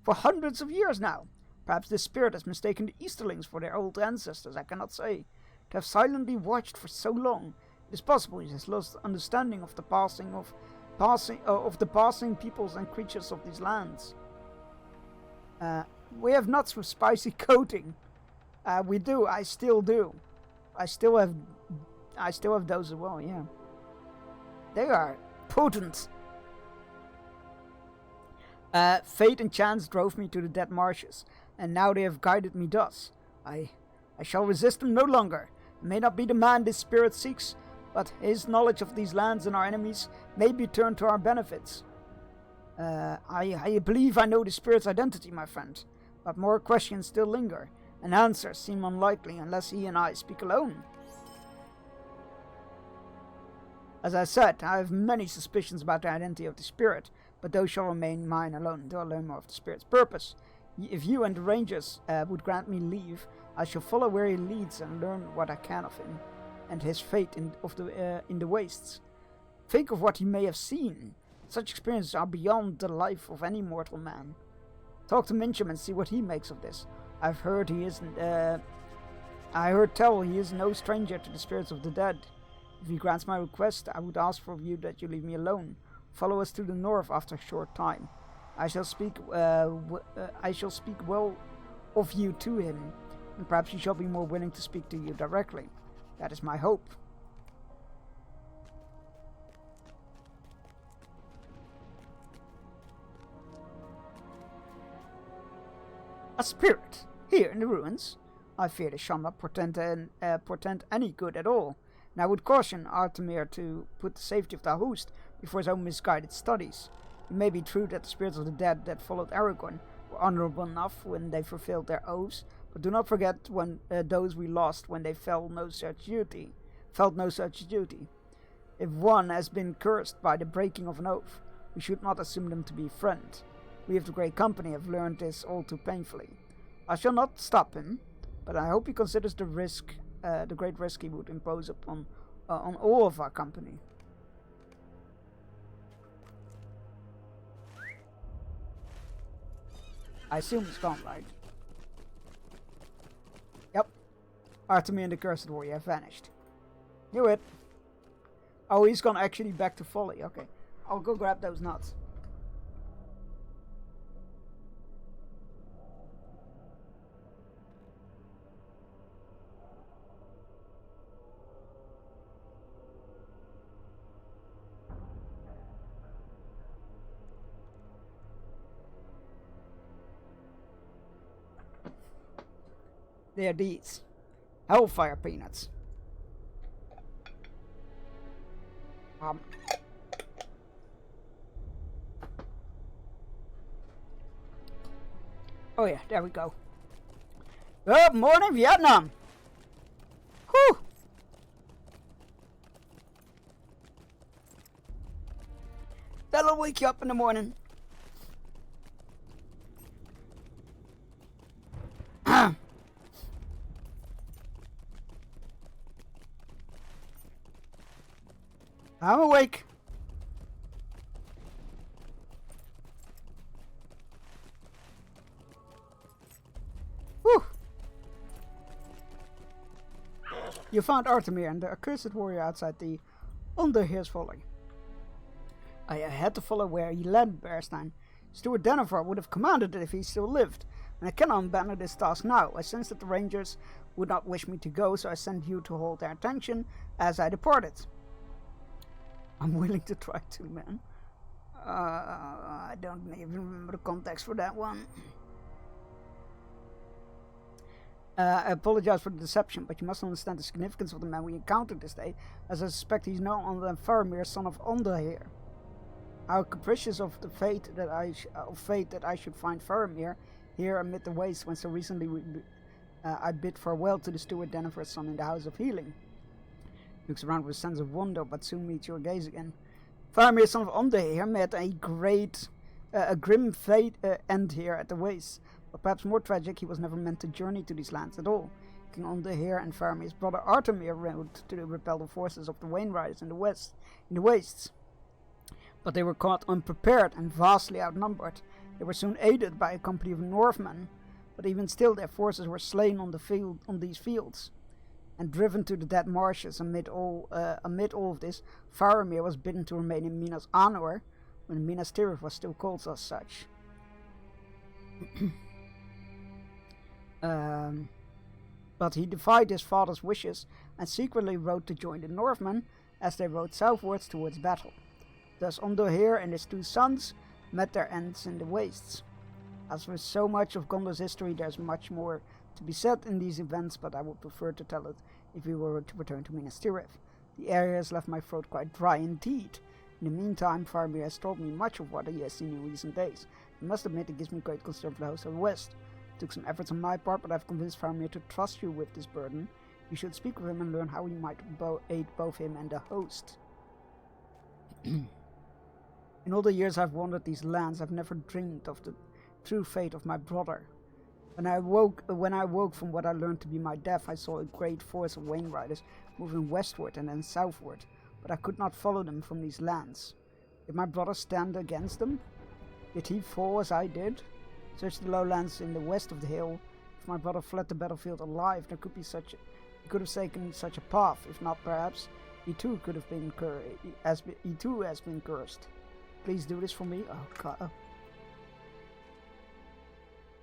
For hundreds of years now. Perhaps this spirit has mistaken the Easterlings for their old ancestors, I cannot say. To have silently watched for so long, it is possible he has lost understanding of the passing peoples and creatures of these lands. We have nuts with spicy coating. We do. I still do. I still have those as well. Yeah. They are potent. Fate and chance drove me to the dead marshes, and now they have guided me thus. I shall resist them no longer. It may not be the man this spirit seeks, but his knowledge of these lands and our enemies may be turned to our benefits. I believe I know the spirit's identity, my friend, but more questions still linger, and answers seem unlikely unless he and I speak alone. As I said, I have many suspicions about the identity of the spirit, but those shall remain mine alone until I learn more of the spirit's purpose. If you and the rangers would grant me leave, I shall follow where he leads and learn what I can of him, and his fate in the wastes. Think of what he may have seen. Such experiences are beyond the life of any mortal man. Talk to Mincham and see what he makes of this. I heard tell he is no stranger to the spirits of the dead. If he grants my request, I would ask for you that you leave me alone. Follow us to the north after a short time. I shall speak well of you to him, and perhaps he shall be more willing to speak to you directly. That is my hope. A spirit here in the ruins? I fear this shall not portend any good at all, and I would caution Artemir to put the safety of the host before his own misguided studies. It may be true that the spirits of the dead that followed Aragorn were honorable enough when they fulfilled their oaths, but do not forget when those we lost when they felt no such duty. If one has been cursed by the breaking of an oath, we should not assume them to be a friend. We of the Great Company have learned this all too painfully. I shall not stop him, but I hope he considers the risk, the great risk he would impose upon on all of our company. I assume it's gone, right? Yep. Artemir and the Cursed Warrior have vanished. Knew it. Oh, he's gone actually back to Folly. Okay. I'll go grab those nuts. They are these. Hellfire peanuts. Oh yeah, there we go. Good morning, Vietnam! Whew! That'll wake you up in the morning. I'm awake. Whew. You found Artemir and the accursed warrior outside the Underhear's Folly. I had to follow where he led Bearstein. Stuart Denethor would have commanded it if he still lived, and I cannot abandon this task now. I sensed that the Rangers would not wish me to go, so I sent you to hold their attention as I departed. I'm willing to try to, man. I don't even remember the context for that one. I apologize for the deception, but you must understand the significance of the man we encountered this day, as I suspect he's no other than Faramir, son of Underhear. How capricious of the fate that I should find Faramir here amid the waste when so recently I bid farewell to the Stuart Denethor's son in the House of Healing. Looks around with a sense of wonder, but soon meets your gaze again. Faramir, son of Underhear, met a grim fate end here at the waste. But perhaps more tragic, he was never meant to journey to these lands at all. King Underhear and Faramir's brother Artemir rode to repel the forces of the Wainriders in the wastes. But they were caught unprepared and vastly outnumbered. They were soon aided by a company of Northmen, but even still their forces were slain on these fields. And driven to the dead marshes amid all of this, Faramir was bidden to remain in Minas Anor, when Minas Tirith was still called as such. But he defied his father's wishes and secretly rode to join the Northmen as they rode southwards towards battle. Thus Underhear and his two sons met their ends in the wastes. As with so much of Gondor's history, there's much more to be said in these events, but I would prefer to tell it if we were to return to Minas Tirith. The area has left my throat quite dry indeed. In the meantime, Faramir has told me much of what he has seen in recent days. I must admit it gives me great concern for the host of the West. It took some efforts on my part, but I've convinced Faramir to trust you with this burden. You should speak with him and learn how we might aid both him and the host. In all the years I've wandered these lands, I've never dreamed of the true fate of my brother. When I woke from what I learned to be my death, I saw a great force of Wayne Riders moving westward and then southward, but I could not follow them from these lands. Did my brother stand against them? Did he fall as I did? Search the lowlands in the west of the hill. If my brother fled the battlefield alive, there could be he could have taken such a path. If not, perhaps he too could have been he too has been cursed. Please do this for me. Oh God.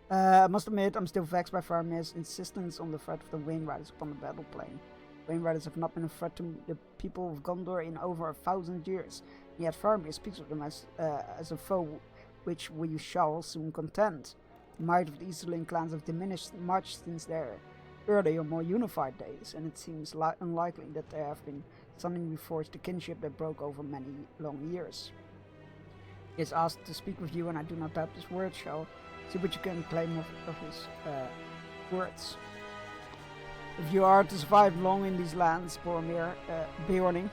I must admit, I'm still vexed by Faramir's insistence on the threat of the Wayne Riders upon the battle plain. Wayne Riders have not been a threat to the people of Gondor in over 1,000 years, yet Faramir speaks of them as a foe which we shall soon contend. The might of the Easterling clans have diminished much since their earlier, more unified days, and it seems unlikely that they have been suddenly reforged the kinship that broke over many long years. He has asked to speak with you, and I do not doubt his words shall see what you can claim of his words. If you are to survive long in these lands, Beorning,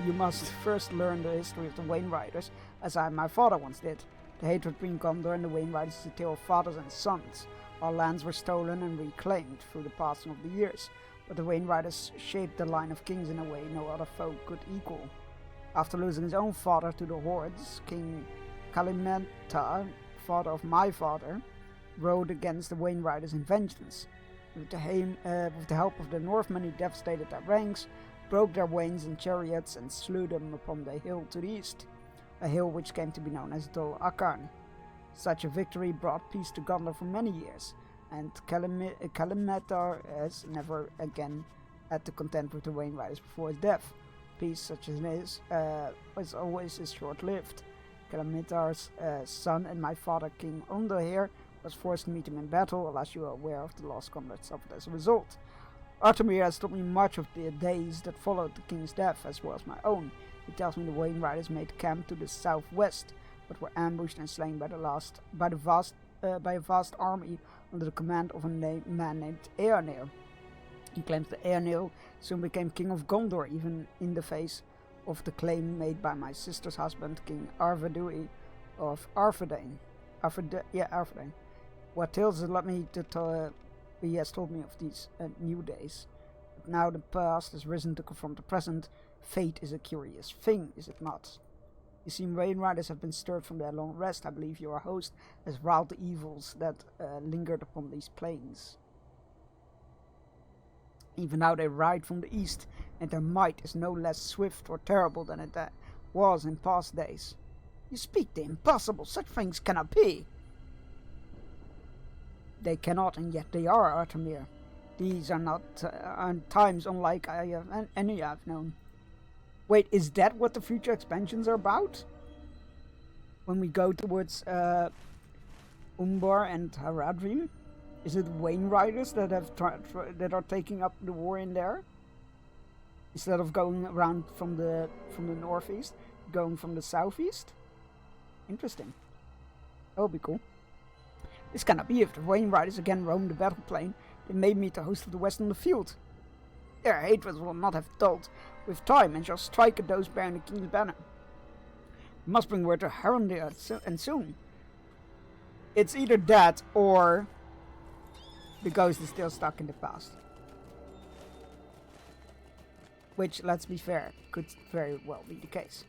you must first learn the history of the Wayne Riders, as my father once did. The hatred between Gondor and the Wayne Riders is a tale of fathers and sons. Our lands were stolen and reclaimed through the passing of the years, but the Wayne Riders shaped the line of kings in a way no other folk could equal. After losing his own father to the hordes, King Kalimenta, father of my father, rode against the Wayne Riders in vengeance. With the help of the Northmen, he devastated their ranks, broke their wains and chariots, and slew them upon the hill to the east, a hill which came to be known as Dol Akarn. Such a victory brought peace to Gondor for many years, and Kalimeta has never again had to contend with the Wayne Riders before his death. Peace such as this was always short-lived. Kalimeta's son and my father, King Underhair, was forced to meet him in battle, unless you are aware of the loss combat suffered as a result. Artemir has told me much of the days that followed the king's death, as well as my own. He tells me the Wayne Riders made camp to the southwest, but were ambushed and slain by a vast army under the command of a man named Eärnil. He claims that Eärnil soon became king of Gondor, even in the face of the claim made by my sister's husband, King Arvedui of Arthedain. Arthedain. What tales he has told me of these new days. But now the past has risen to confront the present. Fate is a curious thing, is it not? You see, Wayne Riders have been stirred from their long rest. I believe your host has riled the evils that lingered upon these plains. Even now they ride from the east, and their might is no less swift or terrible than it was in past days. You speak the impossible. Such things cannot be. They cannot, and yet they are, Artemir. These are not times unlike any I've known. Wait, is that what the future expansions are about? When we go towards Umbar and Haradrim, is it Wayne Riders that that are taking up the war in there? Instead of going around from the northeast, going from the southeast? Interesting. That would be cool. This cannot be. If the Wayne Riders again roam the battle plain, they may meet the host of the west on the field. Their hatred will not have dulled with time, and shall strike at those bearing the king's banner. We must bring word to Harondir and soon. It's either that, or the ghost is still stuck in the past. Which, let's be fair, could very well be the case.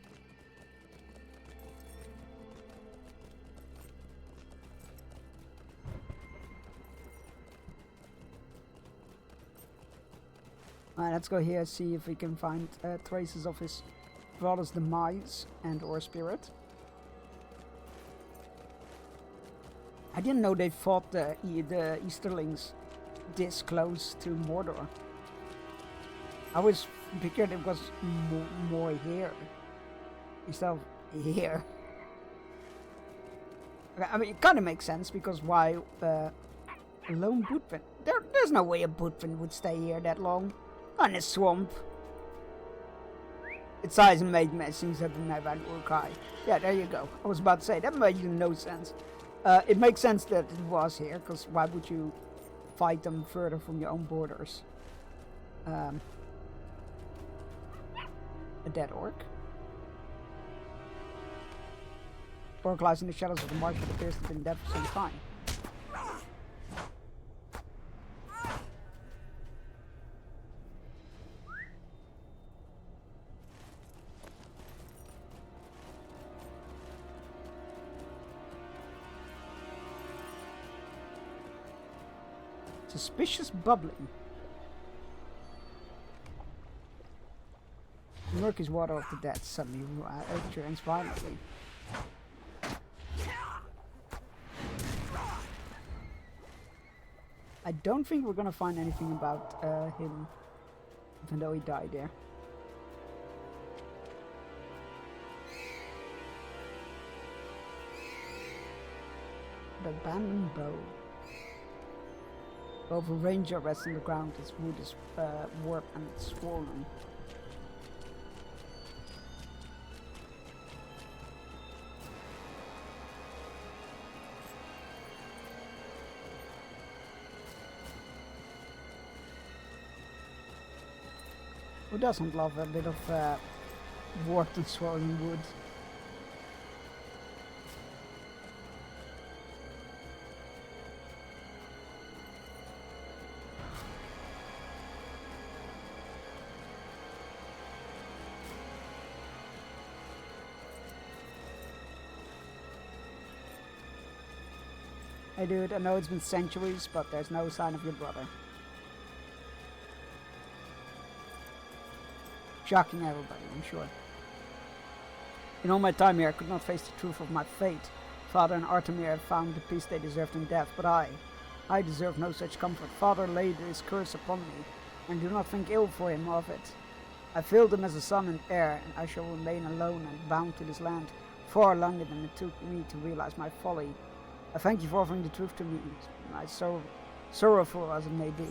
Let's go here and see if we can find traces of his brother's demise and or spirit. I didn't know they fought the Easterlings this close to Mordor. I always figured it was more here instead of here. I mean, it kind of makes sense, because why a lone Bootfin? There's no way a Bootfin would stay here that long. On a swamp. Its size and made seems to have never work high. Yeah, there you go. I was about to say, that makes no sense. It makes sense that it was here, because why would you fight them further from your own borders? A dead orc. Orc lies in the shadows of the marsh but appears to have been dead for some time. Suspicious bubbling. Murky's water of the dead suddenly turns violently. I don't think we're gonna find anything about him, even though he died there. The abandoned bow. Both a ranger rests on the ground, its wood is warped and swollen. Who doesn't love a bit of warped and swollen wood? Hey dude, I know it's been centuries, but there's no sign of your brother. Shocking everybody, I'm sure. In all my time here, I could not face the truth of my fate. Father and Artemir had found the peace they deserved in death, but I deserve no such comfort. Father laid his curse upon me, and do not think ill for him of it. I failed him as a son and heir, and I shall remain alone and bound to this land far longer than it took me to realize my folly. I thank you for offering the truth to me, sorrowful as it may be.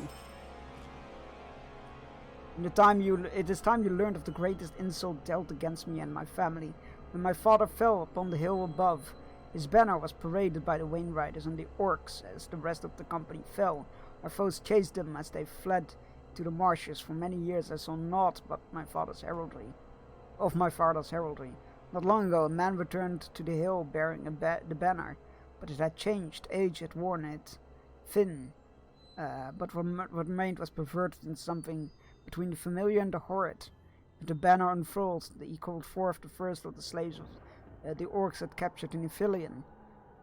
It is time you learned of the greatest insult dealt against me and my family. When my father fell upon the hill above, his banner was paraded by the Wainriders and the orcs. As the rest of the company fell, our foes chased them as they fled to the marshes. For many years I saw naught but my father's heraldry. Not long ago, a man returned to the hill bearing the banner, but it had changed. Age had worn it thin, but what remained was perverted into something between the familiar and the horrid. With the banner unfurled, he called forth the first of the slaves of the orcs had captured in Ithilien,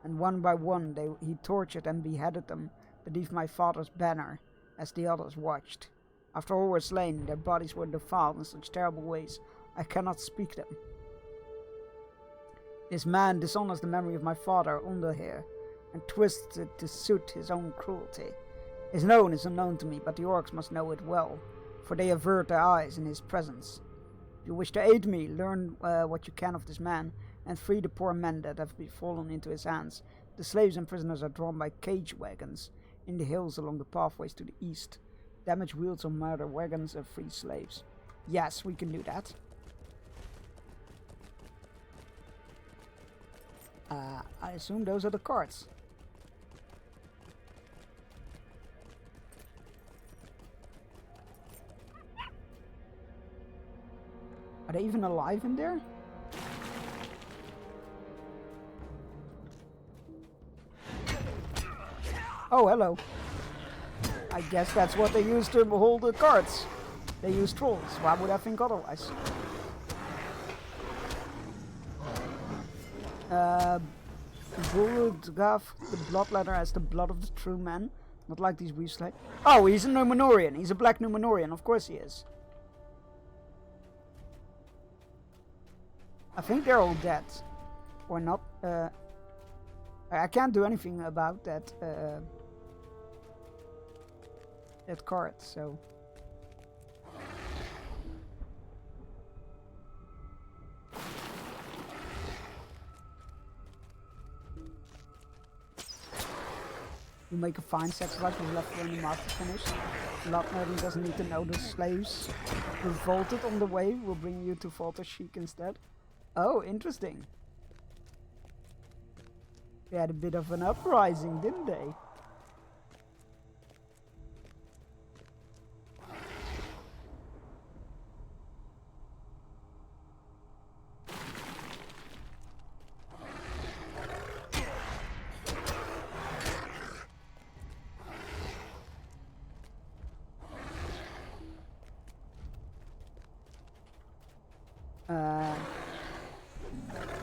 and one by one he tortured and beheaded them beneath my father's banner, as the others watched. After all were slain, their bodies were defiled in such terrible ways I cannot speak them. This man dishonors the memory of my father, Underhair, and twists it to suit his own cruelty. His known is unknown to me, but the orcs must know it well, for they avert their eyes in his presence. If you wish to aid me, learn what you can of this man, and free the poor men that have fallen into his hands. The slaves and prisoners are drawn by cage wagons in the hills along the pathways to the east. Damaged wheels on murder wagons and free slaves. Yes, we can do that. I assume those are the cards. Are they even alive in there? Oh, hello. I guess that's what they use to hold the cards. They use trolls. Why would I think otherwise? Burudgav, the bloodletter, as the blood of the true man. Not like these weaves like. Oh, he's a Numenorian. He's a black Numenorian. Of course he is. I think they're all dead. Or not. I can't do anything about that that card, so. You make a fine sacrifice with left when the master finished. Bloodmurder doesn't need to know the slaves revolted on the way. Will bring you to Falter Sheik instead. Oh, interesting. They had a bit of an uprising, didn't they?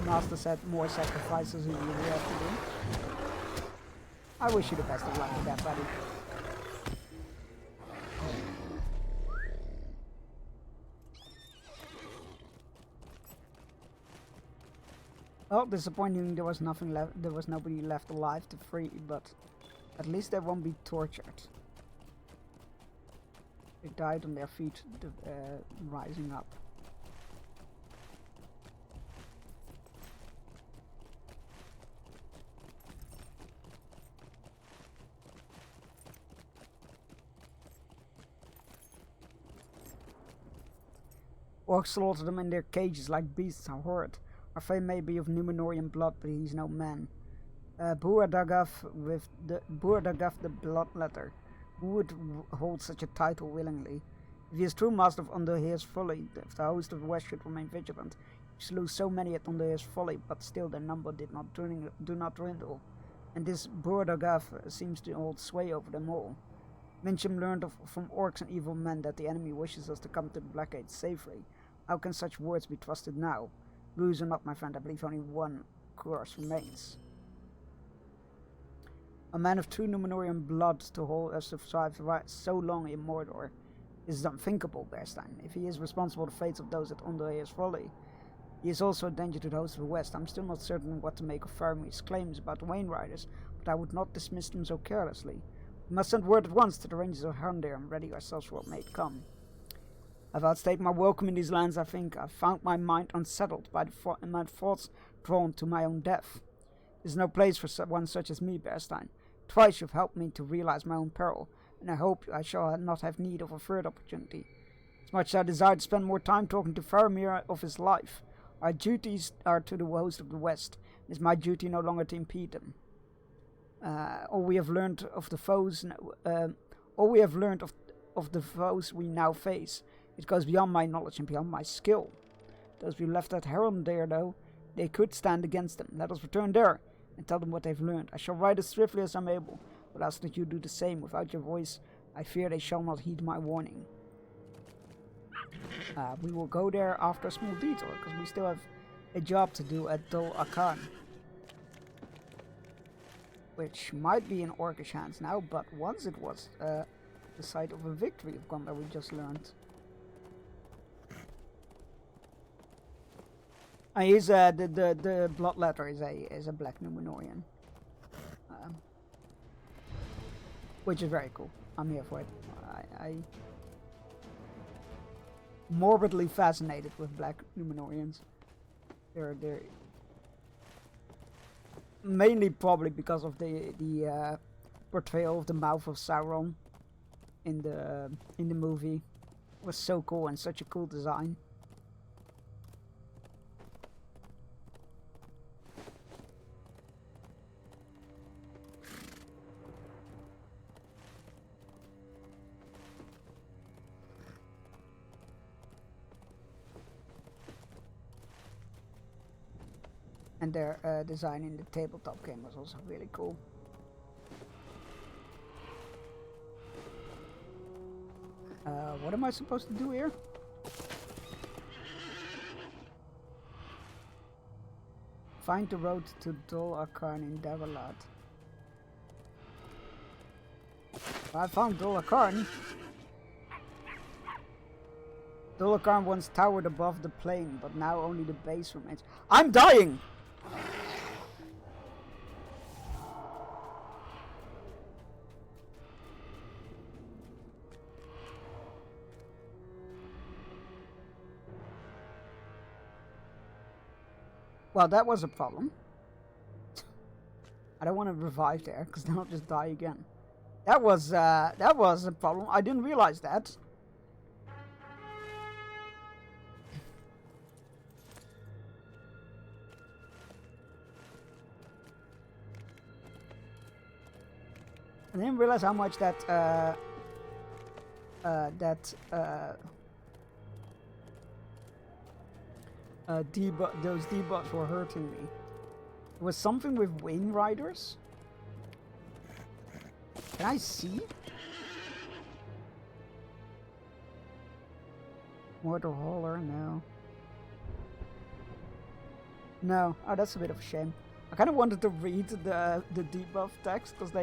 Master said more sacrifices you will have to do. I wish you the best of luck with that, buddy. Well, disappointing there was nothing left, there was nobody left alive to free, but at least they won't be tortured. They died on their feet, rising up. Orcs slaughter them in their cages like beasts are horrid. Our fame may be of Numenorian blood, but he's no man. Buradagath the Bloodletter. Who would hold such a title willingly? If he is true master of Underhear's folly, if the host of the West should remain vigilant, he slew so many at Underhear's folly, but still their number do not dwindle. And this Buradagath seems to hold sway over them all. Mincham learned from orcs and evil men that the enemy wishes us to come to the Blackgate safely. How can such words be trusted now? Lose or not, my friend, I believe only one course remains. A man of true Numenorian blood to hold has survived so long in Mordor. This is unthinkable, Bearstein. If he is responsible for the fates of those at Underhear's folly, he is also a danger to the host of the West. I'm still not certain what to make of Faramir's claims about the Wayne Riders, but I would not dismiss them so carelessly. We must send word at once to the rangers of Herndare and ready ourselves for what may come. I've outstayed my welcome in these lands, I think. I've found my mind unsettled by my thoughts drawn to my own death. There's no place for one such as me, Bearstein. Twice you've helped me to realize my own peril, and I hope I shall not have need of a third opportunity. As much as I desire to spend more time talking to Faramir of his life, our duties are to the host of the West. It is my duty no longer to impede them. All we have learned of the foes we now face, it goes beyond my knowledge and beyond my skill. Those we left at Herondare, though, they could stand against them. Let us return there and tell them what they've learned. I shall ride as swiftly as I'm able, but ask that you do the same. Without your voice, I fear they shall not heed my warning. We will go there after a small detour, because we still have a job to do at Dol Akan, which might be in Orcish hands now, but once it was the site of a victory of Gondor we just learned. The Bloodletter is a black Numenorian, which is very cool. I'm here for it. I morbidly fascinated with black Numenorians. They're mainly probably because of the portrayal of the mouth of Sauron in the movie. It was so cool and such a cool design. And their design in the tabletop game was also really cool. What am I supposed to do here? Find the road to Dol Akan in Davalat. I found Dol Akan. Dol Akan once towered above the plain, but now only the base remains. I'm dying! Well, that was a problem. I don't want to revive there, because then I'll just die again. That was a problem. I didn't realize that. I didn't realize how much that those debuffs were hurting me. It was something with Wayne Riders. Can I see? Mordor Hauler, no. No. Oh, that's a bit of a shame. I kind of wanted to read the debuff text because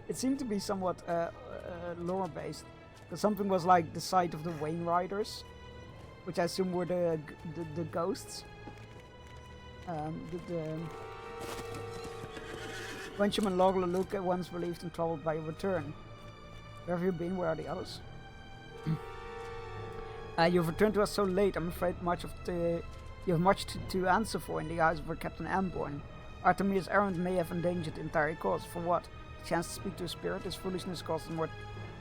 it seemed to be somewhat lore based. Because something was like the site of the Wayne Riders, which I assume were the ghosts. Wencham and Logla look at once relieved and troubled by your return. Where have you been? Where are the others? You've returned to us so late. I'm afraid you have much to answer for in the eyes of our Captain Amborn. Artemia's errand may have endangered the entire cause. For what? The chance to speak to a spirit? This foolishness cost us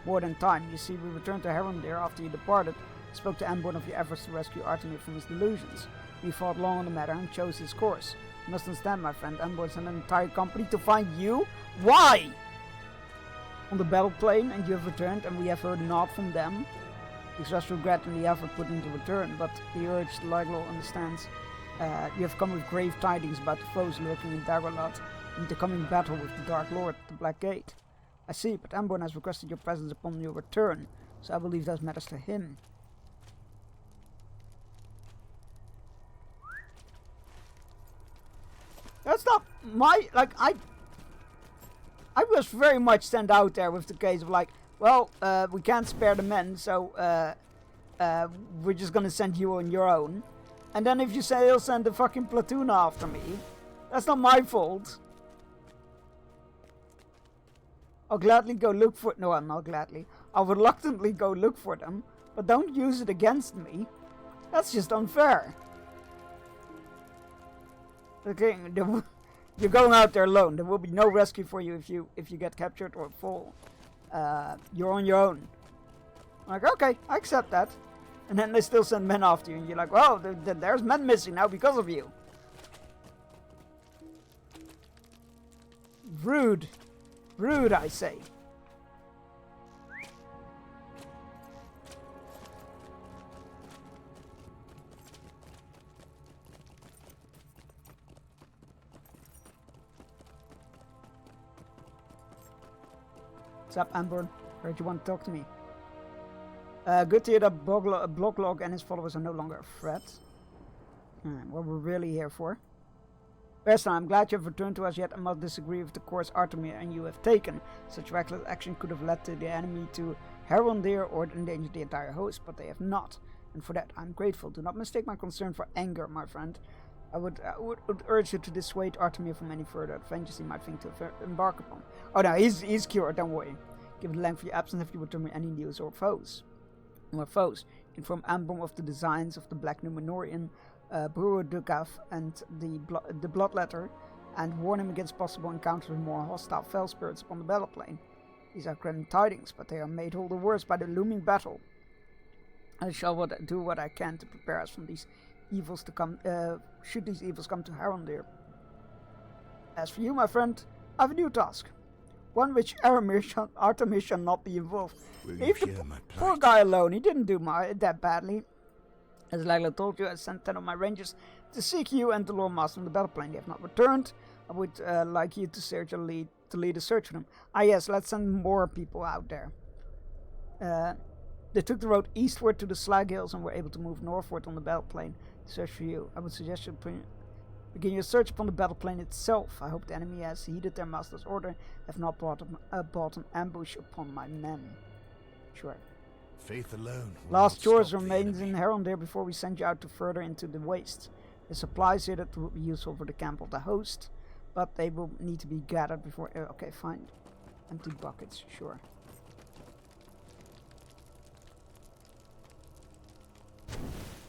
more than time. You see, we returned to Herondir after you departed. Spoke to Amborn of your efforts to rescue Artemia from his delusions. We fought long on the matter and chose his course. You must understand, my friend, Amborn sent an entire company to find you? Why? On the battle plane, and you have returned, and we have heard naught from them. We express regret in the effort put into return, but the urge Liglo understands. You have come with grave tidings about the foes lurking in Daggerlot and the coming battle with the Dark Lord at the Black Gate. I see, but Amborn has requested your presence upon your return, so I will leave those matters to him. That's not my, like, I was very much sent out there with the case of like, well, we can't spare the men, so we're just gonna send you on your own. And then if you say you'll send a fucking platoon after me, that's not my fault. I'll gladly go look for, no, not gladly. I'll reluctantly go look for them, but don't use it against me. That's just unfair. Okay, you're going out there alone. There will be no rescue for you if you get captured or fall. You're on your own. I'm like, okay, I accept that. And then they still send men after you, and you're like, well, there's men missing now because of you. Rude. Rude, I say. What's up, Amborn? Heard you want to talk to me. Good to hear that Blocklog and his followers are no longer a threat. What we're really here for. Vesna, I'm glad you have returned to us, yet I must disagree with the course Artemia and you have taken. Such reckless action could have led to the enemy to Herondir or endanger the entire host, but they have not. And for that, I'm grateful. Do not mistake my concern for anger, my friend. I would urge you to dissuade Artemia from any further adventures he might think to embark upon. Oh no, he's cured, don't worry. Given the length of your absence, have you returned me any news or foes? Inform Amborn of the designs of the Black Numenorian, Brewer Dukav, and the Bloodletter, and warn him against possible encounters with more hostile fell spirits upon the battle plane. These are grim tidings, but they are made all the worse by the looming battle. I shall do what I can to prepare us from these evils to come, should these evils come to Herondir. As for you, my friend, I have a new task. One which Artemis shall not be involved. Leave the poor guy alone. He didn't do that badly. As Lagla told you, I sent 10 of my rangers to seek you and the Lord Master on the battle plane. They have not returned. I would like you to lead a search for them. Ah yes, let's send more people out there. They took the road eastward to the Slag Hills and were able to move northward on the battle plane to search for you. I would suggest you begin your search upon the battle plane itself. I hope the enemy has heeded their master's order, have not brought an ambush upon my men. Sure. Faith alone. Last chores remains in Herondir before we send you out to further into the wastes. The supplies here that will be useful for the camp of the host, but they will need to be gathered before. Okay, fine. Empty buckets, sure.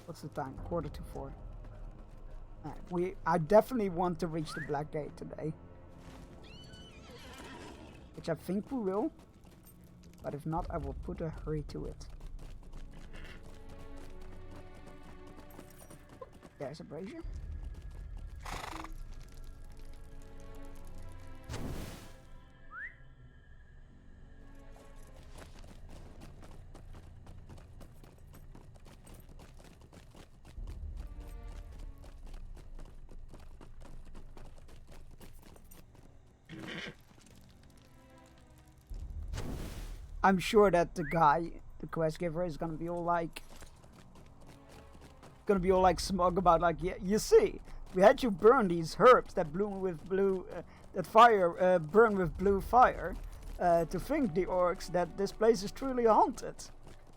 What's the time? 3:45. I definitely want to reach the Black Gate today, which I think we will. But if not, I will put a hurry to it. There's a brazier. I'm sure that the guy, the quest giver, is gonna be all like smug about like, yeah, you see, we had you burn these herbs that bloom with blue, that fire burn with blue fire, to think the orcs that this place is truly haunted.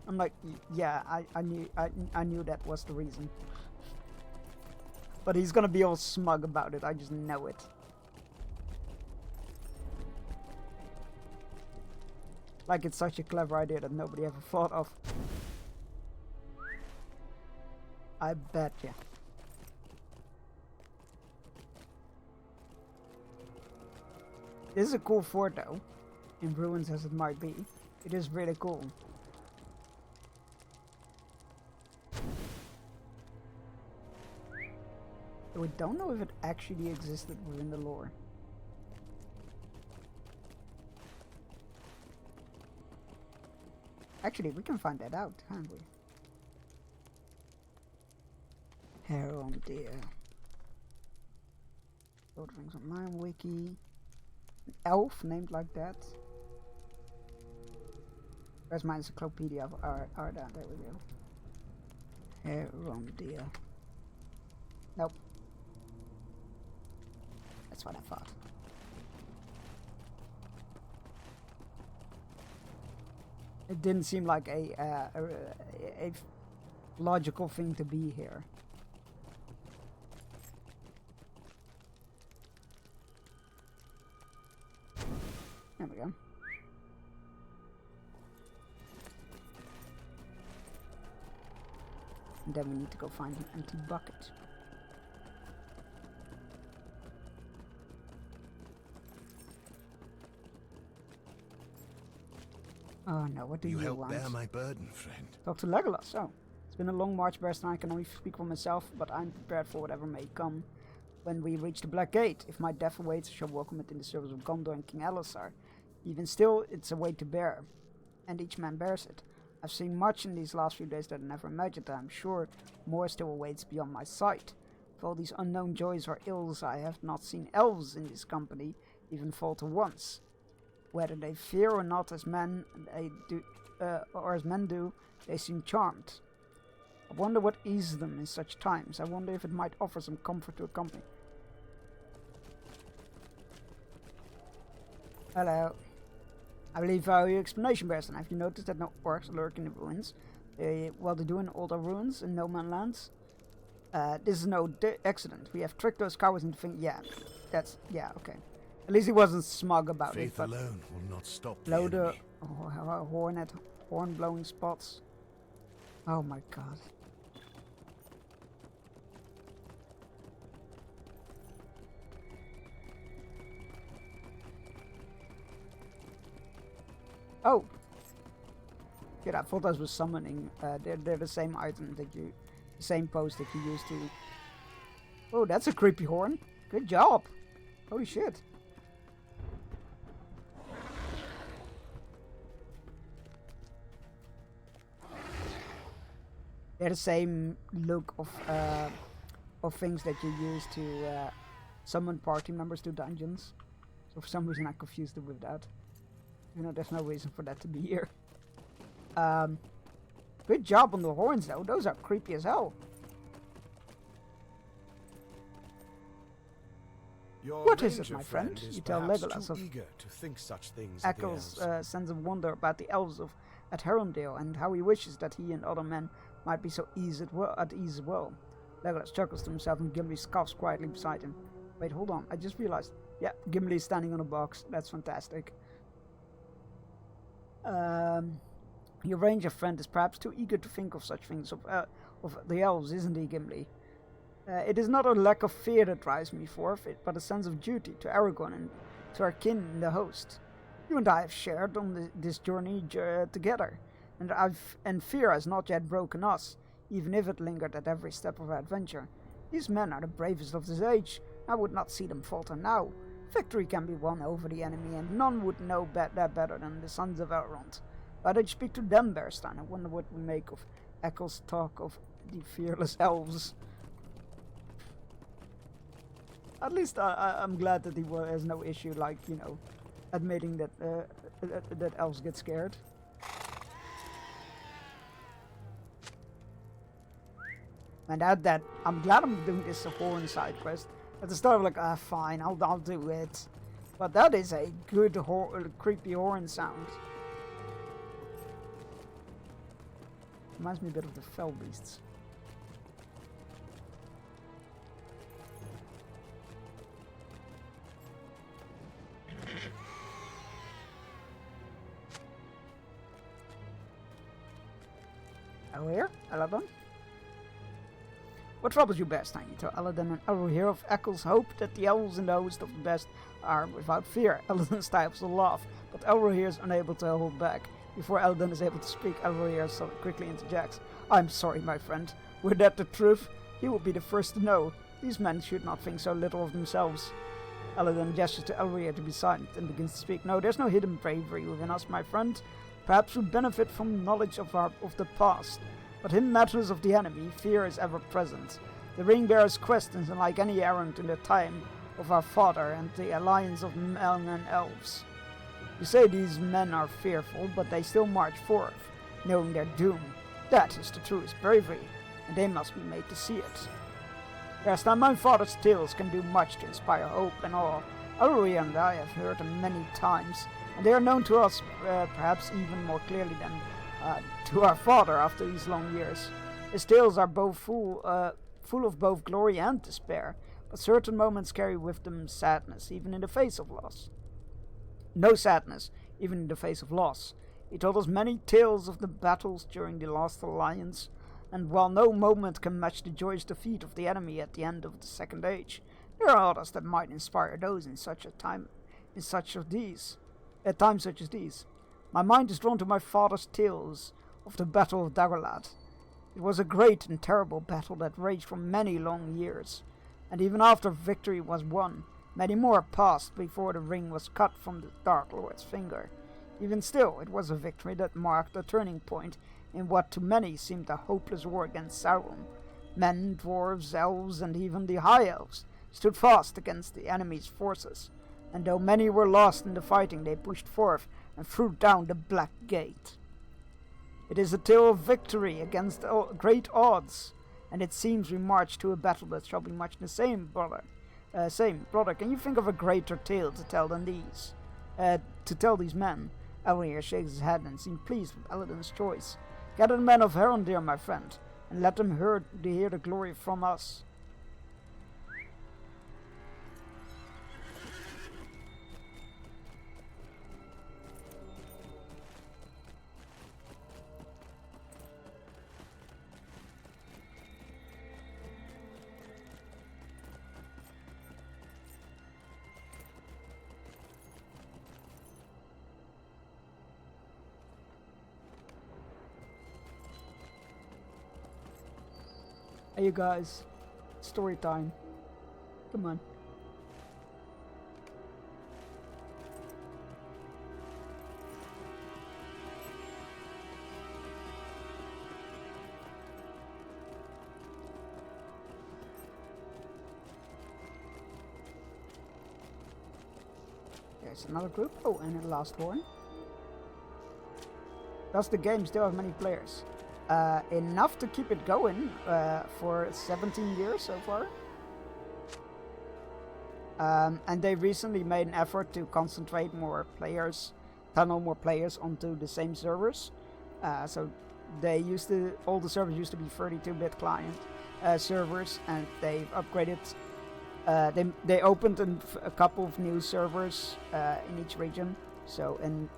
I'm like, yeah, I knew that was the reason. But he's gonna be all smug about it. I just know it. Like it's such a clever idea that nobody ever thought of. I bet you. This is a cool fort though, in ruins as it might be. It is really cool. But we don't know if it actually existed within the lore. Actually, we can find that out, can't we? Heron deer. Lord of the Rings Online wiki. An elf named like that. Where's my encyclopedia of Arda? There we go. Heron deer. Nope. That's what I thought. It didn't seem like a logical thing to be here. There we go. And then we need to go find an empty bucket. Oh no, what do you help want? bear my burden, friend. Talk to Legolas. Oh, it's been a long march, Bearstan. I can only speak for myself, but I'm prepared for whatever may come. When we reach the Black Gate, if my death awaits, I shall welcome it in the service of Gondor and King Elisar. Even still, it's a weight to bear, and each man bears it. I've seen much in these last few days that I never imagined, and I'm sure more still awaits beyond my sight. For all these unknown joys or ills, I have not seen elves in this company even falter once. Whether they fear or not, as men do, they seem charmed. I wonder what eases them in such times. I wonder if it might offer some comfort to a company. Hello. I believe your explanation, Bearstan. Have you noticed that no orcs lurk in the ruins? Well, they do in older ruins in No Man's Lands. This is no accident. We have tricked those cowards into thinking. Yeah, okay. At least he wasn't smug about Faith it. But alone will not stop the blow the enemy. horn blowing spots. Oh my god. Oh. Good, I thought those was summoning. They're the same item that you, the same pose that you used to. Oh, that's a creepy horn. Good job. Holy shit. They're the same look of things that you use to summon party members to dungeons. So for some reason I confused them with that. You know, there's no reason for that to be here. Good job on the horns though. Those are creepy as hell. What is it, my friend? You tell Legolas of eager to think such things. Eccles' sense of wonder about the elves at Herondale, and how he wishes that he and other men might be so at ease as well. Legolas chuckles to himself and Gimli scoffs quietly beside him. Wait, hold on. I just realized. Yeah, Gimli is standing on a box. That's fantastic. Your ranger friend is perhaps too eager to think of such things of the elves, isn't he, Gimli? It is not a lack of fear that drives me forth, but a sense of duty to Aragorn and to our kin in the host. You and I have shared on this journey together, and fear has not yet broken us, even if it lingered at every step of our adventure. These men are the bravest of this age. I would not see them falter now. Victory can be won over the enemy, and none would know that better than the sons of Elrond. Why don't you speak to them, Bearstan? I wonder what we make of Eccles' talk of the fearless elves. At least I'm glad that he has no issue, like, you know, admitting that that elves get scared. And at that, I'm glad I'm doing this horn side quest. At the start, I'm like, fine, I'll do it. But that is a good creepy horn sound. Reminds me a bit of the Fell Beasts. Oh, here, Eladon. What troubles you best, I need to Eladon and Elrohir echoes hope that the elves in the host of the best are without fear. Eladon stifles a laugh, but Elrohir is unable to hold back. Before Eladon is able to speak, Elrohir so quickly interjects. I'm sorry, my friend. Were that the truth, you would be the first to know. These men should not think so little of themselves. Eladon gestures to Elrohir to be silent and begins to speak. No, there's no hidden bravery within us, my friend. Perhaps we benefit from knowledge of the past. But in matters of the enemy, fear is ever present. The ring bears questions unlike any errand in the time of our father and the alliance of men and elves. You say these men are fearful, but they still march forth, knowing their doom. That is the truest bravery, and they must be made to see it. Whereas now my father's tales can do much to inspire hope and awe. Elrohir and I have heard them many times, and they are known to us perhaps even more clearly than to our father after these long years. His tales are both full of both glory and despair, but certain moments carry with them sadness, even in the face of loss. No sadness, even in the face of loss. He told us many tales of the battles during the last alliance, and while no moment can match the joyous defeat of the enemy at the end of the Second Age, there are others that might inspire those in such a time, at times such as these. My mind is drawn to my father's tales of the Battle of Dagorlad. It was a great and terrible battle that raged for many long years, and even after victory was won, many more passed before the ring was cut from the Dark Lord's finger. Even still, it was a victory that marked a turning point in what to many seemed a hopeless war against Sauron. Men, dwarves, elves, and even the High Elves stood fast against the enemy's forces, and though many were lost in the fighting, they pushed forth and threw down the Black Gate. It is a tale of victory against great odds, and it seems we march to a battle that shall be much the same, brother. Can you think of a greater tale to tell than these? To tell these men? Elrohir shakes his head and seems pleased with Eladon's choice. Gather the men of Herondir, my friend, and let them hear the glory from us. Hey you guys, story time. Come on. There's another group. Oh, and the last one. Does the game still have many players? Enough to keep it going for 17 years so far. And they recently made an effort to concentrate more players, tunnel more players onto the same servers. So they all the servers used to be 32-bit client servers, and they've upgraded. They opened a couple of new servers in each region. So in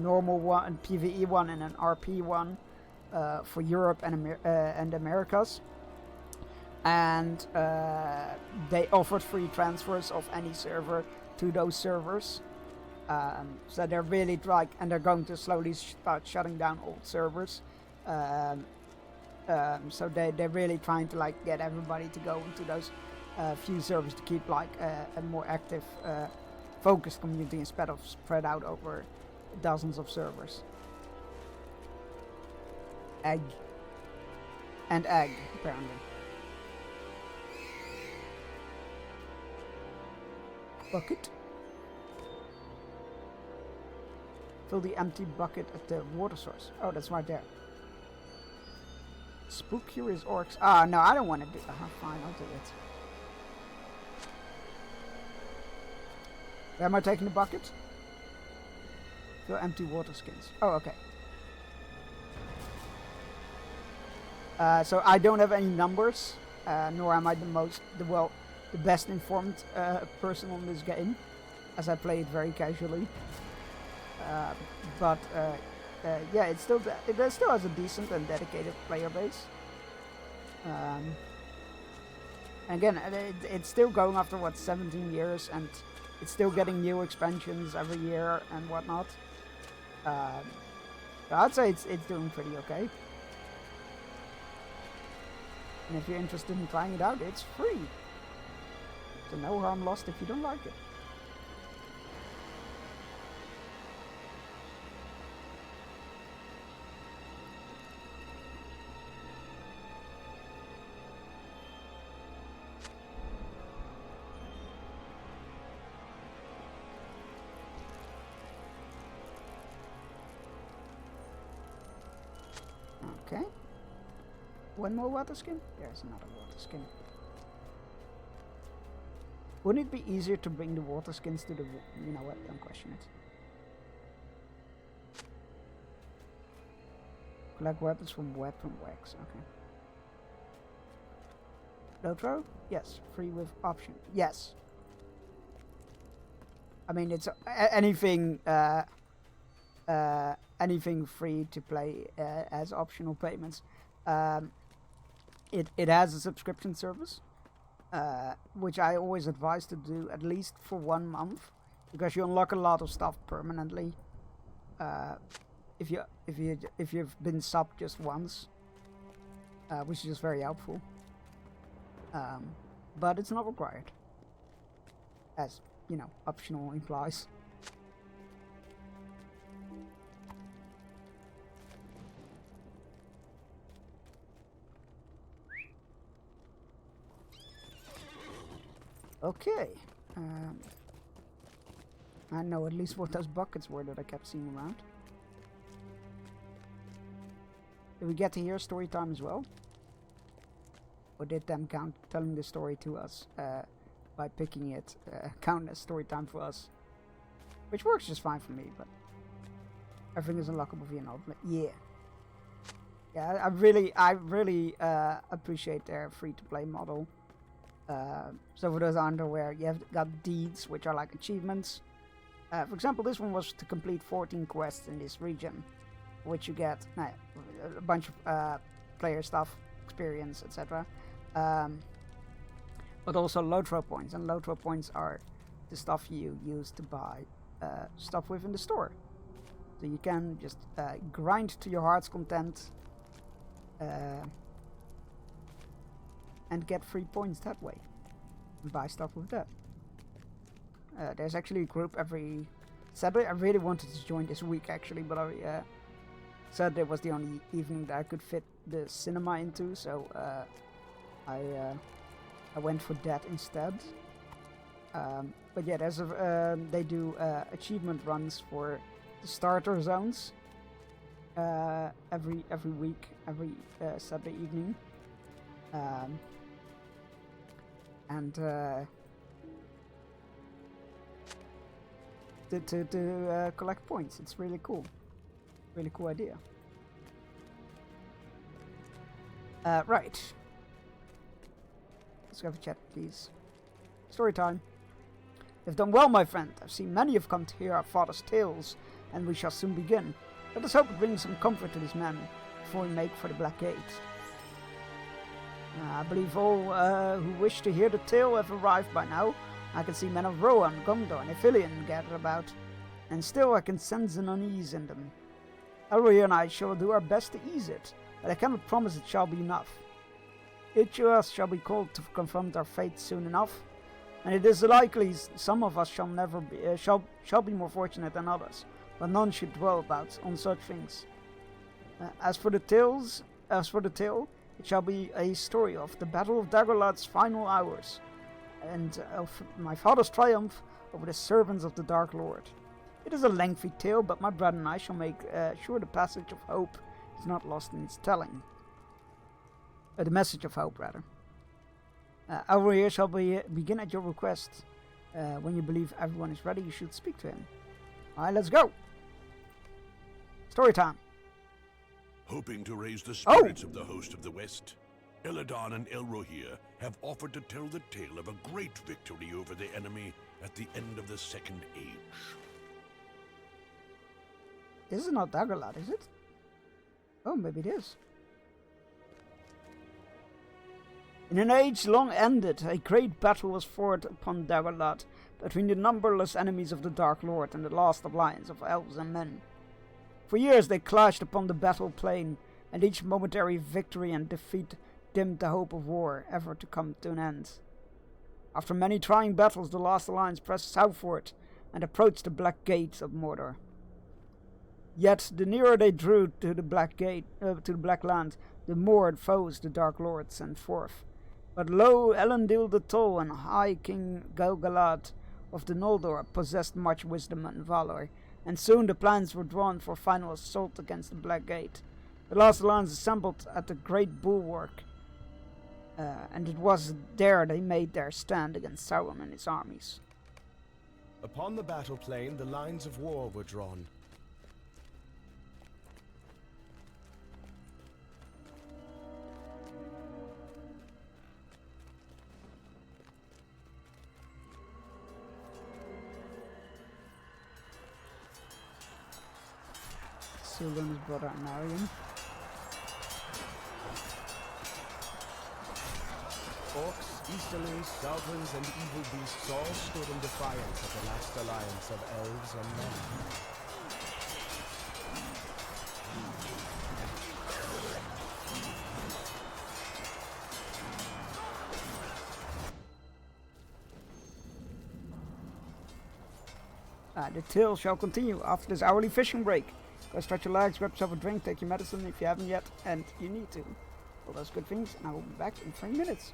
normal one, and PvE one, and an RP one. For Europe and Americas, and they offered free transfers of any server to those servers. So they're really and they're going to slowly start shutting down old servers. So they're really trying to get everybody to go into those few servers to keep a more active, focused community instead of spread out over dozens of servers. Egg, apparently. Bucket. Fill the empty bucket at the water source. Oh, that's right there. Spook curious orcs. Ah, no, I don't want to do. Fine, I'll do it. Where am I taking the bucket? Fill empty water skins. Oh, okay. So I don't have any numbers, nor am I the best informed person on this game, as I play it very casually. But yeah, it still has a decent and dedicated player base. And again, it's still going after what 17 years, and it's still getting new expansions every year and whatnot. So I'd say it's doing pretty okay. And if you're interested in trying it out, it's free. So no harm lost if you don't like it. Okay. One more water skin? There's another water skin. Wouldn't it be easier to bring the water skins to the... You know what? Don't question it. Collect weapons from weapon wax. Okay. Lotro? Yes. Free with option. Yes. I mean, it's anything... anything free to play as optional payments. It has a subscription service, which I always advise to do at least for 1 month, because you unlock a lot of stuff permanently. If you've been subbed just once, which is just very helpful. But it's not required, as you know, optional implies. Okay, I know at least what those buckets were that I kept seeing around. Did we get to hear story time as well? Or did them count telling the story to us by picking it count as story time for us? Which works just fine for me, but everything is unlockable via an outlet. Yeah. Yeah, I really appreciate their free-to-play model. So for those aren't aware, you have got deeds, which are like achievements. For example, this one was to complete 14 quests in this region, which you get a bunch of player stuff, experience, etc. But also Lotro points, and Lotro points are the stuff you use to buy stuff within the store. So you can just grind to your heart's content and get free points that way and buy stuff with that. There's actually a group every Saturday. I really wanted to join this week actually, but I Saturday was the only evening that I could fit the cinema into, so I went for that instead. But yeah, there's they do achievement runs for the starter zones every week, every Saturday evening. And to collect points. It's really cool. Really cool idea. Right. Let's have a chat, please. Story time. You've done well, my friend. I've seen many have come to hear our father's tales, and we shall soon begin. Let us hope it brings some comfort to these men before we make for the Black Gate. I believe all who wish to hear the tale have arrived by now. I can see men of Rohan, Gondor, and Ithilien gathered about, and still I can sense an unease in them. Elrohir and I shall do our best to ease it, but I cannot promise it shall be enough. Each of us shall be called to confront our fate soon enough, and it is likely some of us shall never be shall be more fortunate than others, but none should dwell on such things. As for the tale, it shall be a story of the Battle of Dagorlad's final hours, and of my father's triumph over the servants of the Dark Lord. It is a lengthy tale, but my brother and I shall make sure the passage of hope is not lost in its telling. The message of hope, rather. Our here shall begin at your request. When you believe everyone is ready, you should speak to him. Alright, let's go. Story time. Hoping to raise the spirits of the host of the West, Eladon and Elrohir have offered to tell the tale of a great victory over the enemy at the end of the Second Age. This is not Daggerlad, is it? Oh, maybe it is. In an age long ended, a great battle was fought upon Daggerlad between the numberless enemies of the Dark Lord and the last alliance of elves and men. For years they clashed upon the battle plain, and each momentary victory and defeat dimmed the hope of war ever to come to an end. After many trying battles, the last alliance pressed southward and approached the Black Gate of Mordor. Yet the nearer they drew to the Black Gate, to the Black Land, the more foes the Dark Lord sent forth. But lo, Elendil the Tall and High King Gil-galad of the Noldor possessed much wisdom and valor, and soon the plans were drawn for final assault against the Black Gate. The last alliance assembled at the Great Bulwark, and it was there they made their stand against Sauron and his armies. Upon the battle plain, the lines of war were drawn. Sildun's brother Marion. Orcs, Easterlings, Goblins, and evil beasts all stood in defiance of the last alliance of elves and men. The tale shall continue after this hourly fishing break. Go stretch your legs, grab yourself a drink, take your medicine if you haven't yet, and you need to. All those good things, and I will be back in 3 minutes.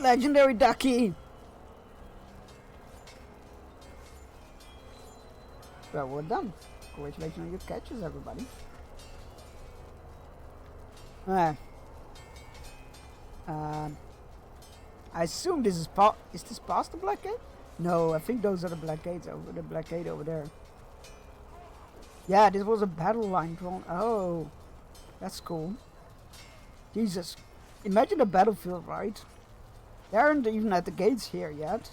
Legendary Ducky! Well, we're done. Congratulations on your catches, everybody. I assume this is this past the Black Gate? No, I think those are the Black Gates over the Black Gate over there. Yeah, this was a battle line drawn. Oh, that's cool. Jesus, imagine a battlefield, right? They aren't even at the gates here yet.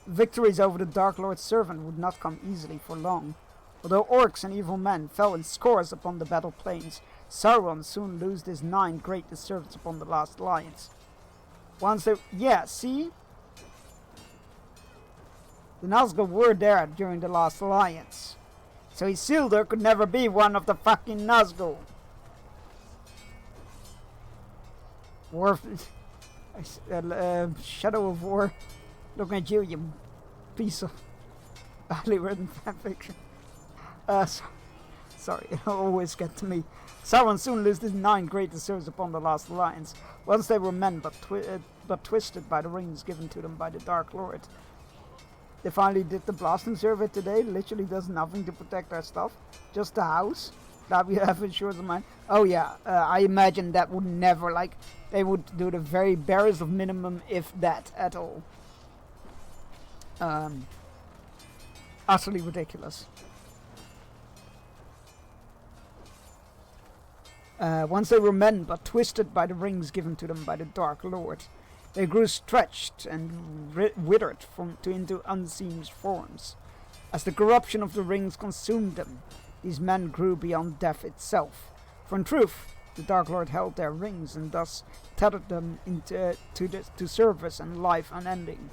Victories over the Dark Lord's servant would not come easily for long. Although orcs and evil men fell in scores upon the battle plains, Sauron soon loosed his 9 great servants upon the last alliance. Once they... Yeah, see? The Nazgul were there during the last alliance. So Isildur could never be one of the fucking Nazgul. Shadow of War. Looking at you piece of badly written fanfiction. Sorry, it always gets to me. Sauron soon lost his 9 great servants upon the last alliance. Once they were men, but twisted by the rings given to them by the Dark Lord. They finally did the blasting survey today. Literally does nothing to protect our stuff. Just the house that we have insurance of mine. Oh yeah, I imagine that would never, like, they would do the very barest of minimum, if that at all. Utterly ridiculous. Once they were men, but twisted by the rings given to them by the Dark Lord. They grew stretched and withered into unseen forms. As the corruption of the rings consumed them, these men grew beyond death itself. For in truth, the Dark Lord held their rings and thus tethered them to service and life unending.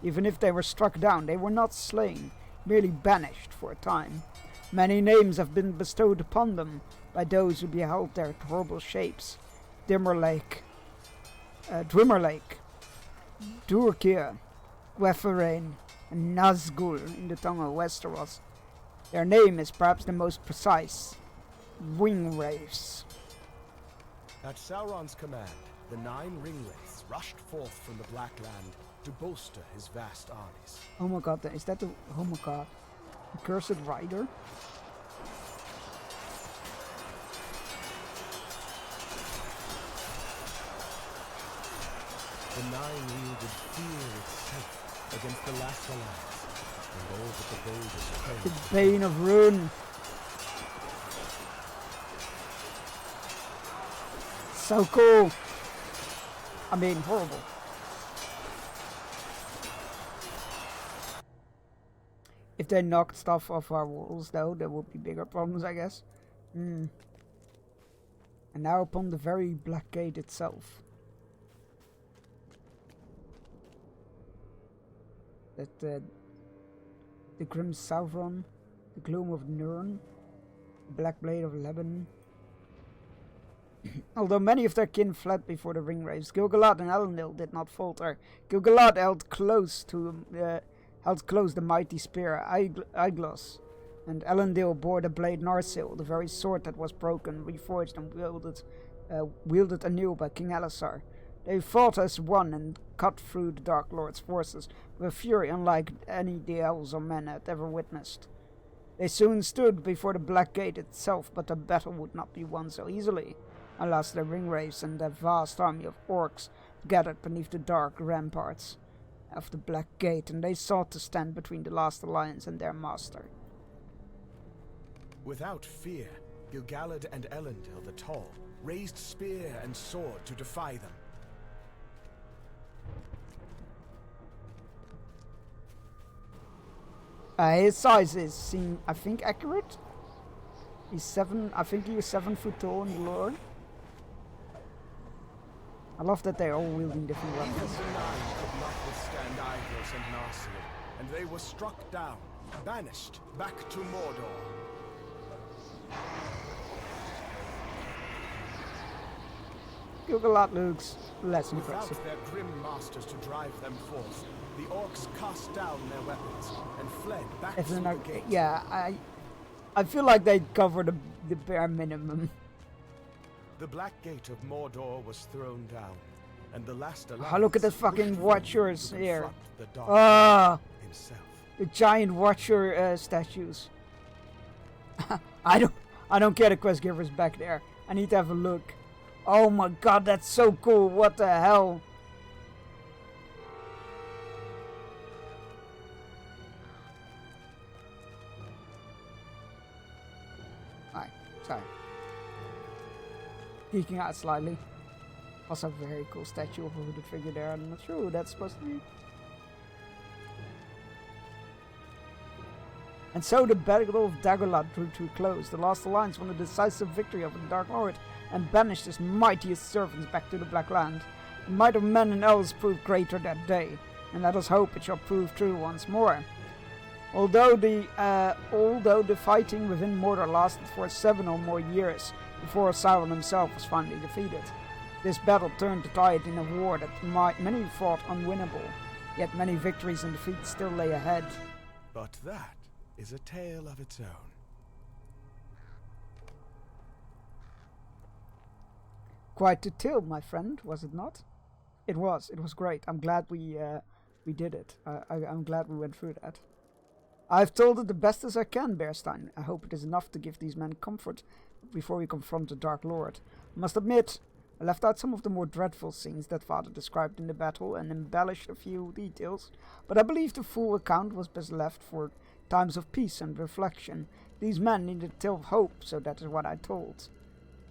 Even if they were struck down, they were not slain, merely banished for a time. Many names have been bestowed upon them by those who beheld their horrible shapes. Dimmerlake, Durkir, Gweferain, and Nazgul in the tongue of Westeros. Their name is perhaps the most precise, Ringwraiths. At Sauron's command, the 9 Ringwraiths rushed forth from the Black Land to bolster his vast armies. Oh my god, is that the... Oh my god. The Cursed Rider? The 9 wielded fear itself against the last alliance, and all but the boldest prey. The Bane of Ruin. So cool. I mean, horrible. If they knocked stuff off our walls, though, there would be bigger problems, I guess. And now upon the very Black Gate itself. That the Grim Sauron, the Gloom of Nirn, the Black Blade of Lebanon. Although many of their kin fled before the Ringwraiths, Gil-galad and Elendil did not falter. Gil-galad held close the mighty spear Aeglos, and Elendil bore the blade Narsil, the very sword that was broken, reforged and wielded anew by King Elisar. They fought as one and cut through the Dark Lord's forces with a fury unlike any the elves or men had ever witnessed. They soon stood before the Black Gate itself, but the battle would not be won so easily, unless the Ringwraiths and their vast army of orcs gathered beneath the dark ramparts of the Black Gate, and they sought to stand between the last alliance and their master. Without fear, Gil-galad and Elendil the Tall raised spear and sword to defy them. His size is, I think, accurate. I think he was 7 foot tall in the lore. I love that they're all wielding different weapons. Even the 9 could not withstand Aeglos and Narsil, and they were struck down, banished back to Mordor. Gil-galad looks less impressive. Without their grim masters to drive them forth, the orcs cast down their weapons and fled back to the gate. Yeah, I feel like they covered the bare minimum. The Black Gate of Mordor was thrown down, and the last alliance... Oh, look at the fucking watchers here. The Dark Ah, himself. the giant watcher statues. I don't get a quest givers back there. I need to have a look. Oh my god, that's so cool. What the hell? Alright, sorry. Geeking out slightly. Also a very cool statue of a hooded figure there. I'm not sure who that's supposed to be. And so the Battle of Dagorlad drew to a close. The last alliance won a decisive victory over the Dark Lord and banished his mightiest servants back to the Black Land. The might of men and elves proved greater that day, and let us hope it shall prove true once more. Although the fighting within Mordor lasted for 7 or more years before Sauron himself was finally defeated, this battle turned the tide in a war that many thought unwinnable, yet many victories and defeats still lay ahead. But that is a tale of its own. Quite a tale, my friend, was it not? It was great. I'm glad we did it. I'm glad we went through that. I've told it the best as I can, Bearstein. I hope it is enough to give these men comfort before we confront the Dark Lord. I must admit, I left out some of the more dreadful scenes that Father described in the battle and embellished a few details, but I believe the full account was best left for times of peace and reflection. These men needed a tale of hope, so that is what I told.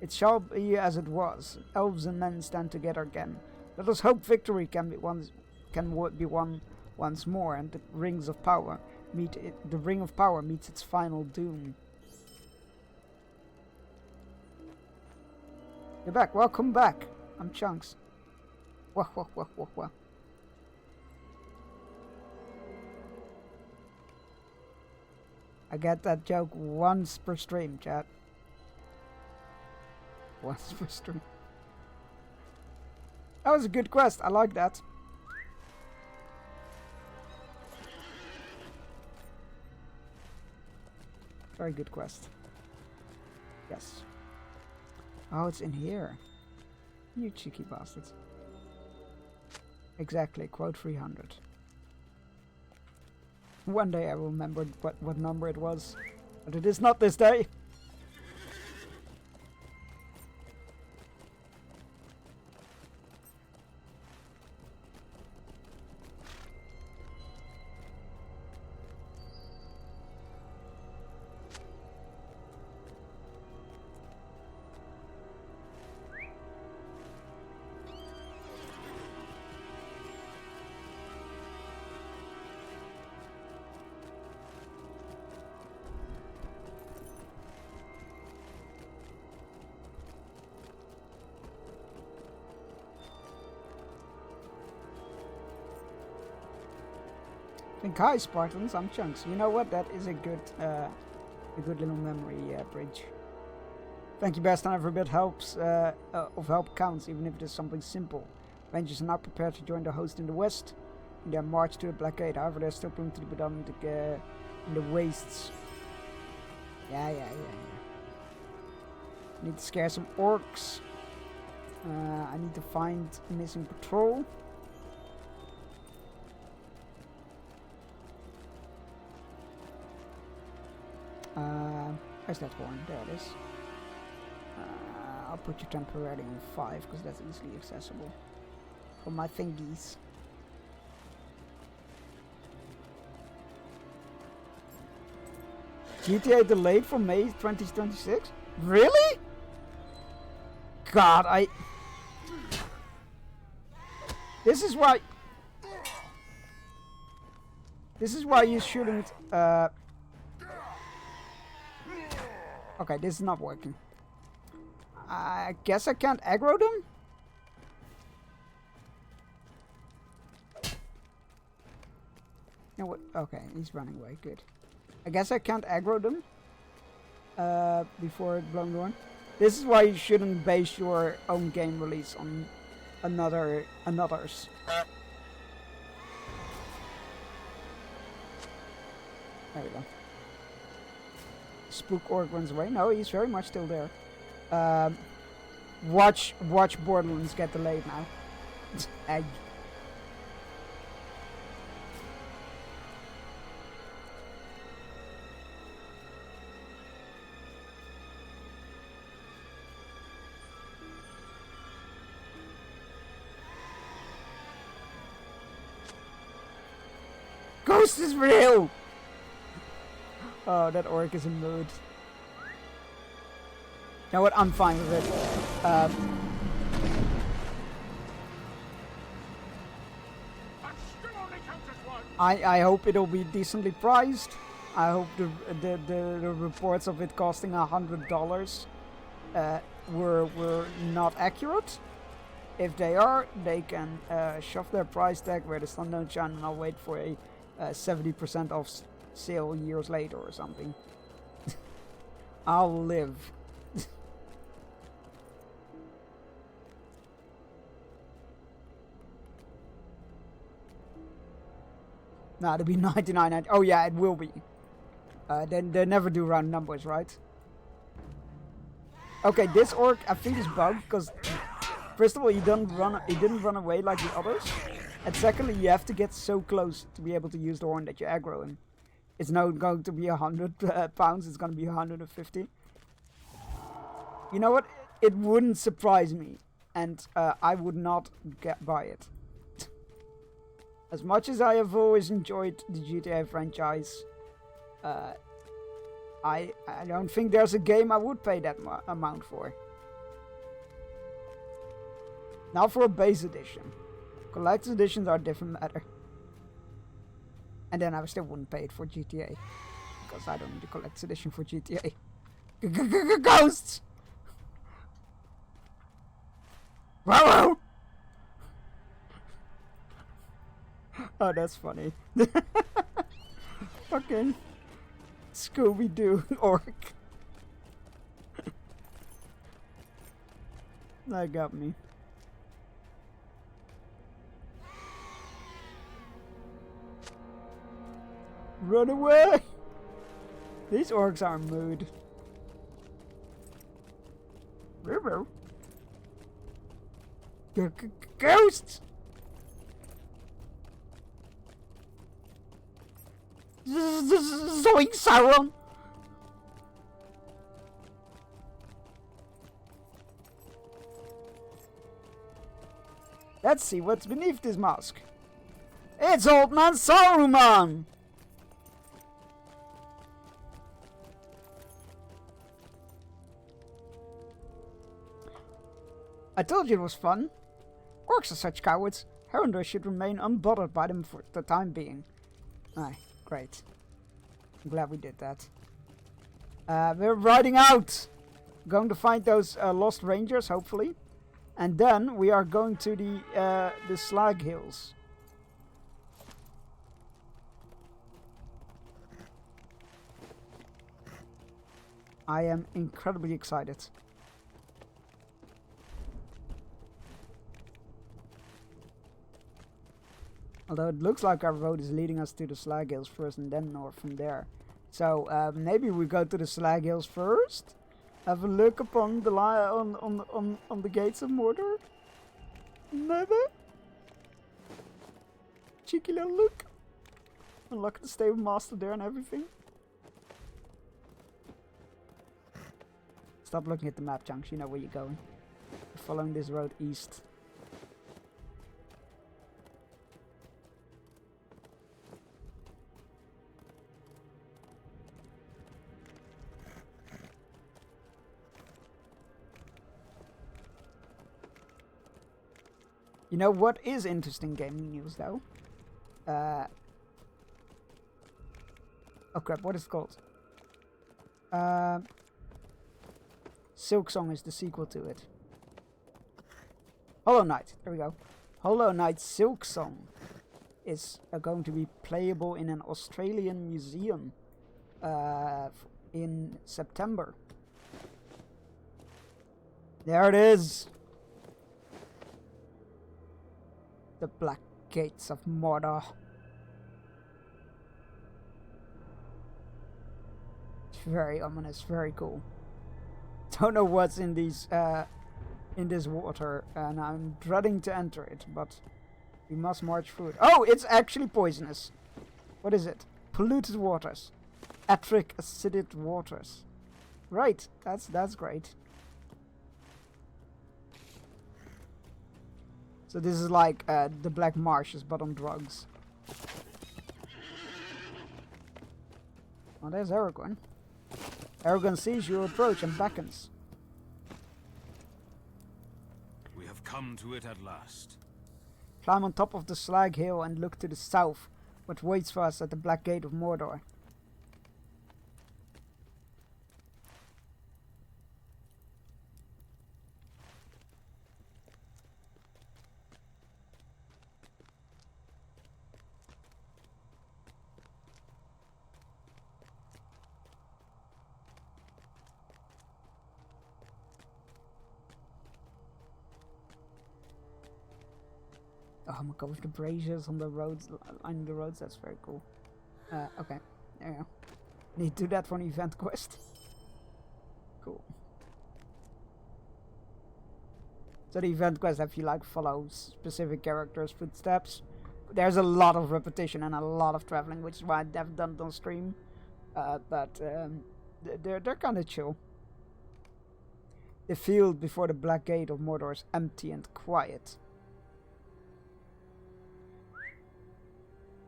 It shall be as it was. Elves and men stand together again. Let us hope victory can be won once more, and the ring of power meets its final doom. You're back. Welcome back. I'm Chunks. Wah wah wah wah wah. I get that joke once per stream, chat. Once per stream. That was a good quest. I like that. Very good quest. Yes. Oh, it's in here. You cheeky bastards. Exactly, quote 300. One day I will remember what number it was, but it is not this day. Think hi Spartans, I'm Chunks. You know what? That is a good little memory bridge. Thank you, Bearstein. Every bit helps of help counts, even if it is something simple. Rangers are now prepared to join the host in the west in their march to the Black Gate. However, there's still plenty to be done in the wastes. Yeah. Need to scare some orcs. I need to find a missing patrol. Where's that one? There it is. I'll put you temporarily on 5 because that's easily accessible for my thingies. GTA delayed for May 2026? Really? God, This is why you shouldn't Okay, this is not working. I guess I can't aggro them? No, what? Okay, he's running away. Good. I guess I can't aggro them before it blown on. This is why you shouldn't base your own game release on another's. There we go. Spook orc runs away. No, he's very much still there. Watch Borderlands get delayed now. Egg. Ghost is real! Oh, that orc is in mood. You know what? I'm fine with it. I hope it'll be decently priced. I hope the reports of it costing $100 were not accurate. If they are, they can shove their price tag where the sun don't shine, and I'll wait for a 70% off sale years later or something. I'll live. Nah, it'll be 99. Oh yeah, it will be. They never do round numbers, right? Okay, this orc I think is bugged because first of all, he didn't run away like the others, and secondly, you have to get so close to be able to use the horn that you aggro him. It's not going to be 100 pounds. It's going to be 150. You know what? It wouldn't surprise me, and I would not buy it. As much as I have always enjoyed the GTA franchise, I don't think there's a game I would pay that amount for. Now for a base edition. Collector's editions are a different matter. And then I still wouldn't pay it for GTA. Because I don't need a collector's edition for GTA. Ghosts! Wow! Oh, that's funny. Fucking Scooby-Doo orc. That got me. Run away! These orcs are in mood. Ghosts! Zoink, Sauron! Let's see what's beneath this mask. It's Old Man Saruman! I told you it was fun. Orcs are such cowards. Herondor should remain unbothered by them for the time being. Aye, great. I'm glad we did that. We're riding out! Going to find those lost rangers, hopefully. And then we are going to the Slag Hills. I am incredibly excited. Although it looks like our road is leading us to the Slag Hills first and then north from there. So maybe we go to the Slag Hills first. Have a look upon the on the gates of Mordor. Maybe. Cheeky little look. Unlock the stable master there and everything. Stop looking at the map, Chunks. You know where you're going. We're following this road east. You know what is interesting gaming news though? Oh crap, what is it called? Silksong is the sequel to it. Hollow Knight, there we go. Hollow Knight Silksong is going to be playable in an Australian museum in September. There it is! The Black Gates of Mordor. It's very ominous, very cool. Don't know what's in these in this water, and I'm dreading to enter it, but we must march through it. Oh, it's actually poisonous. What is it? Polluted waters. Atric acidic waters. Right, that's great. So this is like the Black Marshes, but on drugs. Oh, there's Aragorn. Aragorn sees you approach and beckons. We have come to it at last. Climb on top of the Slag Hill and look to the south, what waits for us at the Black Gate of Mordor. Oh my god, with the braziers on the roads, lining the roads, that's very cool. Okay, there you go. Need to do that for an event quest. Cool. So the event quest, if you like follow specific characters' footsteps, there's a lot of repetition and a lot of traveling, which is why I haven't done it on stream. But they're kind of chill. The field before the Black Gate of Mordor is empty and quiet.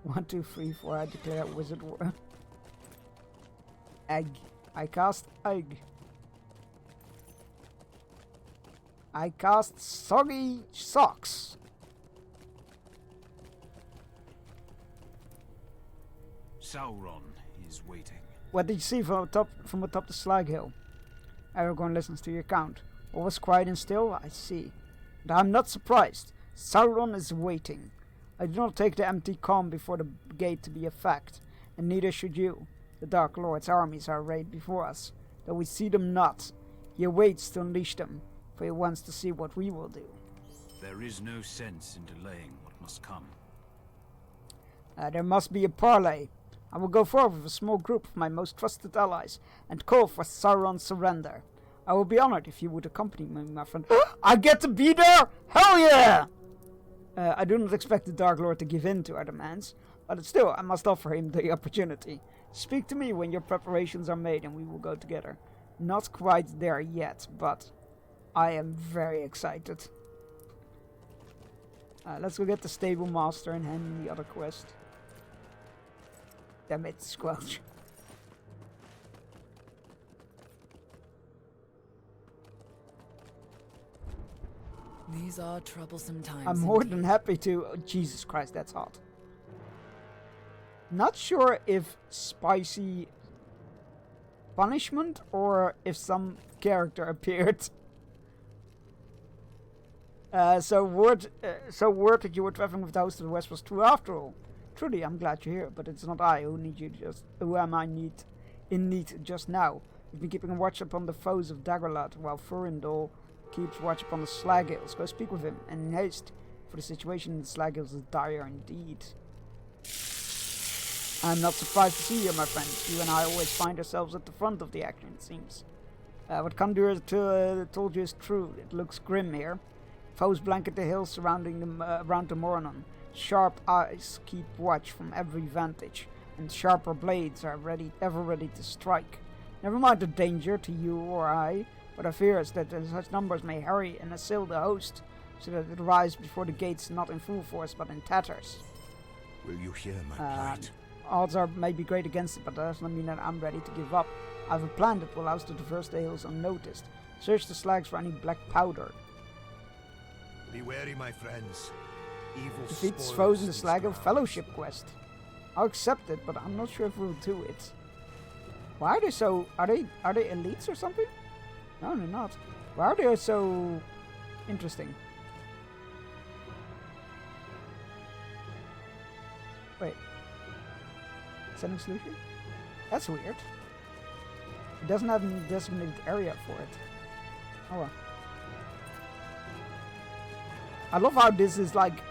1, 2, 3, 4, I declare wizard war. Egg. I cast egg. I cast soggy socks. Sauron is waiting. What did you see from atop the Slag Hill? Aragorn listens to your account. All was quiet and still, I see. And I'm not surprised. Sauron is waiting. I do not take the empty calm before the gate to be a fact, and neither should you. The Dark Lord's armies are arrayed before us, though we see them not. He awaits to unleash them, for he wants to see what we will do. There is no sense in delaying what must come. There must be a parley. I will go forward with a small group of my most trusted allies, and call for Sauron's surrender. I will be honored if you would accompany me, my friend. I get to be there? Hell yeah! I do not expect the Dark Lord to give in to our demands, but still, I must offer him the opportunity. Speak to me when your preparations are made and we will go together. Not quite there yet, but I am very excited. Let's go get the Stable Master and hand him the other quest. Damn it, Squelch. These are troublesome times. I'm more than happy to... Oh, Jesus Christ, that's hot. Not sure if spicy punishment or if some character appeared. So word that you were traveling with the host of the West was true after all. Truly, I'm glad you're here, but it's not I who need you in need just now. You've been keeping a watch upon the foes of Dagorlad, while Furindol keeps watch upon the Slag Hills. Go speak with him, and in haste, for the situation in the Slag Hills is dire indeed. I'm not surprised to see you, my friend. You and I always find ourselves at the front of the action, it seems. What Kandur told you is true. It looks grim here. Foes blanket the hills surrounding them around the Moranon. Sharp eyes keep watch from every vantage, and sharper blades are ever ready to strike. Never mind the danger to you or I, but I fear is that such numbers may harry and assail the host, so that it arrives before the gates not in full force but in tatters. Will you hear my plight? Odds are maybe great against it, but that does not mean that I'm ready to give up. I have a plan that will allow us to traverse the hills unnoticed. Search the slags for any black powder. Be wary, my friends. Evil defeats foes in the Slag Hill Fellowship quest. I'll accept it, but I'm not sure if we'll do it. Why are they so... Are they elites or something? No, they're not. Why are they so interesting? Wait. Sending solution? That's weird. It doesn't have a designated area for it. Oh well. I love how this is like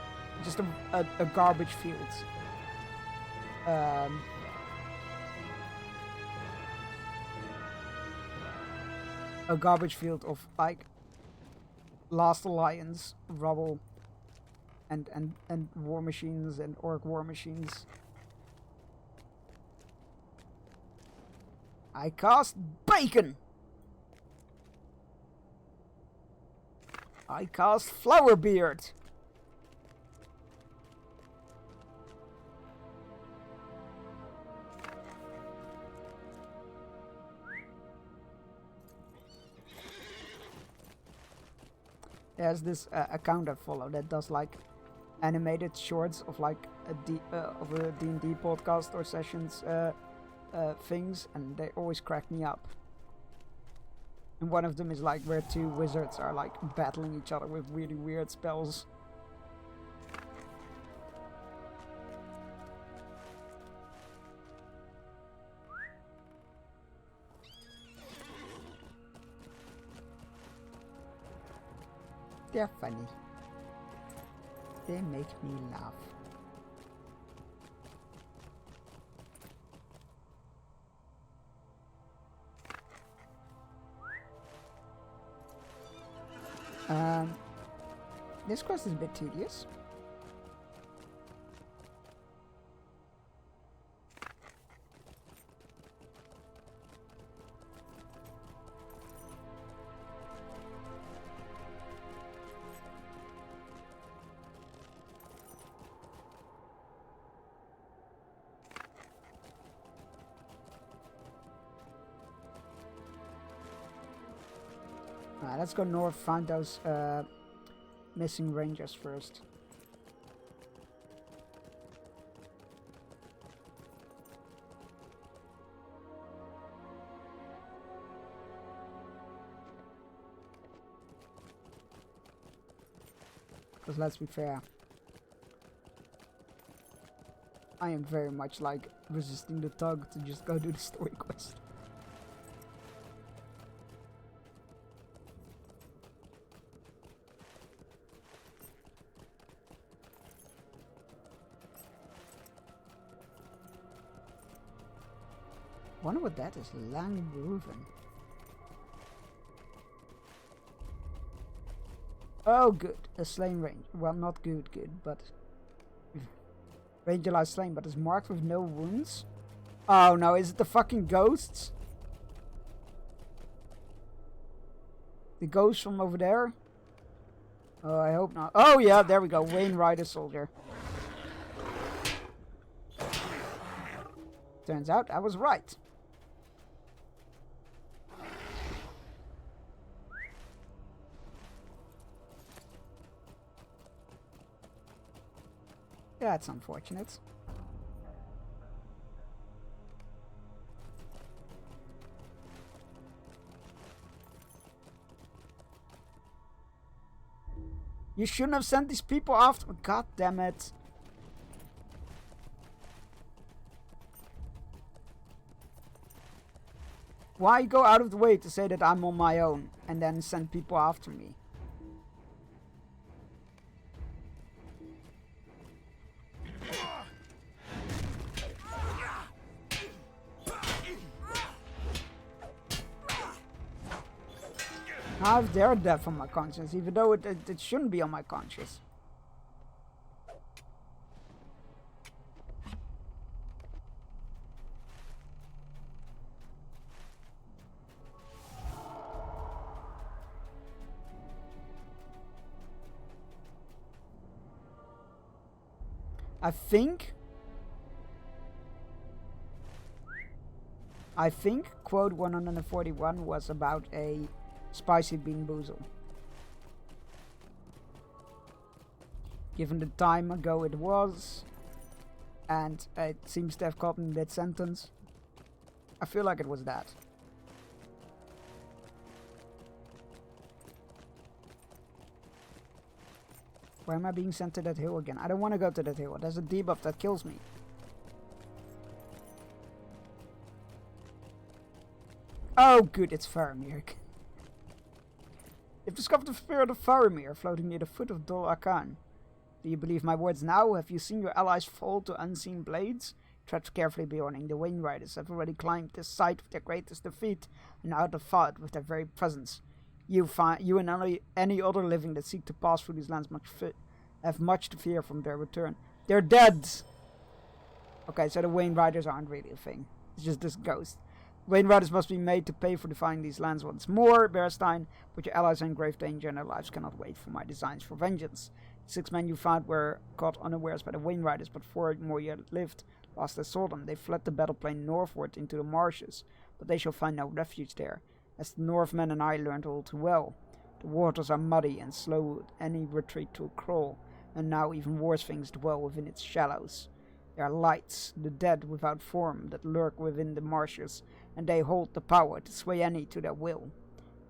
just a garbage field. A garbage field of like Last Alliance rubble and war machines and orc war machines. I cast Bacon. I cast Flowerbeard. There's this account I follow that does like animated shorts of like a D&D podcast or sessions things, and they always crack me up. And one of them is like where two wizards are like battling each other with really weird spells. They're funny. They make me laugh. This quest is a bit tedious. Let's go north, find those missing rangers first. Because let's be fair, I am very much like resisting the tug to just go do the story quest. Wonder what that is. Langruven. Oh, good. A slain range. Well, not good, but ranger lies slain, but is marked with no wounds. Oh no, is it the fucking ghosts? The ghosts from over there? Oh, I hope not. Oh yeah, there we go. Wainwright, a soldier. Turns out I was right. That's unfortunate. You shouldn't have sent these people after. God damn it. Why go out of the way to say that I'm on my own and then send people after me? How dare that on my conscience, even though it shouldn't be on my conscience. I think quote 141 was about a spicy bean boozle. Given the time ago it was, and it seems to have caught me mid-sentence, I feel like it was that. Why am I being sent to that hill again? I don't want to go to that hill. There's a debuff that kills me. Oh good, it's Faramir. You've discovered the spirit of Faramir floating near the foot of Dol Akan. Do you believe my words now? Have you seen your allies fall to unseen blades? Tread carefully, Bjorning. The Wainriders have already climbed this site with their greatest defeat, and now have fought with their very presence. You and any other living that seek to pass through these lands have much to fear from their return. They're dead! Okay, so the Wayne Riders aren't really a thing. It's just this ghost. Wayne Riders must be made to pay for defying these lands once more, Bearstein, but your allies are in grave danger and their lives cannot wait for my designs for vengeance. 6 men you found were caught unawares by the Wayne Riders, but 4 more yet lived. Last I saw them, they fled the battle plain northward into the marshes, but they shall find no refuge there, as the Northmen and I learned all too well. The waters are muddy and slow any retreat to a crawl, and now even worse things dwell within its shallows. There are lights, the dead without form, that lurk within the marshes, and they hold the power to sway any to their will.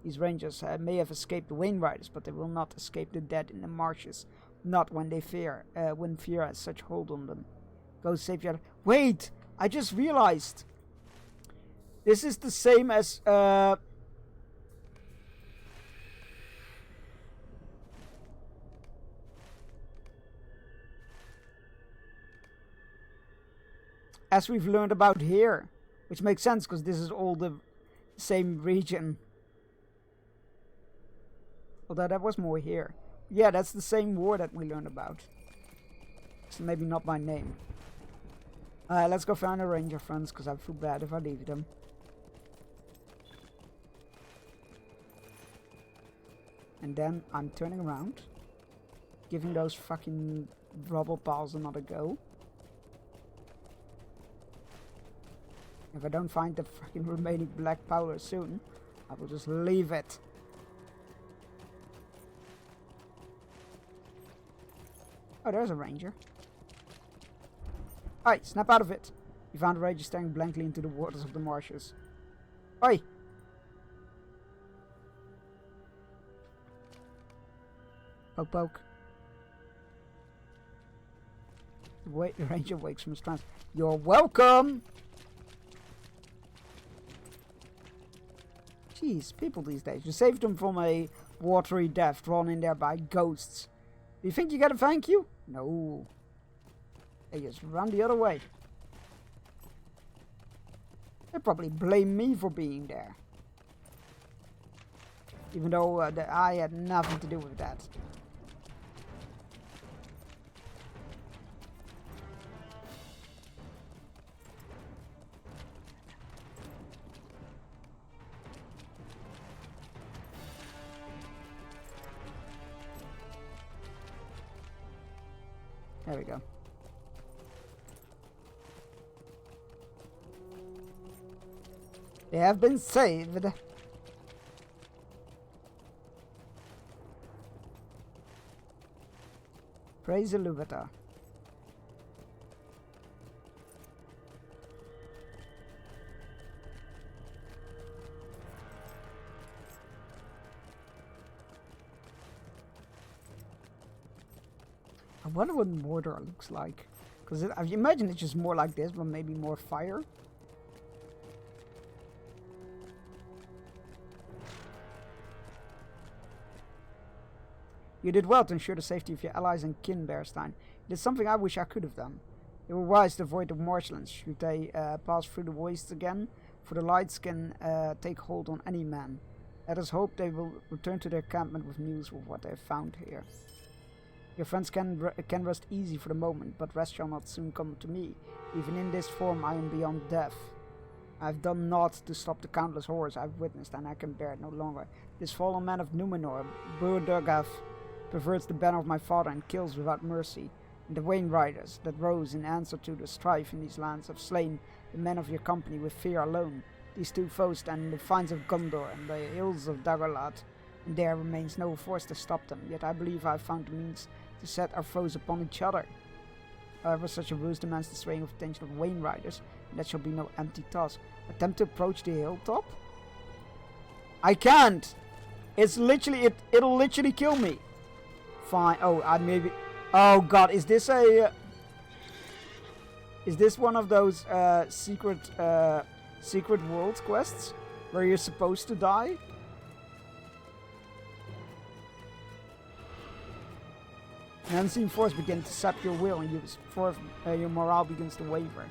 These rangers may have escaped the Wayne Riders, but they will not escape the dead in the marshes, not when fear has such hold on them. Go save your... Wait! I just realized! This is the same as... as we've learned about here, which makes sense because this is all the same region. Although that was more here. Yeah, that's the same war that we learned about. So maybe not by name. Let's go find our ranger friends because I feel bad if I leave them. And then I'm turning around, giving those fucking rubble piles another go. If I don't find the fucking remaining black powder soon, I will just leave it. Oh, there's a ranger. Oi, snap out of it. You found a ranger staring blankly into the waters of the marshes. Oi! Poke poke. The ranger wakes from his trance. You're welcome! Jeez, people these days. You saved them from a watery death drawn in there by ghosts. Do you think you get a thank you? No. They just run the other way. They probably blame me for being there. Even though I had nothing to do with that. There we go. They have been saved. Praise Iluvatar. I wonder what Mordor looks like. Because I imagine it's just more like this, but maybe more fire. You did well to ensure the safety of your allies and kin, Bearstein. It is something I wish I could have done. They were wise to avoid the marshlands. Should they pass through the wastes again, for the lights can take hold on any man. Let us hope they will return to their encampment with news of what they have found here. Your friends can rest easy for the moment, but rest shall not soon come to me. Even in this form I am beyond death. I have done naught to stop the countless horrors I have witnessed, and I can bear it no longer. This fallen man of Numenor, Bur-Durgav, perverts the banner of my father and kills without mercy. And the Wayne Riders, that rose in answer to the strife in these lands, have slain the men of your company with fear alone. These two foes stand in the fines of Gondor and the hills of Dagorlad, and there remains no force to stop them. Yet I believe I have found the means to set our foes upon each other. However, such a ruse demands the swaying of attention of Wayne Riders, and that shall be no empty task. Attempt to approach the hilltop? I can't! It's literally, it'll literally kill me. Fine. Oh, I maybe... Oh god, is this a... is this one of those secret world quests? Where you're supposed to die? An unseen force begins to sap your will and your morale begins to waver.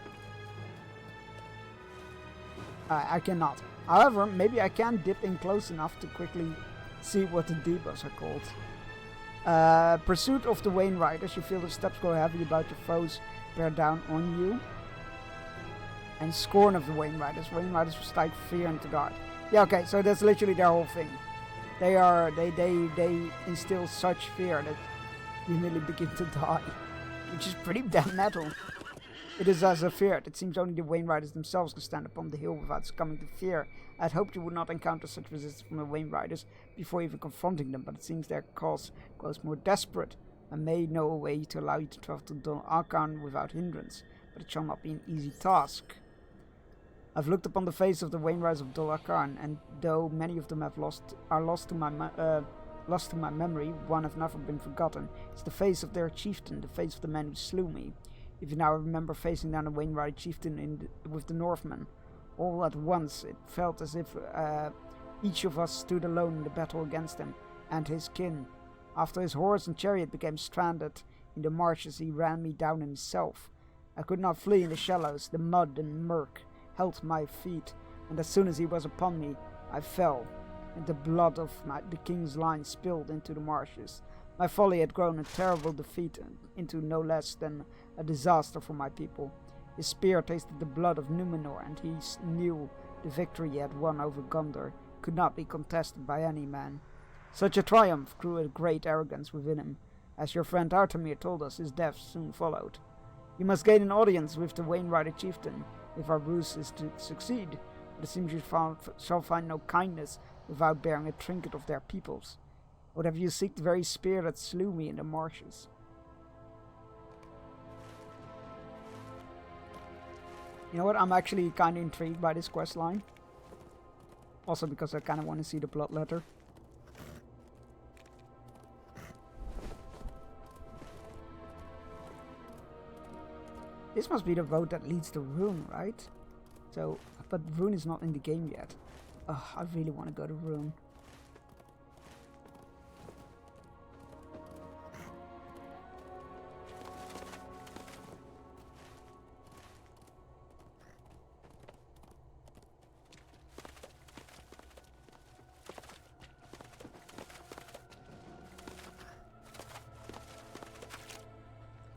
I cannot. However, maybe I can dip in close enough to quickly see what the debuffs are called. Pursuit of the Wainriders. You feel the steps grow heavy about your foes bear down on you. And scorn of the Wainriders. Wainriders will strike fear into the heart. Yeah, okay, so that's literally their whole thing. They instill such fear that we merely begin to die. Which is pretty damn metal. It is as a fear. It seems only the Wainriders themselves can stand upon the hill without succumbing to fear. I'd hoped you would not encounter such resistance from the Wainriders before even confronting them, but it seems their cause grows more desperate. I may know a way to allow you to travel to Dol Arkan without hindrance, but it shall not be an easy task. I've looked upon the face of the Wainriders of Dol Arkan, and though many of them are lost to my memory, one have never been forgotten. It's the face of their chieftain, the face of the man who slew me. Even now I remember facing down a Wainwright chieftain with the Northmen. All at once it felt as if each of us stood alone in the battle against him and his kin. After his horse and chariot became stranded in the marshes, he ran me down himself. I could not flee in the shallows. The mud and murk held my feet, and as soon as he was upon me, I fell, and the blood of the king's line spilled into the marshes. My folly had grown a terrible defeat into no less than a disaster for my people. His spear tasted the blood of Numenor, and he knew the victory he had won over Gondor could not be contested by any man. Such a triumph grew a great arrogance within him. As your friend Artemir told us, his death soon followed. You must gain an audience with the Wainrider chieftain, if our ruse is to succeed, but it seems you shall find no kindness without bearing a trinket of their peoples. Or have you seek the very spear that slew me in the marshes? You know what, I'm actually kind of intrigued by this quest line. Also because I kind of want to see the plot letter. This must be the road that leads to Rune, right? So, but Rune is not in the game yet. Ugh, I really want to go to Rune.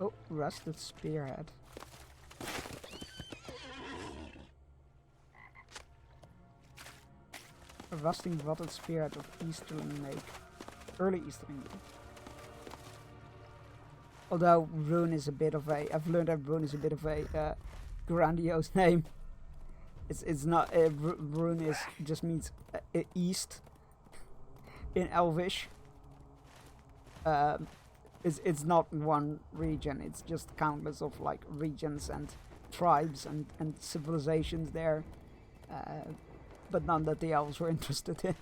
Oh, rusted spearhead. A rusting rotted spearhead of Easterling make. Early Easterling make. Although Rune is a bit of a... I've learned that Rune is a bit of a grandiose name. It's not... Rune is just means east in Elvish. It's not one region, it's just countless of like regions and tribes and civilizations there. But none that the elves were interested in.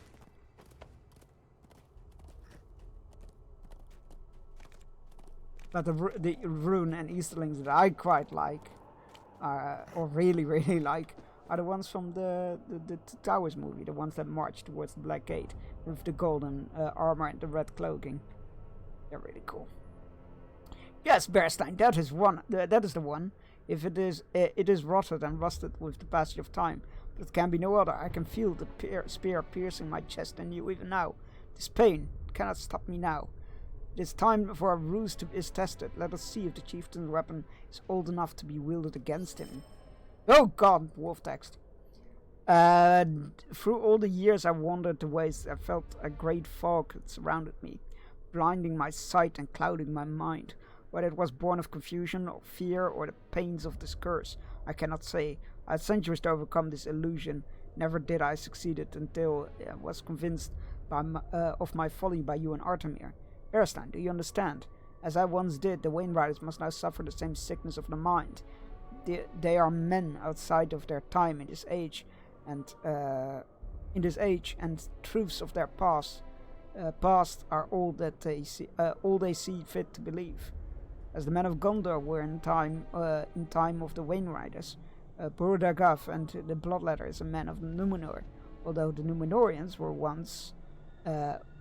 But the Rune and Easterlings that I quite like, or really like, are the ones from the Two Towers movie, the ones that march towards the Black Gate with the golden armor and the red cloaking. They're really cool. Yes, Bearstein, that is one. That is the one. If it is rotted and rusted with the passage of time. But it can be no other. I can feel the spear piercing my chest and you even now. This pain cannot stop me now. It is time for our ruse is tested. Let us see if the chieftain's weapon is old enough to be wielded against him. Oh God, wolf text. Through all the years I wandered the ways, I felt a great fog that surrounded me, blinding my sight and clouding my mind. Whether it was born of confusion or fear or the pains of this curse, I cannot say. I had centuries to overcome this illusion. Never did I succeed it until I was convinced of my folly by you and Artemir. Bearstein, do you understand? As I once did, the Wainriders must now suffer the same sickness of the mind. They are men outside of their time in this age, and truths of their past are all that they see fit to believe. As the men of Gondor were in time of the Wainriders, Brodagaf and the Bloodletter is a man of Numenor. Although the Numenorians were once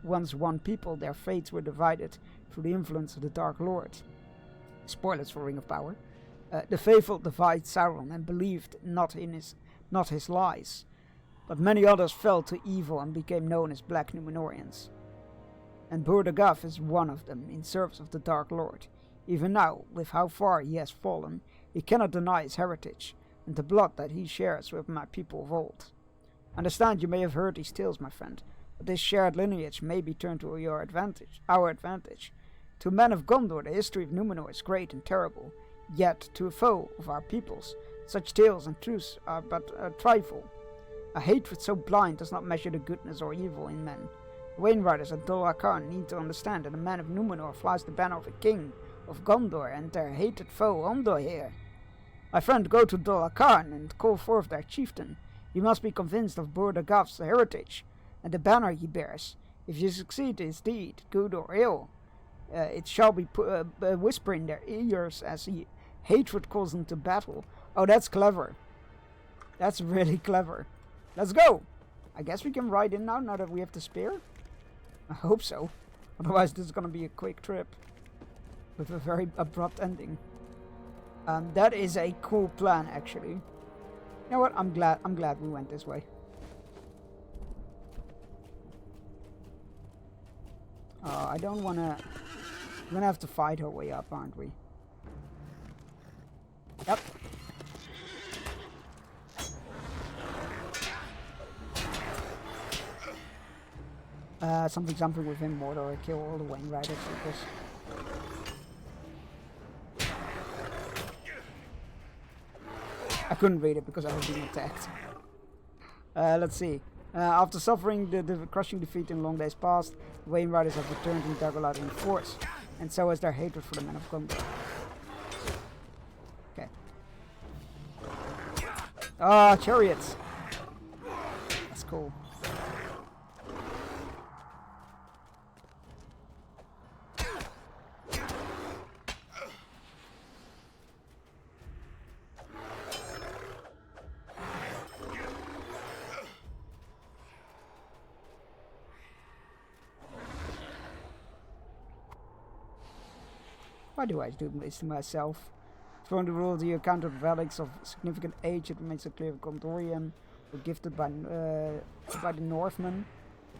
one people, their fates were divided through the influence of the Dark Lord. Spoilers for Ring of Power. The faithful defied Sauron and believed not his lies. but many others fell to evil and became known as Black Numenorians. And Bur-Dagaf is one of them, in service of the Dark Lord. Even now, with how far he has fallen, he cannot deny his heritage, and the blood that he shares with my people of old. Understand, you may have heard these tales, my friend, but this shared lineage may be turned to our advantage. To men of Gondor, the history of Numenor is great and terrible, yet to a foe of our peoples, such tales and truths are but a trifle. A hatred so blind does not measure the goodness or evil in men. The Wainriders at Dol Amroth need to understand that a man of Numenor flies the banner of a king of Gondor and their hated foe Ondor here. My friend, go to Dol Amroth and call forth their chieftain. You must be convinced of Bur-Dagaf's heritage and the banner he bears. If you succeed in his deed, good or ill, it shall be whisper in their ears as hatred calls them to battle. Oh, that's clever. That's really clever. Let's go! I guess we can ride in now that we have the spear? I hope so. Otherwise this is gonna be a quick trip. With a very abrupt ending. That is a cool plan, actually. You know what? I'm glad we went this way. I don't wanna... We're gonna have to fight our way up, aren't we? Yep. Something with him, Mordor, kill all the Wainriders with this. I couldn't read it because I was being attacked. Let's see. After suffering the crushing defeat in long days past, the Wainriders have returned in Dagorlad in force, and so has their hatred for the men of Gondor. Okay. Ah, chariots! That's cool. Why do I do this to myself? Throwing the world, you encountered relics of significant age. It remains a clear Gondorian. Were gifted by the Northmen.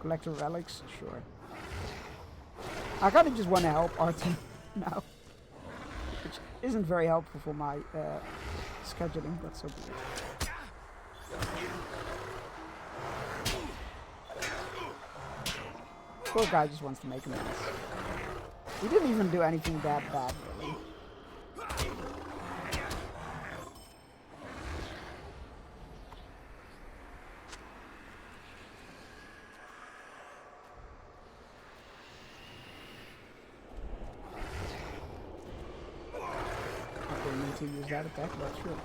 Collect the relics, sure. I kind of just want to help Artem now, which isn't very helpful for my scheduling, but so be it. Poor guy just wants to make a mess. He didn't even do anything that bad, really. I didn't need to use that attack, but sure.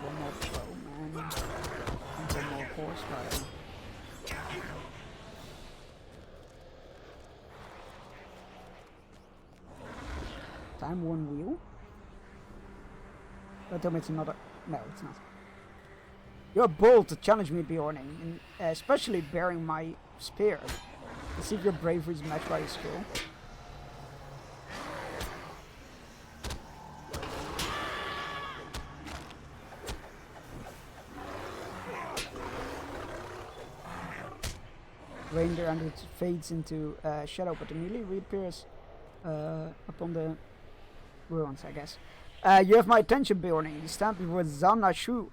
One more pro, man. One more horse riding. Time one wheel? Don't tell me it's another. No, it's not. You're bold to challenge me, Bjorn, and especially bearing my spear. Let's see if your bravery is matched by your skill. Reindeer and it fades into shadow, but immediately reappears upon the ruins, I guess. You have my attention, Bjorn. You stand before Zanashu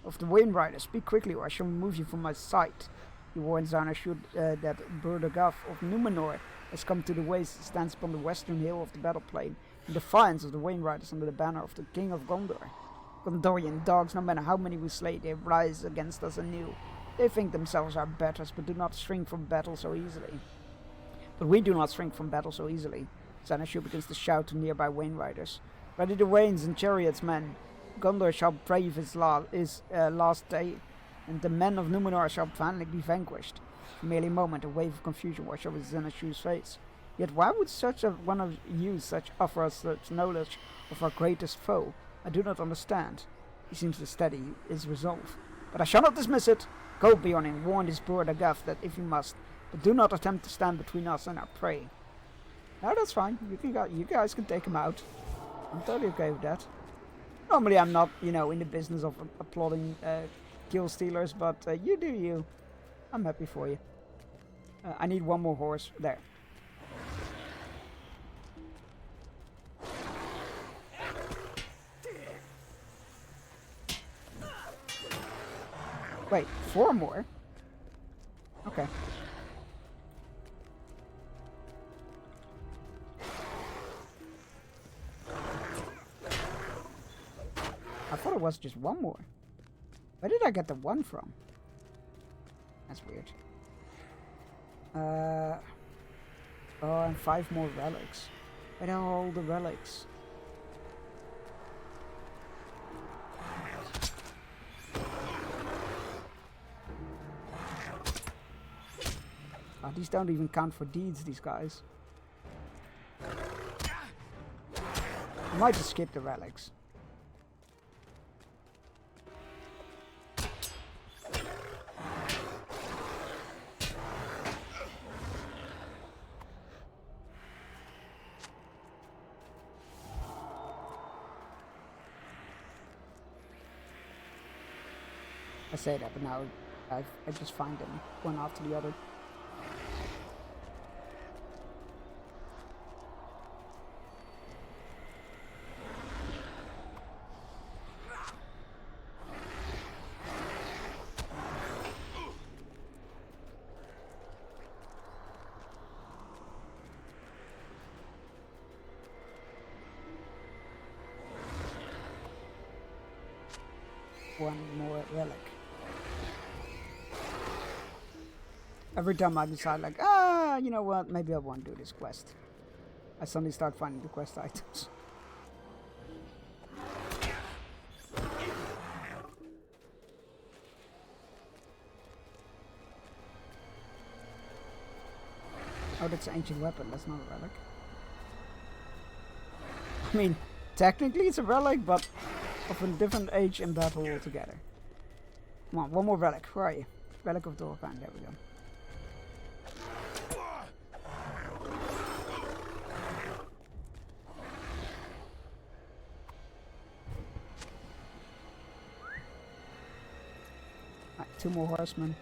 of the Wainriders. Speak quickly, or I shall remove you from my sight. You warned Zanashu that Bur-Dagaf of Numenor has come to the waste, stands upon the western hill of the battle plain, in defiance of the Wainriders under the banner of the King of Gondor. Gondorian dogs, no matter how many we slay, they rise against us anew. They think themselves our betters, but do not shrink from battle so easily. But we do not shrink from battle so easily. Zanashu begins to shout to nearby Wainriders. Ready the wains and chariots, men. Gondor shall brave his last day, and the men of Numenor shall finally be vanquished. For merely a moment, a wave of confusion washed over Zanashu's face. Yet why would such a one of you offer us such knowledge of our greatest foe? I do not understand. He seems to steady his resolve. But I shall not dismiss it. Go, Bjorn, and warn this Bur-Dagaf that if you must, But do not attempt to stand between us and our prey. No, that's fine. You guys can take him out. I'm totally okay with that. Normally I'm not, in the business of applauding kill stealers, but you do you. I'm happy for you. I need one more horse. There. Wait, 4 more? Okay. I thought it was just 1 more. Where did I get the 1 from? That's weird. Oh, and 5 more relics. Where are all the relics? Oh, these don't even count for deeds, these guys. I might just skip the relics. I say that, but now I just find them one after the other. One more relic. Every time I decide, like, you know what, maybe I won't do this quest, I suddenly start finding the quest items. Oh, that's an ancient weapon, that's not a relic. I mean, technically it's a relic, but of a different age and battle altogether. Come on, one more relic. Where are you? Relic of Dorkan. There we go. Right, 2 more horsemen.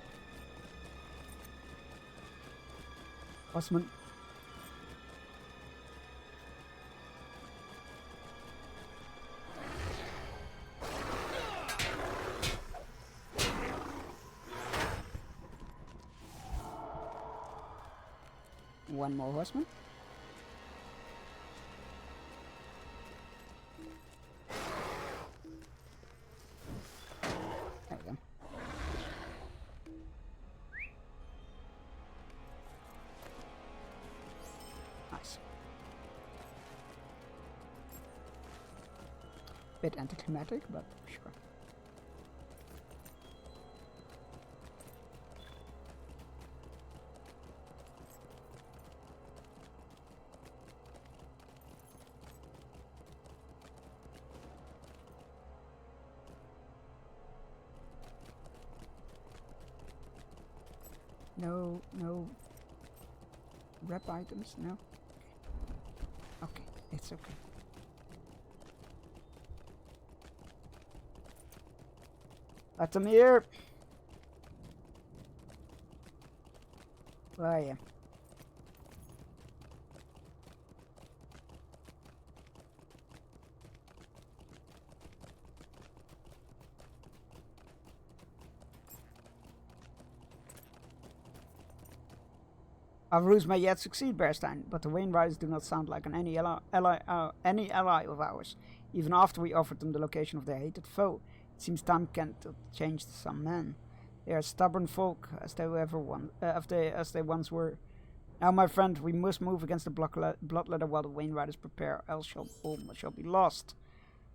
Horsemen. One more horseman. There we go. Nice. Bit anticlimactic, but sure. No rep items, no? Okay, it's okay. Let them here! Where are you? Our ruse may yet succeed, Bearstein, but the Wainwrights do not sound like any ally of ours. Even after we offered them the location of their hated foe, it seems time can't change some men. They are stubborn folk, as they once were. Now, my friend, we must move against the Bloodletter while the Wainwrights prepare, else all shall be lost.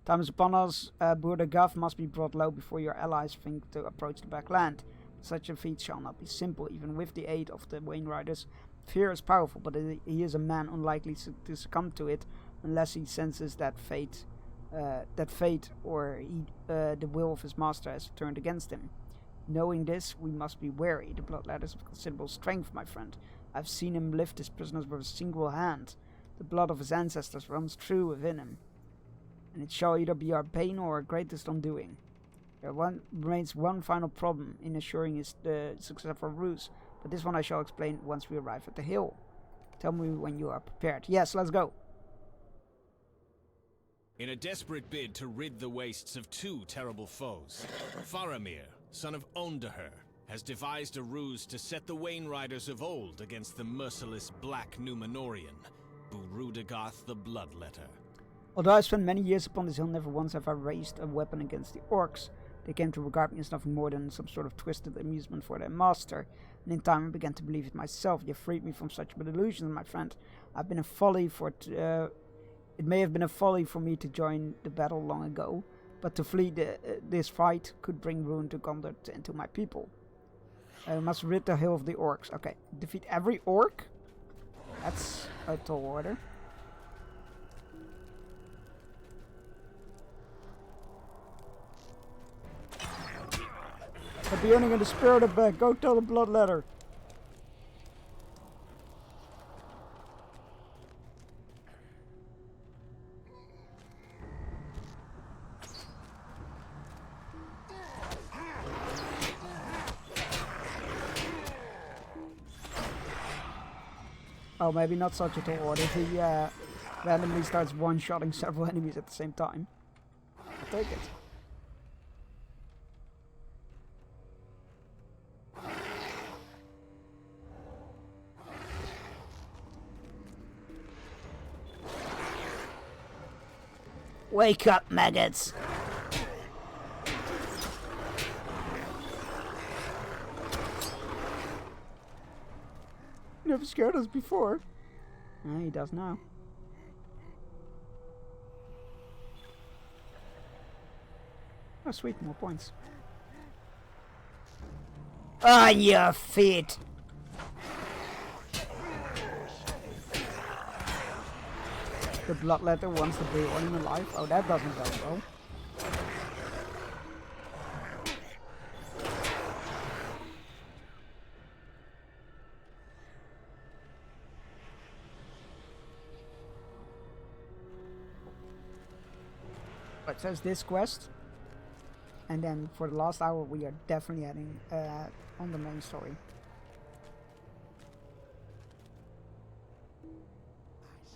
Time is upon us. Boer Gav must be brought low before your allies think to approach the backland. Such a feat shall not be simple, even with the aid of the Wainwrights. Fear is powerful, but he is a man unlikely to succumb to it unless he senses that fate or the will of his master has turned against him. Knowing this, we must be wary. The Bloodlet is of considerable strength, my friend. I've seen him lift his prisoners with a single hand. The blood of his ancestors runs true within him, and it shall either be our bane or our greatest undoing. There remains one final problem in assuring the success of our ruse, but this one I shall explain once we arrive at the hill. Tell me when you are prepared. Yes, let's go. In a desperate bid to rid the wastes of two terrible foes, Faramir, son of Ondaher, has devised a ruse to set the Wayne Riders of old against the merciless Black Númenórean, Búrúdagath the Bloodletter. Although I spent many years upon this hill, never once have I raised a weapon against the orcs. They came to regard me as nothing more than some sort of twisted amusement for their master, and in time I began to believe it myself. You freed me from such delusions, my friend. I've been a folly for it may have been a folly for me to join the battle long ago, but to flee this fight could bring ruin to Gondor and to my people. I must rid the hill of the orcs. Okay, defeat every orc? That's a tall order. But the Burning and the Spirit are back. Go tell the Bloodletter. Oh, maybe not such a tall order if he randomly starts one-shotting several enemies at the same time. I'll take it. Wake up, maggots! Never scared us before. He does now. Oh, sweet, more points. On your feet! The Bloodletter wants the Beorning alive. Oh, that doesn't go well. It says this quest, and then for the last hour we are definitely heading on the main story.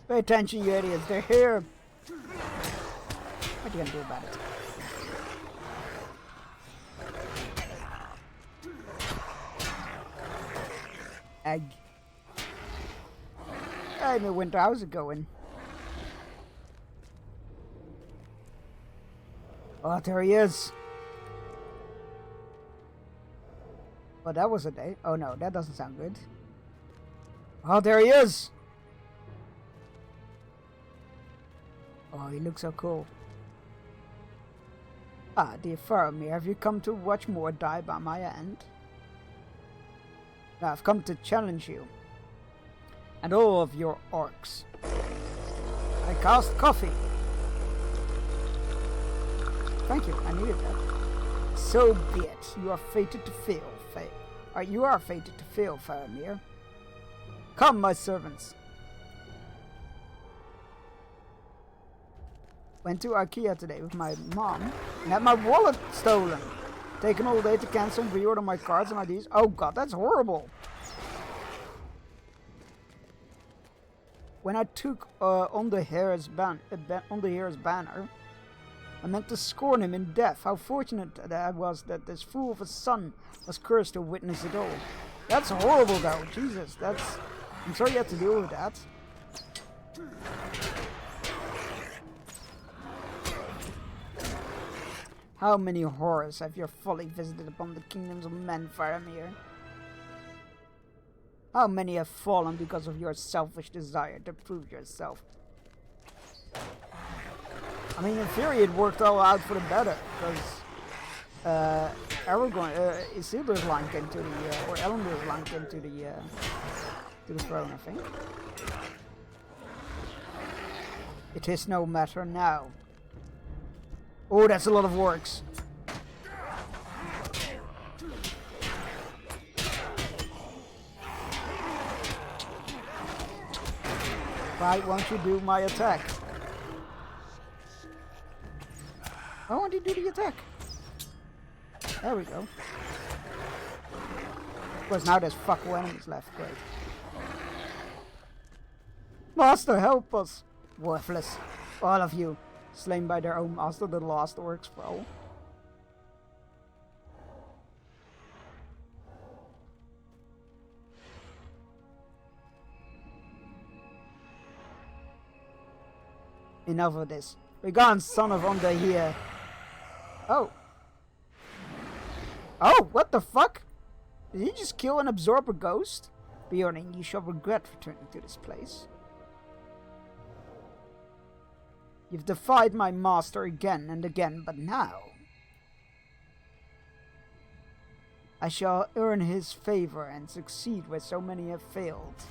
Pay attention, you idiots, they're here! What are you gonna do about it? Egg. Hey, my winter, how's it going? Oh, there he is. Oh, that was a day. Oh no, that doesn't sound good. Oh, there he is. Oh, he looks so cool. Ah, dear Faramir, have you come to watch more die by my hand? No, I've come to challenge you. And all of your orcs. I cast coffee. Thank you, I needed that. So be it. You are fated to fail, you are fated to fail, Faramir. Come, my servants. Went to IKEA today with my mom and had my wallet stolen. Taken all day to cancel and reorder my cards and IDs. Oh god, that's horrible. When I took on the heir's banner, I meant to scorn him in death. How fortunate that I was that this fool of a son was cursed to witness it all. That's horrible though, Jesus, I'm sorry you had to deal with that. How many horrors have your folly visited upon the kingdoms of men, Faramir? How many have fallen because of your selfish desire to prove yourself? I mean, in theory, it worked all out for the better, because Isildur's line came to the, or Elendur's line came to the throne, I think. It is no matter now. Oh, that's a lot of orcs. Why won't you do my attack? Why won't you do the attack? There we go. Of course, now there's fuckable enemies left. Great. Master, help us! Worthless. All of you. Slain by their own master, the last orcs foe. Enough of this. Begone, son of Onda here. Oh. Oh, what the fuck? Did he just kill and absorb a ghost? Bjorn, you shall regret returning to this place. You've defied my master again and again, but now I shall earn his favor and succeed where so many have failed.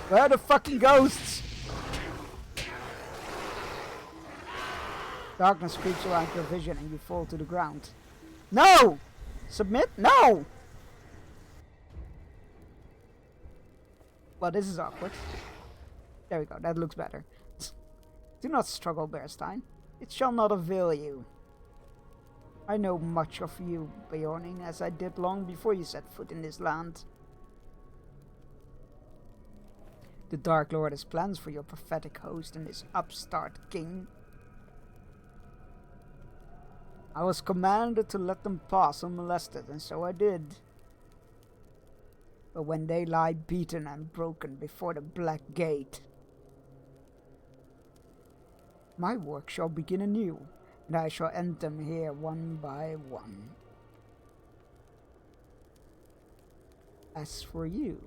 Where are the fucking ghosts? Darkness creeps around your vision and you fall to the ground. No! Submit? No! Well, this is awkward. There we go, that looks better. Do not struggle, Bearstein. It shall not avail you. I know much of you, Bjorn, as I did long before you set foot in this land. The Dark Lord has plans for your prophetic host and his upstart king. I was commanded to let them pass unmolested, and so I did. But when they lie beaten and broken before the Black Gate, my work shall begin anew, and I shall end them here one by one. As for you,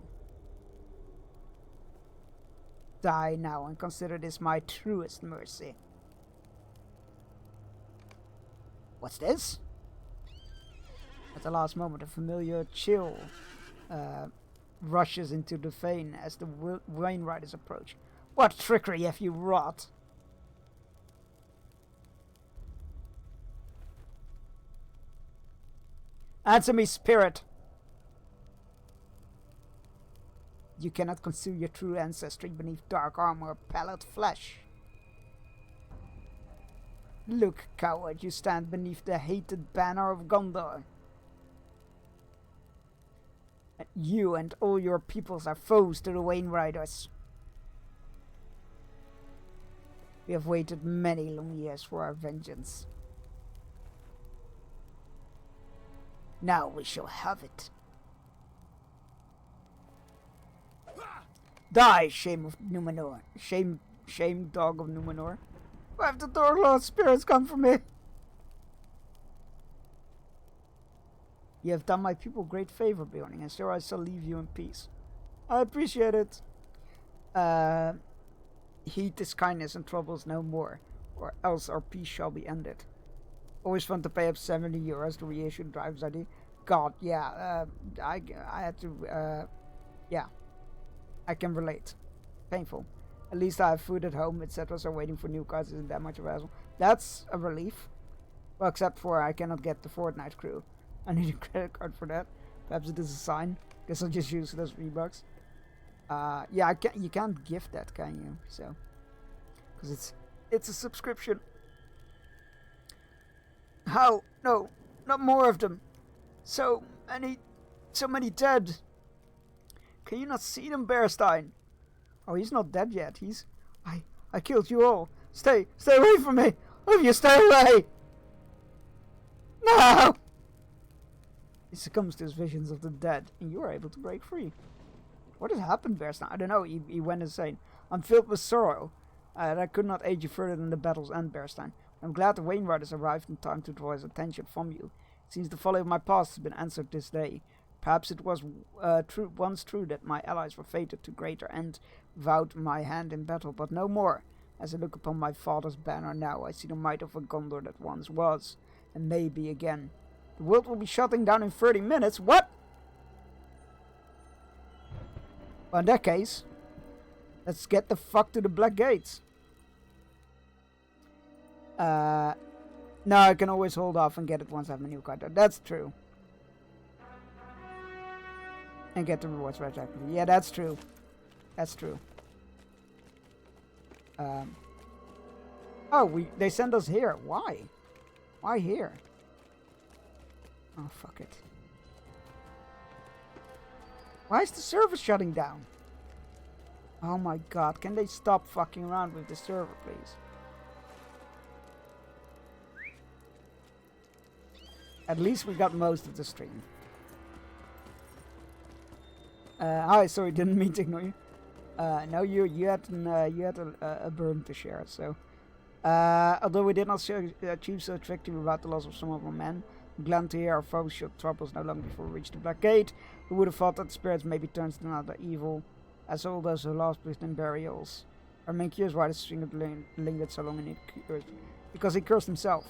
die now and consider this my truest mercy. What's this? At the last moment, a familiar chill rushes into the vein as the Wayne Riders approach. What trickery have you wrought? Answer me, spirit! You cannot conceal your true ancestry beneath dark armor or pallid flesh. Look, coward, you stand beneath the hated banner of Gondor. And you and all your peoples are foes to the Wayne Riders. We have waited many long years for our vengeance. Now we shall have it. Die, shame of Numenor. Shame, dog of Numenor. Why have the Dark Lord spirits come for me? You have done my people great favor, Bjorn, and so I shall leave you in peace. I appreciate it. Heed this kindness and troubles no more, or else our peace shall be ended. Always fun to pay up 70 euros to reissue the driver's ID. God, yeah, I had to, yeah. I can relate. Painful. At least I have food at home, etc. So waiting for new cards isn't that much of a hassle. That's a relief. Well, except for I cannot get the Fortnite crew. I need a credit card for that. Perhaps it is a sign. Guess I'll just use those V-Bucks. Yeah, you can't gift that, can you? So, because it's a subscription. How? No, not more of them. So many dead. Can you not see them, Bearstein? Oh, he's not dead yet. I killed you all. Stay away from me. Oh, you stay away. No! He succumbs to his visions of the dead, and you are able to break free. What has happened, Bearstein? I don't know. He went insane. I'm filled with sorrow. And I could not aid you further than the battle's end, Bearstein. I'm glad the Wayne Riders arrived in time to draw his attention from you. It seems the folly of my past has been answered this day. Perhaps it was once true that my allies were fated to greater end, vowed my hand in battle, but no more. As I look upon my father's banner now, I see the might of a Gondor that once was, and may be again. The world will be shutting down in 30 minutes. What? Well, in that case, let's get the fuck to the Black Gates. No, I can always hold off and get it once I have my new card. That's true. And get the rewards retroactively. Yeah, that's true. That's true. Oh, they sent us here. Why? Why here? Oh, fuck it. Why is the server shutting down? Oh my god, can they stop fucking around with the server, please? At least we got most of the stream. Hi, sorry, didn't mean to ignore you. No, you had a burden to share, so... although we did not achieve such victory without the loss of some of our men, I'm glad to hear our foes should troubles no longer before we reach the Black Gate. Who would have thought that the spirits maybe turns to another evil, as all those who lost within burials. I mean, curious why the string lingered so long in it. Because he cursed himself.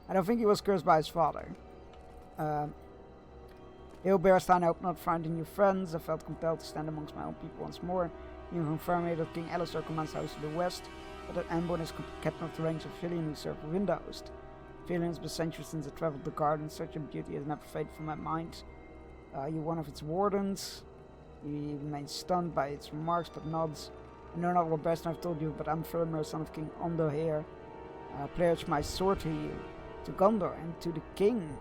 I don't think he was cursed by his father. Hail Bearstein, I hope not finding new friends. I felt compelled to stand amongst my own people once more. You confirm me that King Alistair commands the house to the west, but that Anborn is captain of the ranks of Villian who served the Windhost. Villian has been centuries since I travelled the garden. Such a beauty has never faded from my mind. You're one of its wardens. He remains stunned by its remarks, but nods. I know not what Bearstein I've told you, but I'm Faramir, son of King Ondo here. Pledge my sword to you, to Gondor, and to the king.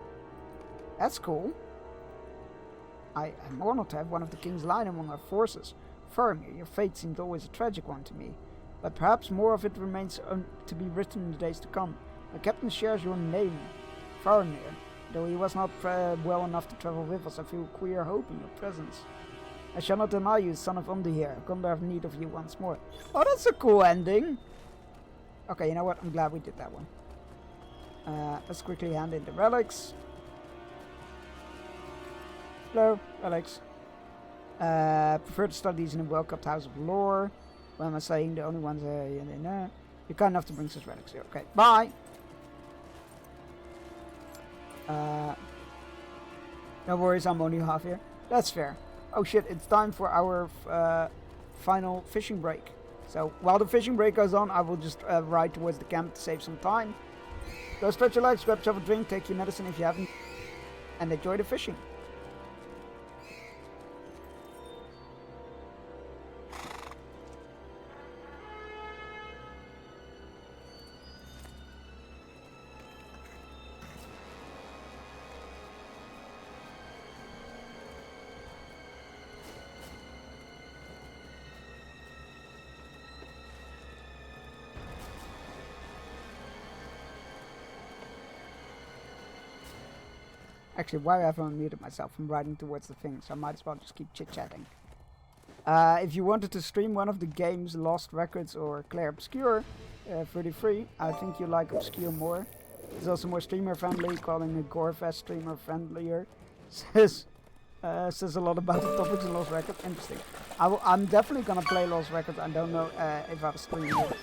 That's cool. I'm honored to have one of the king's line among our forces. Faramir, your fate seemed always a tragic one to me, but perhaps more of it remains to be written in the days to come. My captain shares your name, Faramir. Though he was not well enough to travel with us, I feel queer hope in your presence. I shall not deny you, son of Undihir. Gondor have need of you once more. Oh, that's a cool ending. Okay, you know what? I'm glad we did that one. Let's quickly hand in the relics. Hello, relics. Prefer to start these in a well-kept house of lore. What am I saying? The only ones you're kind enough to bring such relics here. Okay, bye. No worries, I'm only half here. That's fair. Oh shit, it's time for our final fishing break. So while the fishing break goes on, I will just ride towards the camp to save some time. Go stretch your legs, grab yourself a drink, take your medicine if you haven't, and enjoy the fishing. Actually, why have I unmuted myself? I'm riding towards the thing, so I might as well just keep chit-chatting. If you wanted to stream one of the games, Lost Records or Claire Obscure, pretty free, I think you like Obscure more. It's also more streamer friendly, calling a Gorefest streamer friendlier. Says a lot about the topics in Lost Records. Interesting. I'm definitely gonna play Lost Records. I don't know if I'll stream it.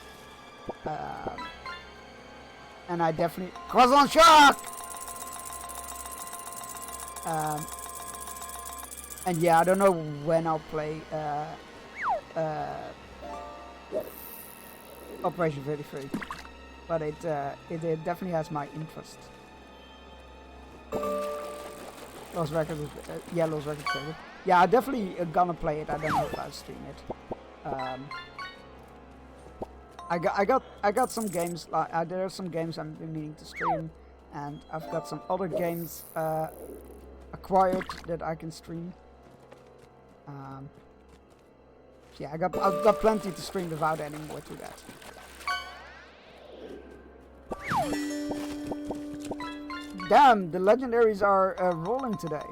And I definitely... Croissant Shark! And yeah, I don't know when I'll play Operation 33, but it definitely has my interest. Lost Records is yeah, Lost Records favorite. Yeah, I definitely gonna play it. I don't know if I'll stream it. I got some games. There are some games I've been meaning to stream, and I've got some other games acquired that I can stream. Yeah, I've got plenty to stream without adding more to that. Damn, the legendaries are rolling today.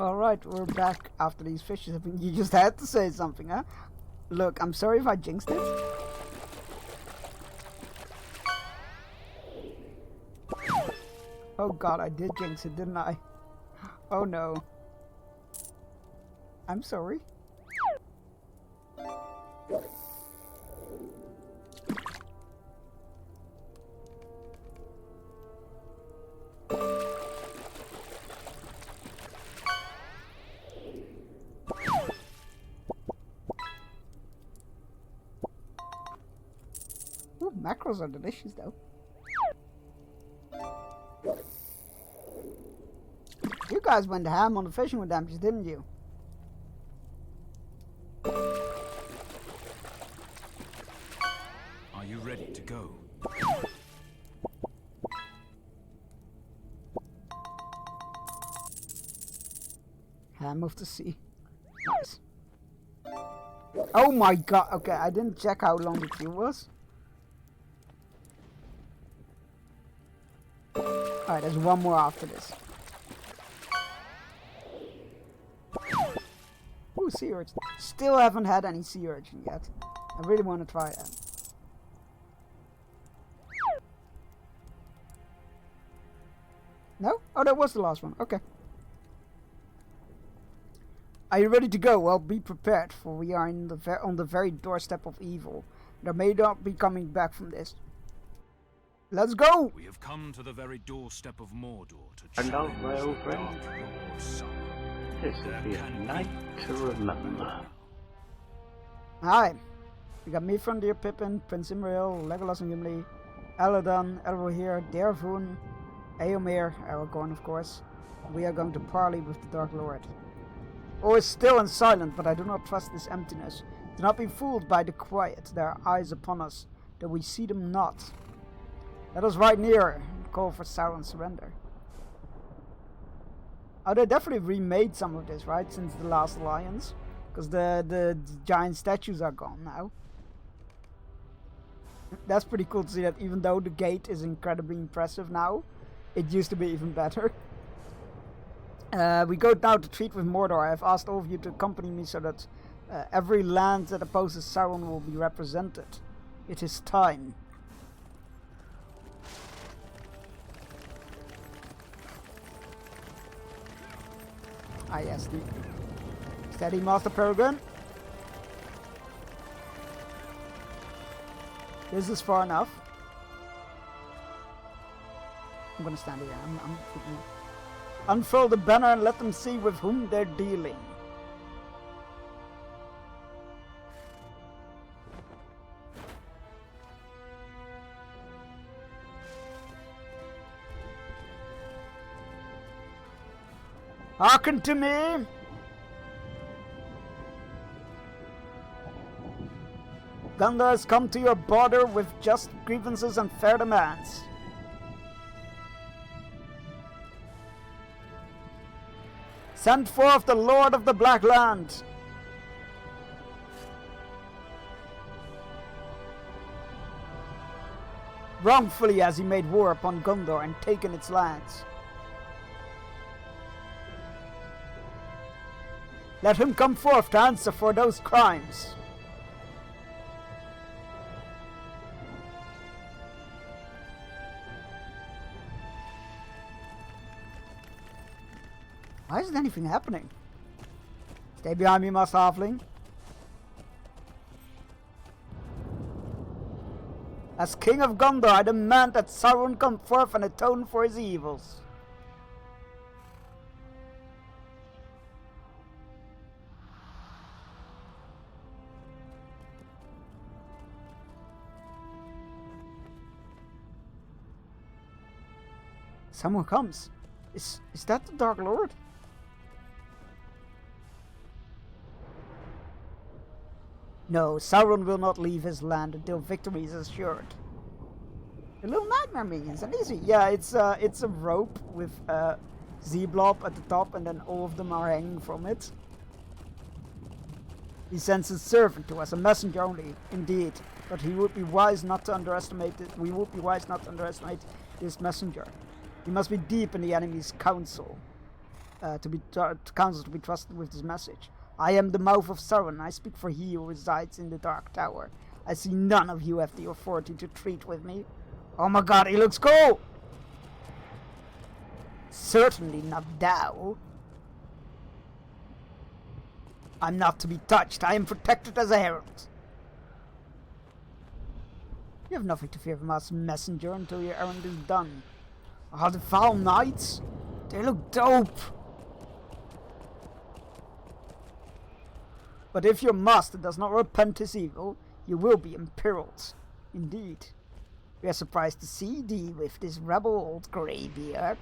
Alright, we're back after these fishes. I think you just had to say something, huh? Look, I'm sorry if I jinxed it. Oh god, I did jinx it, didn't I? Oh no. I'm sorry. Ooh, mackerels are delicious though. You guys went ham on the fishing redemptions, didn't you? Are you ready to go? Ham of the sea. Nice. Oh my god, okay, I didn't check how long the queue was. Alright, there's one more after this. Ooh, sea urchin. Still haven't had any sea urchin yet. I really want to try that. No? Oh, that was the last one. Okay. Are you ready to go? Well, be prepared, for we are in the on the very doorstep of evil. There may not be coming back from this. Let's go! We have come to the very doorstep of Mordor to And challenge my old the friend. Dark Lord's son. This will be a night to remember. Hi. We got Mithrandir, Pippin, Prince Imrahil, Legolas and Gimli, Elladan, Elrohir, Dervoon, Eomer, Aragorn of course. We are going to parley with the Dark Lord. All is still and silent, but I do not trust this emptiness. Do not be fooled by the quiet. There are eyes upon us, though we see them not. Let us ride nearer and call for Sauron's surrender. Oh, they definitely remade some of this, right? Since the last Alliance. Because the giant statues are gone now. That's pretty cool to see that even though the gate is incredibly impressive now, it used to be even better. We go now to treat with Mordor. I have asked all of you to accompany me so that every land that opposes Sauron will be represented. It is time. Ah yes, the steady Master Peregrine. This is far enough. I'm gonna stand here. I'm unfurl the banner and let them see with whom they're dealing. Hearken to me! Gondor has come to your border with just grievances and fair demands. Send forth the Lord of the Black Land. Wrongfully has he made war upon Gondor and taken its lands. Let him come forth to answer for those crimes. Why isn't anything happening? Stay behind me, Master Halfling. As King of Gondor, I demand that Sauron come forth and atone for his evils. Someone comes. Is that the Dark Lord? No, Sauron will not leave his land until victory is assured. The little nightmare minions, and easy. Yeah, it's a rope with Z-Blob at the top, and then all of them are hanging from it. He sends his servant to us, a messenger only, indeed. But he would be wise not to underestimate it. We would be wise not to underestimate this messenger. He must be deep in the enemy's council. council to be trusted with this message. I am the mouth of Sauron. I speak for he who resides in the Dark Tower. I see none of you have the authority to treat with me. Oh my god, he looks cool! Certainly not thou. I'm not to be touched. I am protected as a herald. You have nothing to fear from us, messenger, until your errand is done. Ah, the foul knights. They look dope. But if your master does not repent his evil, you will be imperiled. Indeed. We are surprised to see thee with this rebel old greybeard.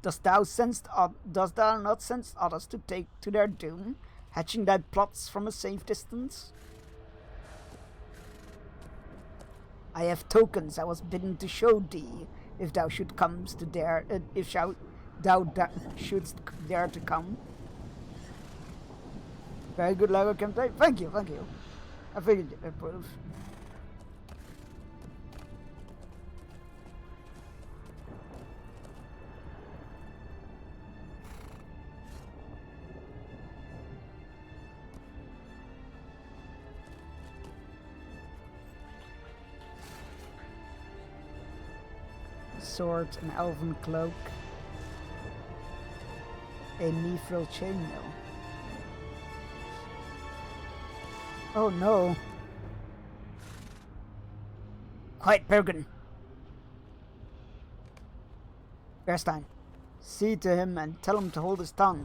Dost thou not sense others to take to their doom, hatching thy plots from a safe distance? I have tokens I was bidden to show thee, if thou should comes to dare, shouldst dare to come. Very good, Lego campaign. Thank you. I figured you'd approve. Sword, an elven cloak, a mithril chainmail. Oh no. Quiet, Bergen. Bearstein, see to him and tell him to hold his tongue.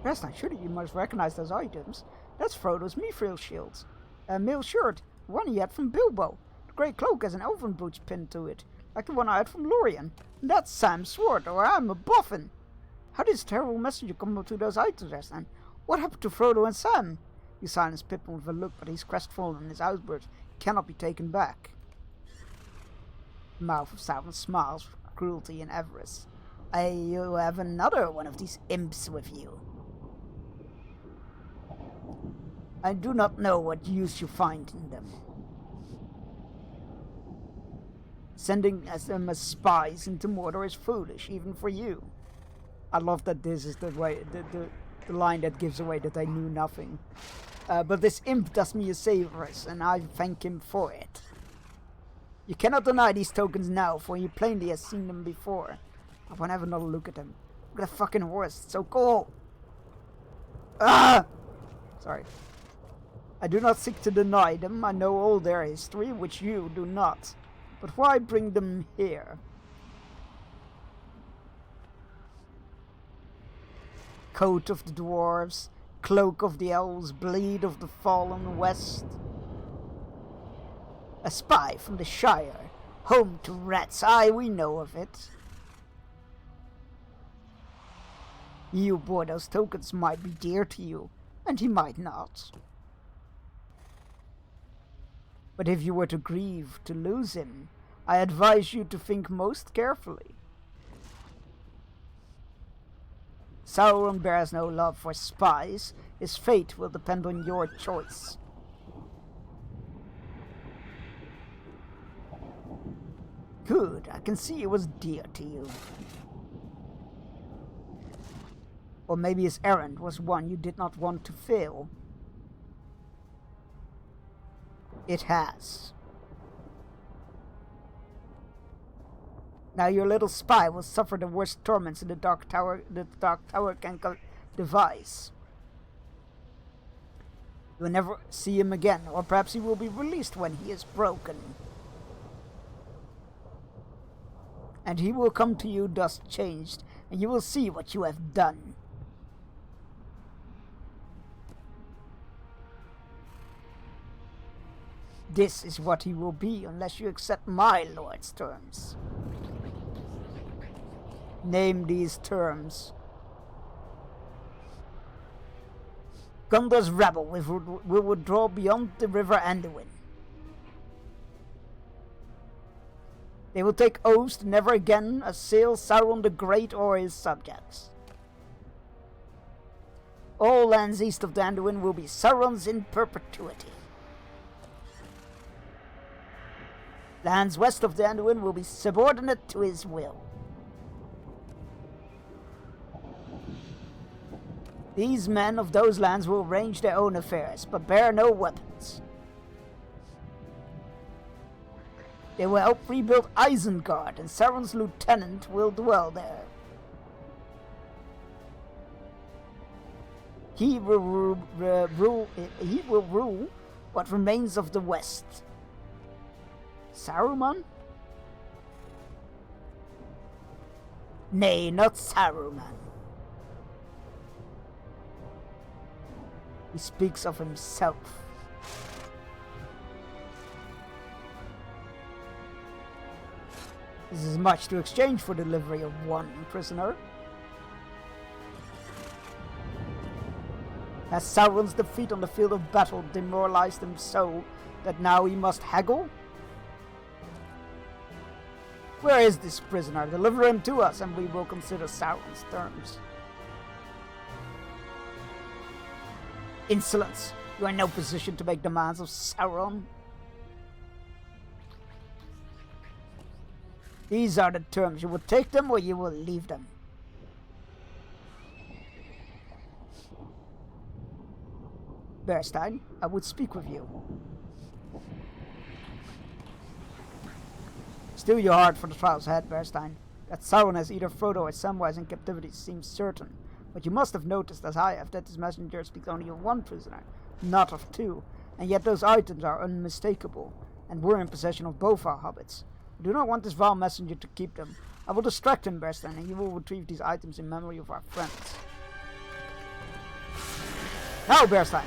Bearstein, surely you must recognize those items. That's Frodo's mithril shields. A mail shirt, one he had from Bilbo. The grey cloak has an elven brooch pinned to it, like the one I had from Lorien. And that's Sam's sword, or I'm a boffin. How did this terrible messenger come to those items, Bearstein? What happened to Frodo and Sam? You silence Pippin with a look, but he's crestfallen and his outburst cannot be taken back. The mouth of Sauron smiles with cruelty and avarice. You have another one of these imps with you. I do not know what use you find in them. Sending them as spies into Mordor is foolish, even for you. I love that this is the way, the line that gives away that I knew nothing. But this imp does me a service, and I thank him for it. You cannot deny these tokens now, for you plainly have seen them before. I want to have another look at them. Look at that fucking horse, it's so cool! Ah! Sorry. I do not seek to deny them, I know all their history, which you do not. But why bring them here? Coat of the dwarves, cloak of the elves, blade of the fallen west. A spy from the Shire, home to rats, aye, we know of it. He who bore those tokens might be dear to you, and he might not. But if you were to grieve to lose him, I advise you to think most carefully. Sauron bears no love for spies. His fate will depend on your choice. Good, I can see it was dear to you. Or maybe his errand was one you did not want to fail. It has. Now your little spy will suffer the worst torments in the Dark Tower that the Dark Tower can devise. You will never see him again, or perhaps he will be released when he is broken. And he will come to you dust changed, and you will see what you have done. This is what he will be unless you accept my lord's terms. Name these terms. Gondor's rabble will withdraw beyond the river Anduin. They will take oaths to never again assail Sauron the Great or his subjects. All lands east of the Anduin will be Sauron's in perpetuity. Lands west of the Anduin will be subordinate to his will. These men of those lands will arrange their own affairs, but bear no weapons. They will help rebuild Isengard, and Sauron's lieutenant will dwell there. He will rule what remains of the West. Saruman? Nay, not Saruman. He speaks of himself. This is much to exchange for delivery of one prisoner. Has Sauron's defeat on the field of battle demoralized him so that now he must haggle? Where is this prisoner? Deliver him to us, and we will consider Sauron's terms. Insolence! You are in no position to make demands of Sauron. These are the terms. You will take them or you will leave them. Bearstein, I would speak with you. Steel your heart for the trials ahead, Bearstein. That Sauron has either Frodo or Samwise in captivity seems certain. But you must have noticed, as I have, that this messenger speaks only of one prisoner, not of two. And yet those items are unmistakable, and we're in possession of both our hobbits. I do not want this vile messenger to keep them. I will distract him, Bearstein, and you will retrieve these items in memory of our friends. Now, Bearstein!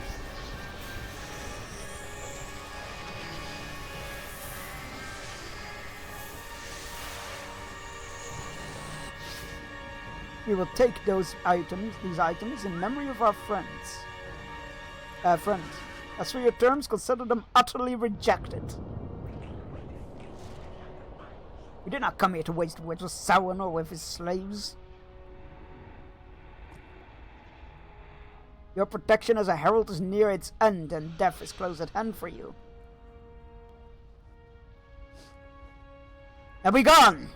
We will take these items in memory of our friends. As for your terms, consider them utterly rejected. We did not come here to waste words with Sauron or with his slaves. Your protection as a herald is near its end, and death is close at hand for you. Now be gone!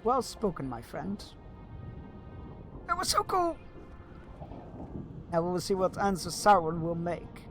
Well spoken, my friend. That was so cool! Now we will see what answer Sauron will make.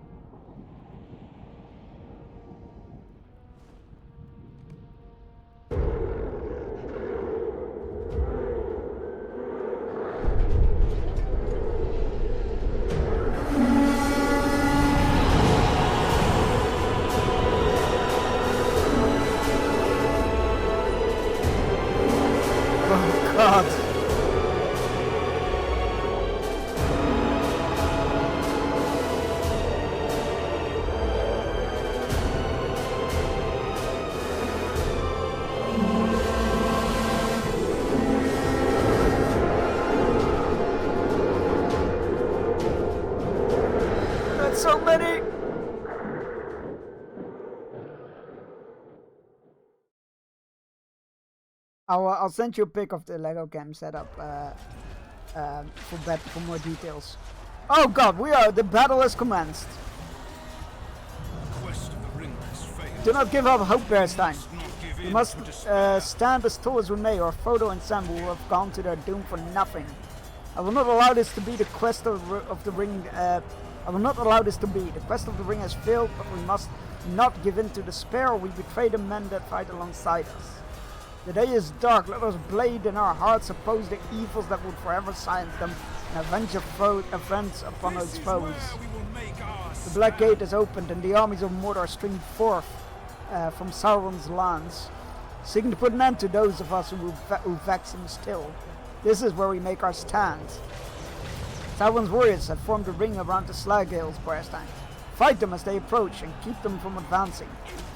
Oh God! That's so many! I'll send you a pic of the Lego cam setup for more details. Oh God, the battle has commenced. Quest of the ring has failed. Do not give up hope, Bearstein. You must stand as tall as we may, or Frodo and Sam will have gone to their doom for nothing. I will not allow this to be the quest of the ring. I will not allow this to be. The quest of the ring has failed, but we must not give in to despair, or we betray the men that fight alongside us. The day is dark, let us blade in our hearts oppose the evils that would forever silence them, and avenge offense upon its foes. The Black Gate is opened, and the armies of Mordor stream forth from Sauron's lands, seeking to put an end to those of us who vex him still. This is where we make our stand. Sauron's warriors have formed a ring around the Slag Hills, Bearstein. Fight them as they approach, and keep them from advancing.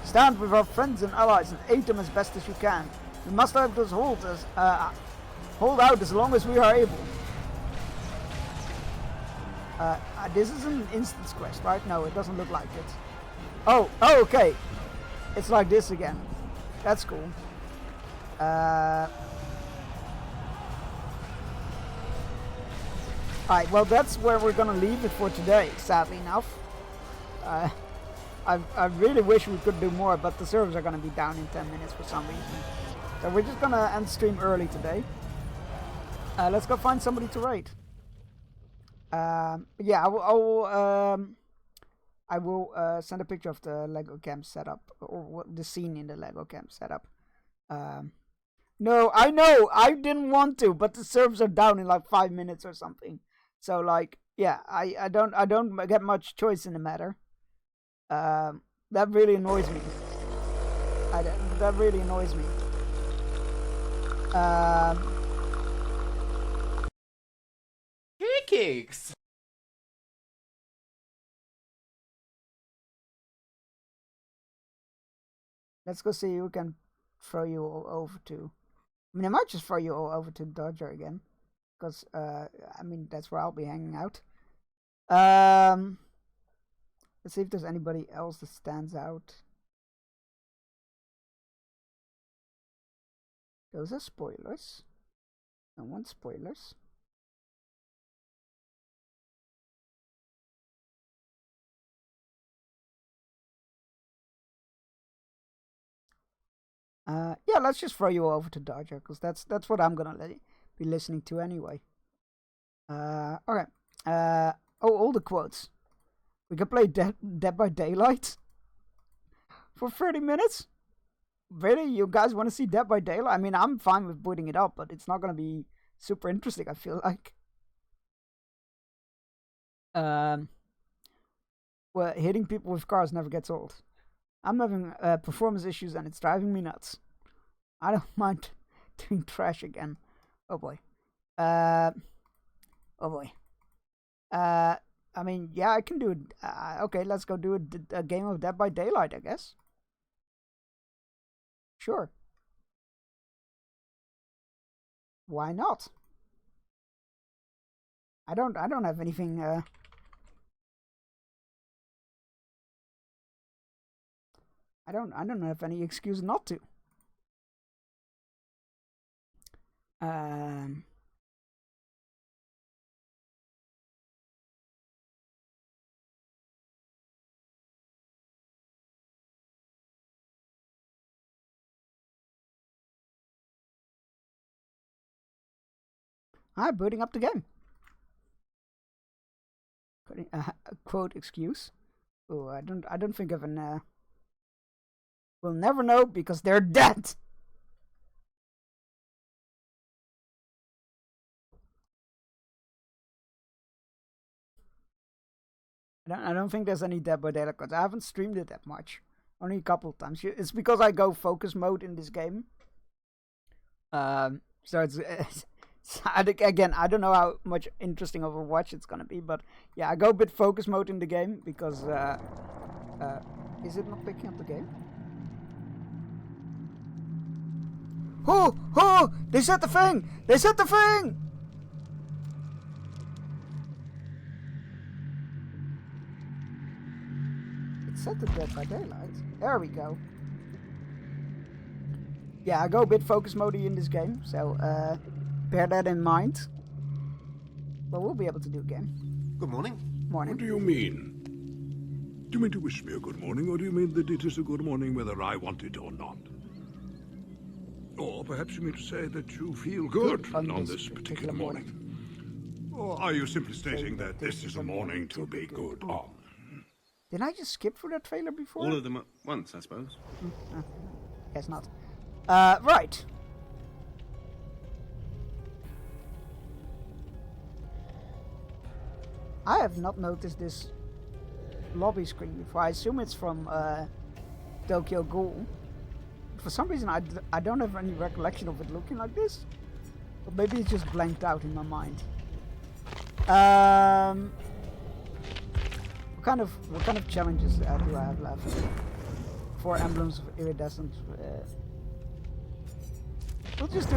Stand with our friends and allies, and aid them as best as you can. We must have those hold out as long as we are able. This is an instance quest, right? No, it doesn't look like it. Oh, okay. It's like this again. That's cool. Alright, well that's where we're gonna leave it for today, sadly enough. I really wish we could do more, but the servers are gonna be down in 10 minutes for some reason. So we're just gonna end stream early today. Let's go find somebody to raid. Yeah, I will send a picture of the Lego camp setup, or the scene in the Lego camp setup. No, I know, I didn't want to, but the servers are down in like 5 minutes or something. So like, yeah, I don't get much choice in the matter. That really annoys me. That really annoys me. Cakes. Let's go see who can throw you all over to. I mean, I might just throw you all over to Dodger again, because I mean that's where I'll be hanging out. Let's see if there's anybody else that stands out. Those are spoilers. I want spoilers. Yeah, let's just throw you over to Dodger, because that's what I'm gonna be listening to anyway. Okay. Oh, all the quotes. We can play Dead by Daylight for 30 minutes? Really? You guys want to see Dead by Daylight? I mean, I'm fine with booting it up, but it's not going to be super interesting, I feel like. Well, hitting people with cars never gets old. I'm having performance issues and it's driving me nuts. I don't mind doing trash again. Oh boy. Oh boy. I mean, yeah, I can do it. Okay, let's go do a game of Dead by Daylight, I guess. Sure. Why not? I don't have anything. I don't have any excuse not to. I'm booting up the game. Quote excuse. Oh, I don't think of an. We'll never know because they're dead. I don't think there's any Dead by Daylight because I haven't streamed it that much. Only a couple of times. It's because I go focus mode in this game. So it's again, I don't know how much interesting of a watch it's gonna be, but yeah, I go a bit focus mode in the game because is it not picking up the game? Oh! They set the thing! They set the thing! It set the Dead by Daylight. There we go. Yeah, I go a bit focus mode in this game, so bear that in mind. But we'll be able to do again. Good morning. Morning. What do you mean? Do you mean to wish me a good morning, or do you mean that it is a good morning whether I want it or not? Or perhaps you mean to say that you feel good on this particular morning. Or are you simply stating that this is a morning to be good on? Did I just skip through that trailer before? All of them at once, I suppose. Guess not. Right. I have not noticed this lobby screen before. I assume it's from Tokyo Ghoul. For some reason, I don't have any recollection of it looking like this. But maybe it's just blanked out in my mind. What kind of challenges do I have left? 4 emblems of iridescent. We'll just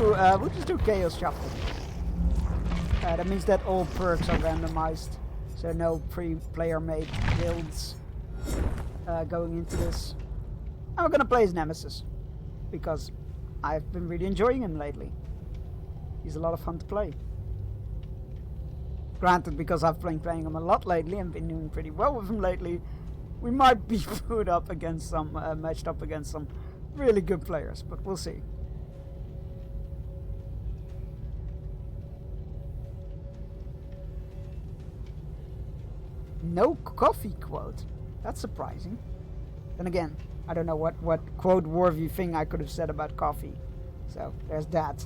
do Chaos Shuffle. That means that all perks are randomized, so no pre-player made builds going into this. And we're gonna play as Nemesis because I've been really enjoying him lately. He's a lot of fun to play. Granted, because I've been playing him a lot lately and been doing pretty well with him lately, we might be put up against some, matched up against some really good players, but we'll see. No coffee quote. That's surprising. Then again, I don't know what quote-worthy thing I could have said about coffee. So, there's that.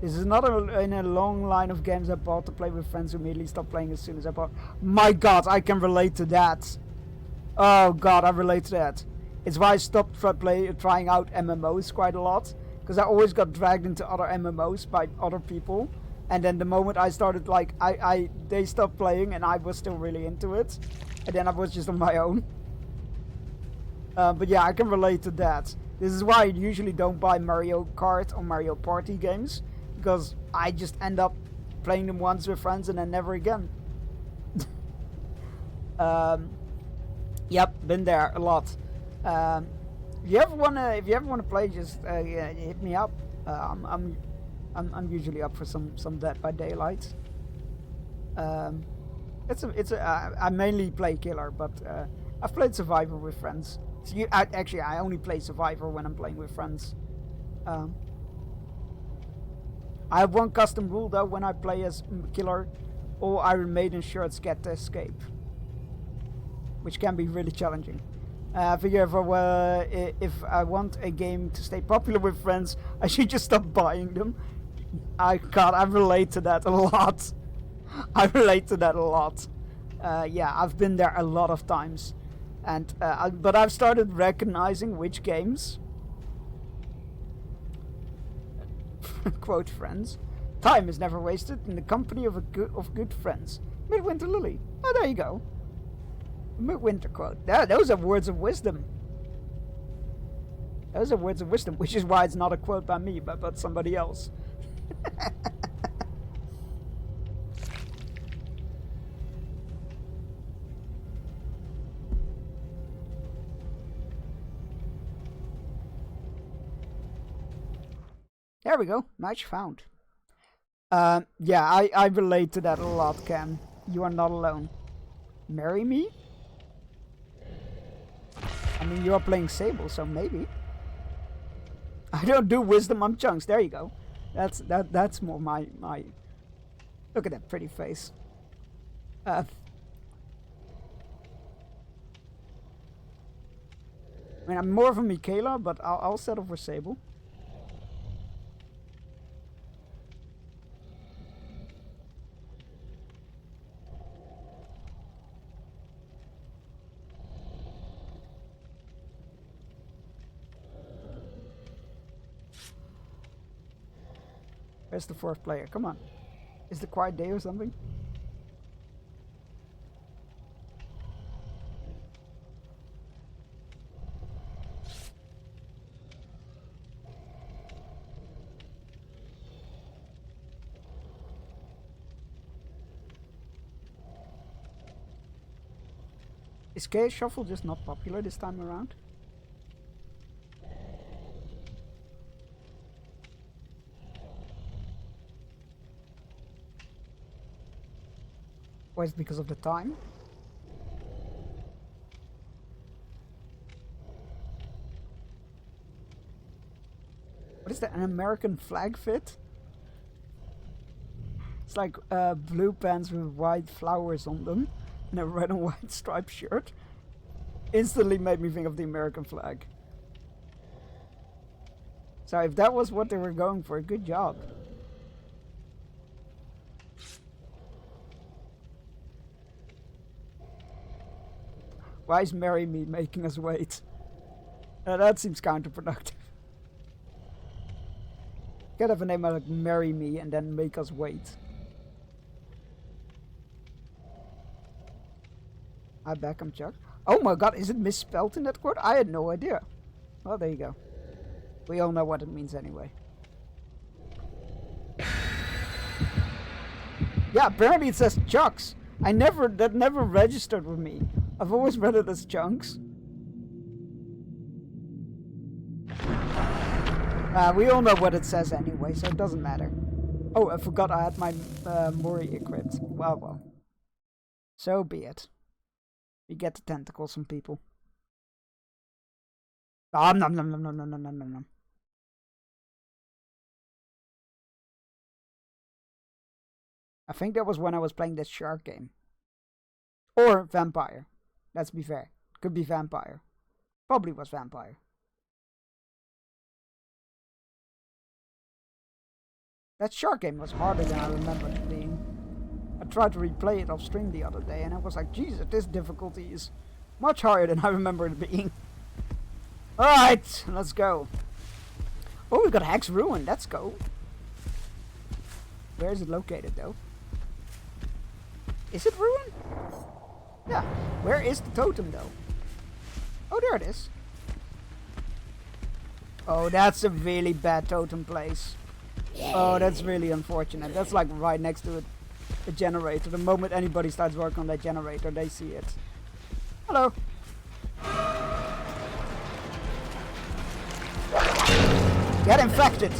This is not in a long line of games I bought to play with friends who immediately stopped playing as soon as I bought. My god, I can relate to that. Oh god, I relate to that. It's why I stopped trying out MMOs quite a lot. Because I always got dragged into other MMOs by other people. And then the moment I started, like, they stopped playing and I was still really into it. And then I was just on my own. But yeah, I can relate to that. This is why I usually don't buy Mario Kart or Mario Party games. Because I just end up playing them once with friends and then never again. Yep, been there a lot. If you ever wanna play, just yeah, hit me up. I'm usually up for some Dead by Daylight. I mainly play Killer, but I've played Survivor with friends. So actually, I only play Survivor when I'm playing with friends. I have one custom rule though: when I play as Killer, all Iron Maiden shirts get to escape, which can be really challenging. I figure if I want a game to stay popular with friends, I should just stop buying them. I relate to that a lot. I relate to that a lot. Yeah, I've been there a lot of times, and but I've started recognizing which games. Quote friends. Time is never wasted in the company of good friends. Midwinter Lily. Oh, there you go. Midwinter quote. Yeah, those are words of wisdom. Those are words of wisdom, which is why it's not a quote by me, but somebody else. There we go. Match found. Yeah, I relate to that a lot, Cam. You are not alone. Marry me? I mean, you're playing Sable, so maybe. I don't do wisdom on chunks. There you go. That's more my. Look at that pretty face. I mean, I'm more of a Michaela, but I'll settle for Sable. Where's the fourth player? Come on. Is the quiet day or something? Is Chaos Shuffle just not popular this time around? Or is it because of the time? What is that? An American flag fit? It's like blue pants with white flowers on them and a red and white striped shirt. Instantly made me think of the American flag. So if that was what they were going for, good job. Why is Marry Me making us wait? That seems counterproductive. Could have a name like Marry Me and then make us wait. I back him, Chuck. Oh my god, is it misspelled in that quote? I had no idea. Well, there you go. We all know what it means anyway. Yeah, apparently it says Chucks. That never registered with me. I've always read it as Chunks. We all know what it says anyway, so it doesn't matter. Oh, I forgot I had my Mori equipped. Well. So be it. We get the tentacles from people. Nom nom nom nom nom nom nom nom nom. I think that was when I was playing this shark game. Or vampire. Let's be fair. Could be vampire. Probably was vampire. That shark game was harder than I remembered it being. I tried to replay it off stream the other day and I was like, Jesus, this difficulty is much harder than I remember it being. Alright, let's go. Oh, we got Hex Ruin. Let's go. Where is it located though? Is it Ruin? Yeah. Where is the totem though? Oh, there it is. Oh, that's a really bad totem place. Oh, that's really unfortunate. That's like right next to a generator. The moment anybody starts working on that generator, they see it. Hello. Get infected.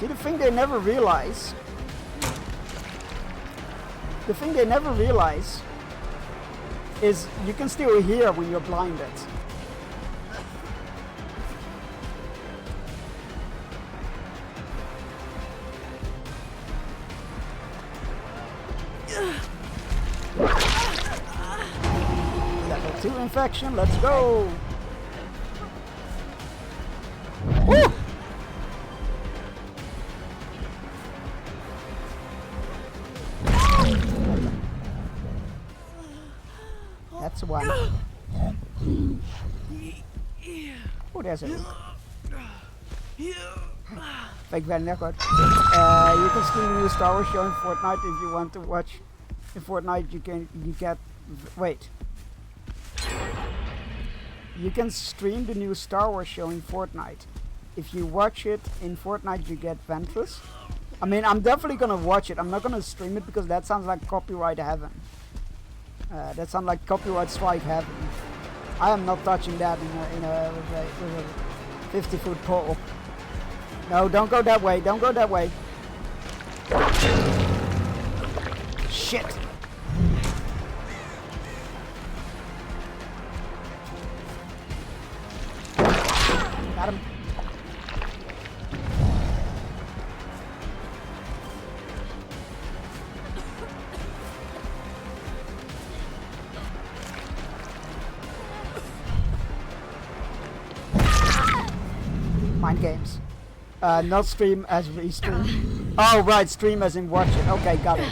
See, the thing they never realize is you can still hear when you're blinded. Level 2 infection, let's go! Woo! That's one. Oh, there's a fake van record. You can stream the new Star Wars show in Fortnite if you want to watch. In Fortnite, you get. Wait. You can stream the new Star Wars show in Fortnite. If you watch it in Fortnite, you get Ventress. I mean, I'm definitely gonna watch it. I'm not gonna stream it because that sounds like copyright heaven. That sounds like copyright strike heaven. I am not touching that with a 50-foot pole. No, don't go that way. Don't go that way. Shit. Got him. Mind games. Not stream as restream. Oh, right, stream as in watch it. Okay, got it.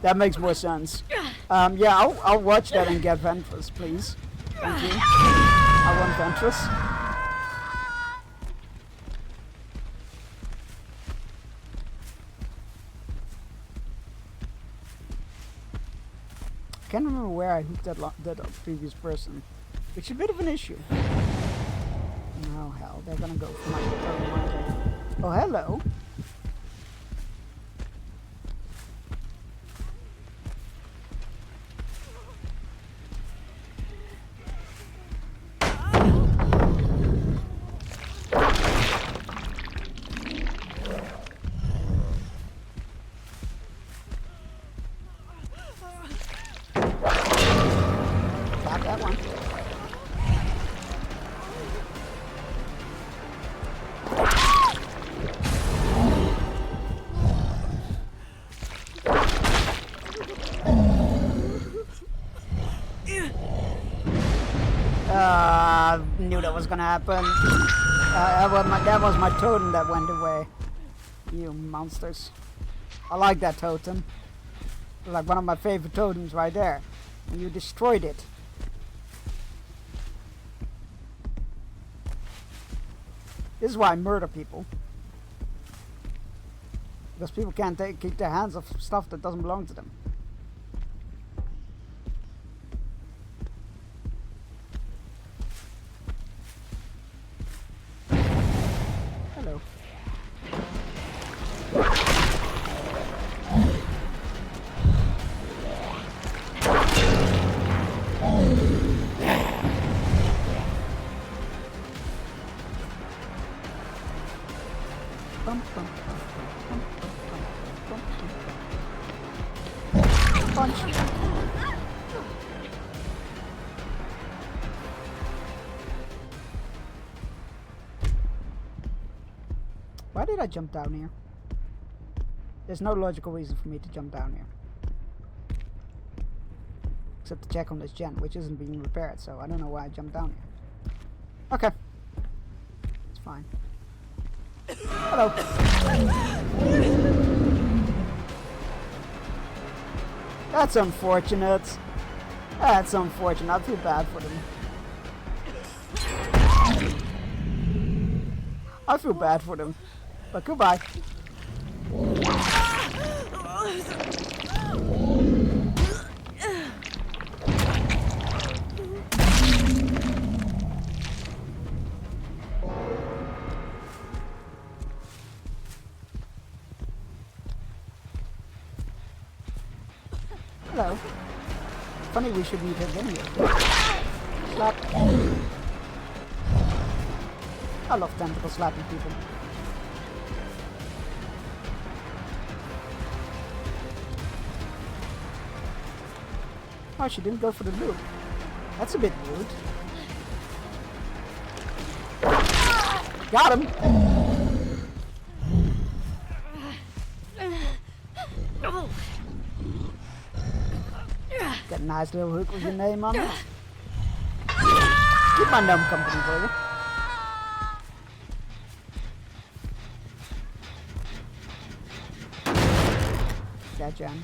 That makes more sense. Yeah, I'll watch that and get Ventress, please. Thank you. I want Ventress. I can't remember where I hooked that previous person, which is a bit of an issue. Oh hell, they're gonna go for my reminder. Oh, hello. Got that one. Knew that was gonna happen. That was my totem that went away. You monsters. I like that totem. It's like one of my favorite totems right there. And you destroyed it. This is why I murder people. Because people can't keep their hands off stuff that doesn't belong to them. Hello. Punch. Why did I jump down here? There's no logical reason for me to jump down here. Except to check on this gen, which isn't being repaired, so I don't know why I jumped down here. Okay. It's fine. Hello. That's unfortunate. That's unfortunate. I feel bad for them. I feel bad for them. But goodbye. Hello. Funny we should meet again here. Slap. I love tentacle slapping people. Oh, she didn't go for the loop. That's a bit rude. Got him! Got a nice little hook with your name on it. Keep my gnome company for you. Yeah, Jan.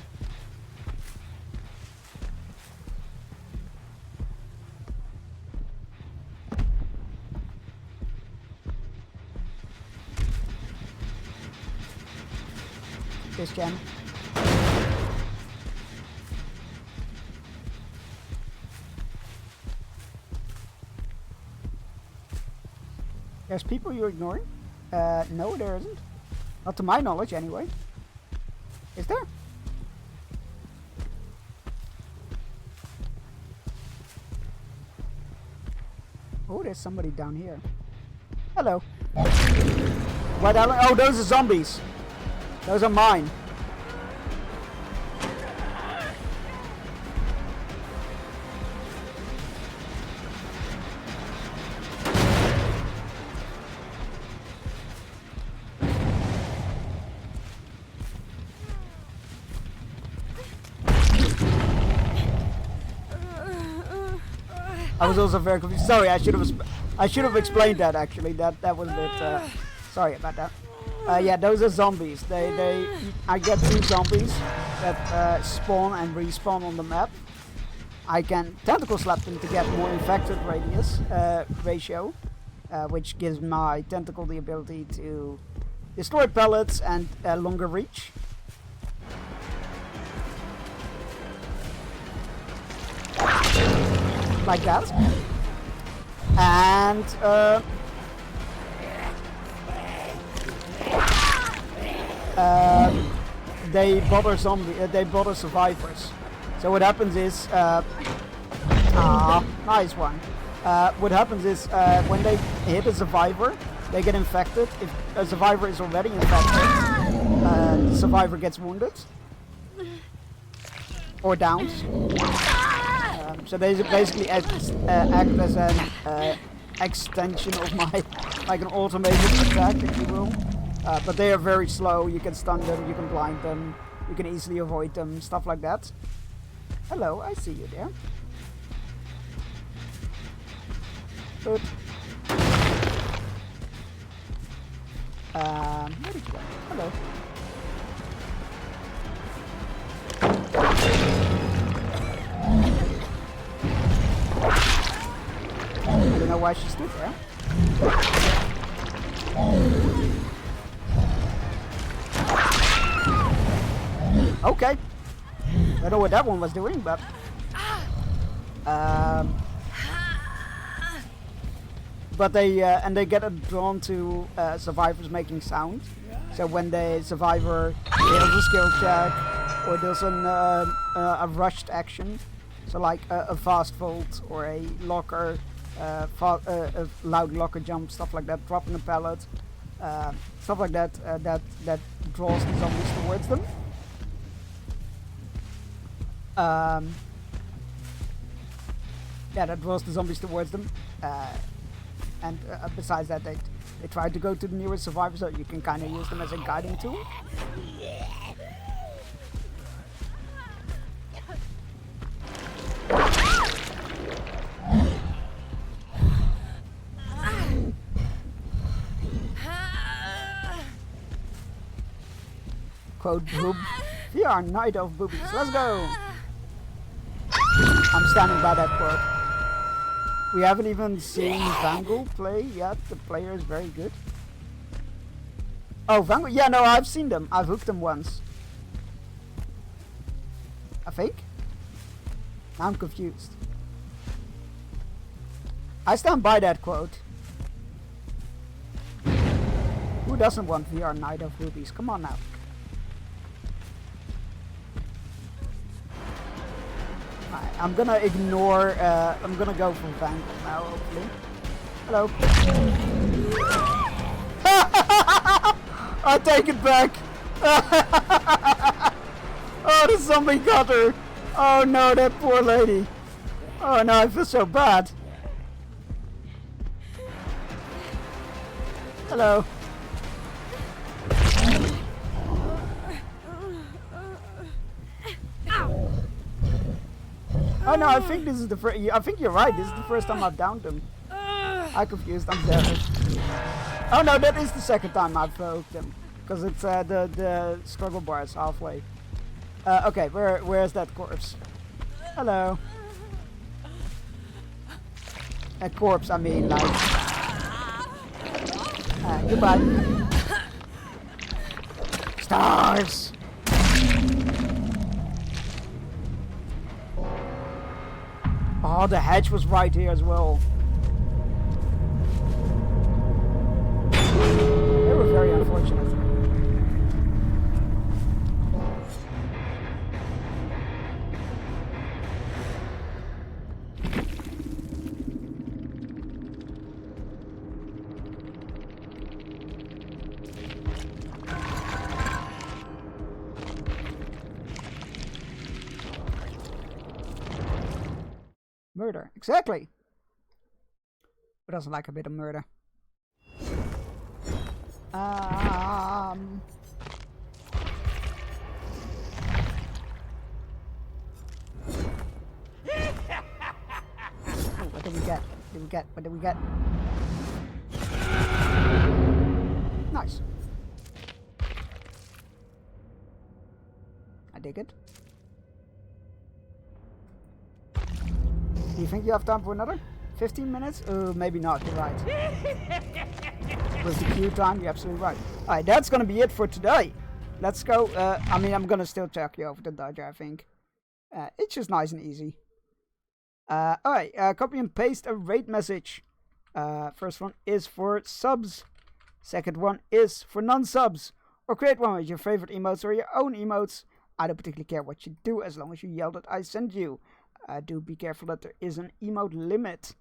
Yes, Jan. There's people you're ignoring? No, there isn't. Not to my knowledge, anyway. Is there? Oh, there's somebody down here. Hello. What? Oh, those are zombies. Those are mine. I was also very confused. Sorry, I should have explained that actually. That was a bit. Sorry about that. Yeah, those are zombies. I get 2 zombies that spawn and respawn on the map. I can tentacle slap them to get more infected ratio, which gives my tentacle the ability to destroy pellets and longer reach. Like that. And they bother they bother survivors. So what happens is nice one. What happens is when they hit a survivor, they get infected. If a survivor is already infected, the survivor gets wounded or downed. So they basically act as an extension of my, like an automated attack, if you will. But they are very slow. You can stun them, you can blind them, you can easily avoid them, stuff like that. Hello, I see you there. Good. Where did you go? Hello. I don't know why she stood there. Okay. I don't know what that one was doing, but they get drawn to survivors making sound. So when the survivor fails a skill check or does a rushed action, so like a fast vault or a locker, a loud locker jump, stuff like that, dropping a pallet, stuff like that. That draws the zombies towards them. Yeah, that draws the zombies towards them. And besides that, they try to go to the nearest survivor, so you can kind of use them as a guiding tool. Quote boob. We are Knight of Boobies. Let's go! I'm standing by that quote. We haven't even seen Vangel play yet. The player is very good. Oh, Vangel? Yeah, no, I've seen them. I've hooked them once. I think? Now I'm confused. I stand by that quote. Who doesn't want VR Knight of Rubies? Come on now. Alright, I'm gonna ignore, I'm gonna go for Vangel now, hopefully. Hello. I take it back. Oh, the zombie got her. Oh no, that poor lady. Oh no, I feel so bad. Hello. Oh no, I think this is the first. I think you're right. This is the first time I've downed them. I'm confused. I'm there. Oh no, that is the second time I've hooked them, because it's the struggle bar is halfway. Okay, where's that corpse? Hello. A corpse, I mean, like. Goodbye. Stars. Oh, the hedge was right here as well. They were very unfortunate. Murder, exactly. Who doesn't like a bit of murder? Oh, what did we get? What did we get? Nice. I dig it. Do you think you have time for another 15 minutes? Maybe not, you're right. With the queue time, you're absolutely right. Alright, that's gonna be it for today. Let's go. I mean, I'm gonna still check you over the dodger, I think. It's just nice and easy. Alright, copy and paste a raid message. First one is for subs. Second one is for non-subs. Or create one with your favorite emotes or your own emotes. I don't particularly care what you do as long as you yell that I send you. Do be careful that there is an emote limit.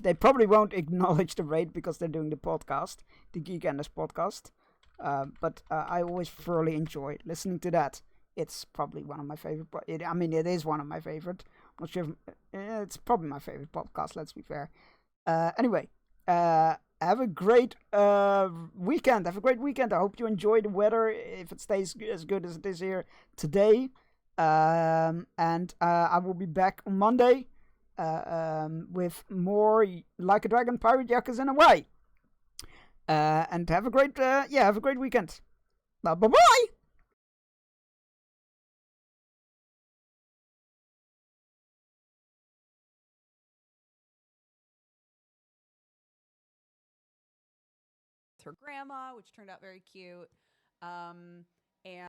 They probably won't acknowledge the raid because they're doing the podcast, the Geek Enders podcast. But I always thoroughly enjoy listening to that. It's probably one of my favorite. I mean, it is one of my favorite. I'm not sure if it's probably my favorite podcast. Let's be fair. Anyway, have a great weekend. Have a great weekend. I hope you enjoy the weather. If it stays as good as it is here today. And I will be back on Monday with more Like a Dragon Pirate Yakuza in Hawaii. And have a great have a great weekend. Bye bye. Her grandma, which turned out very cute.